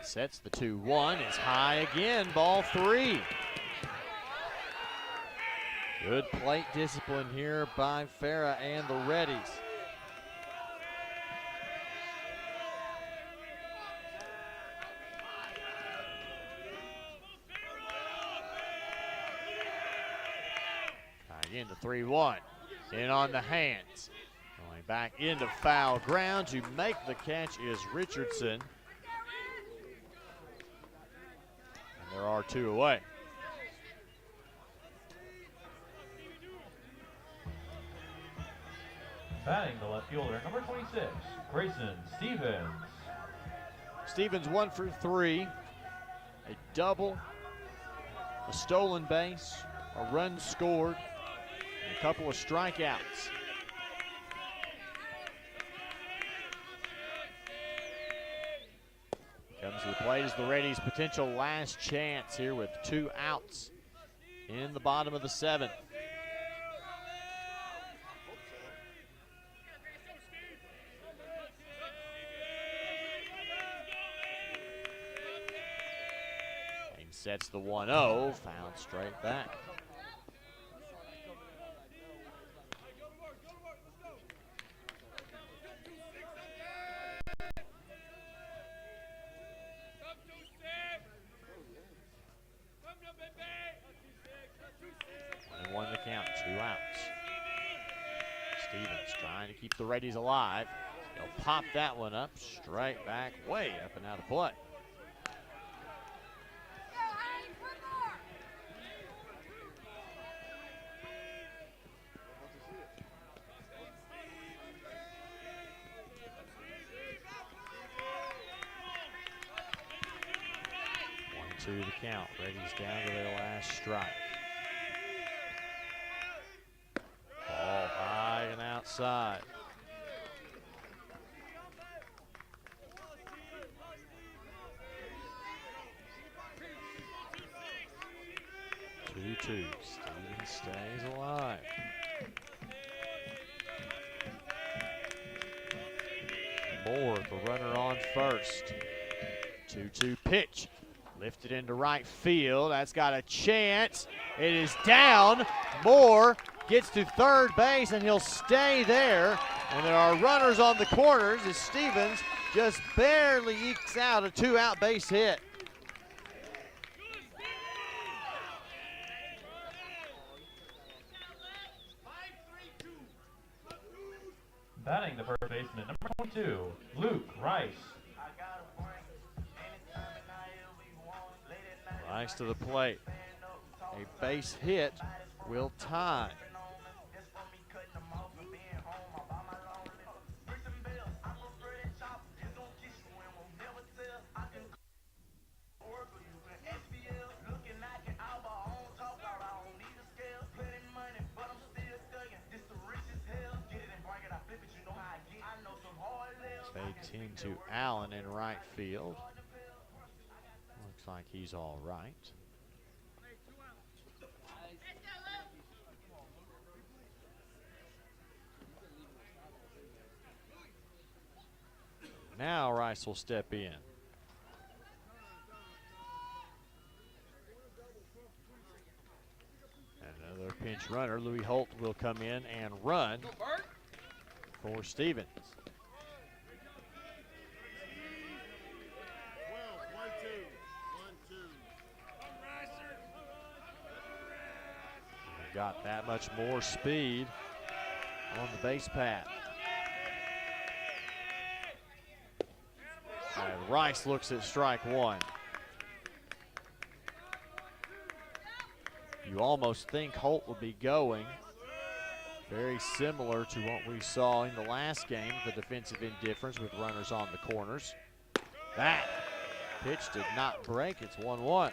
Sets the 2-1, is high again, ball 3. Good plate discipline here by Farah and the Reddies. again to 3-1. In on the hands. Going back into foul ground to make the catch is Richardson. And there are 2 away. Batting the left fielder, number 26, Grayson Stevens. Stevens 1 for 3. A double, a stolen base, a run scored, and a couple of strikeouts. Comes to the plate as the Reddies' potential last chance here with 2 outs in the bottom of the 7th. Sets the 1-0, fouled straight back. And 1 to count, 2 outs. Stevens trying to keep the Reddies alive. He'll pop that one up, straight back, way up and out of play. To the count. Reddies down to their last strike. Ball high and outside. Two. Stevens stays alive. Moore, the runner on first. 2-2 pitch. Lifted into right field. That's got a chance. It is down. Moore gets to third base, and he'll stay there. And there are runners on the corners as Stevens just barely ekes out a 2-out base hit. Batting the first baseman, number 22, Luke Rice. Rice to the plate. A base hit will tie. Fade 10 to Allen in right field. Looks like he's all right. Now Rice will step in. Another pinch runner, Louis Holt, will come in and run for Stevens. Got that much more speed on the base path. And Rice looks at strike 1. You almost think Holt would be going. Very similar to what we saw in the last game, the defensive indifference with runners on the corners. That pitch did not break. It's 1-1.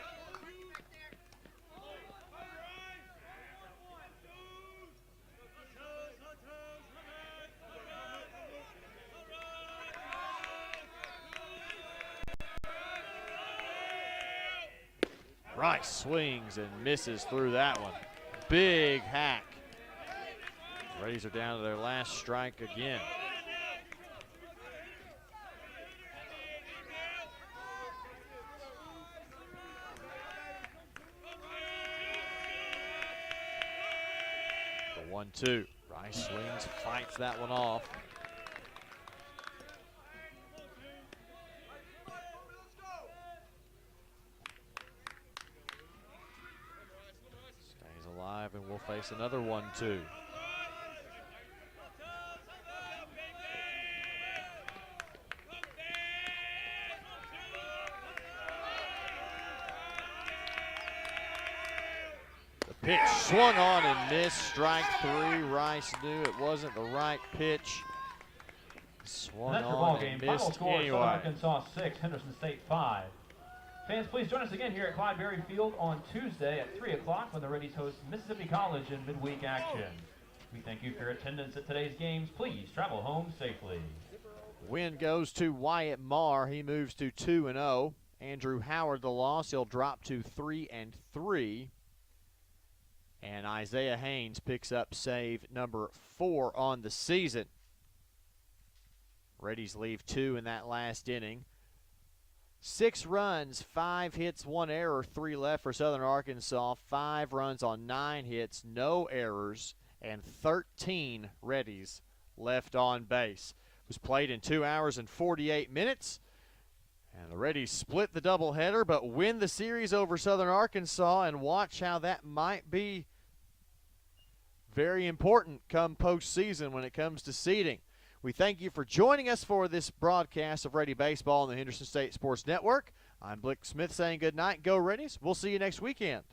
Rice swings and misses through that one. Big hack. Reddies are down to their last strike again. The 1-2. Rice swings, fights that one off. And will face another 1-2. The pitch swung on and missed. Strike 3. Rice knew it wasn't the right pitch. Swung That's your on ball and game. Final missed score, anyway. Southern Arkansas 6, Henderson State 5. Fans, please join us again here at Clyde-Berry Field on Tuesday at 3 o'clock when the Reddies host Mississippi College in midweek action. We thank you for your attendance at today's games. Please travel home safely. Win goes to Wyatt Marr. He moves to 2-0. Andrew Howard the loss. He'll drop to 3-3. And Isaiah Haynes picks up save number 4 on the season. Reddies leave 2 in that last inning. 6 runs, 5 hits, 1 error, 3 left for Southern Arkansas. 5 runs on 9 hits, no errors, and 13 Reddies left on base. It was played in 2 hours and 48 minutes. And the Reddies split the doubleheader, but win the series over Southern Arkansas, and watch how that might be very important come postseason when it comes to seeding. We thank you for joining us for this broadcast of Ready Baseball on the Henderson State Sports Network. I'm Blick Smith saying good night. Go Reddies. We'll see you next weekend.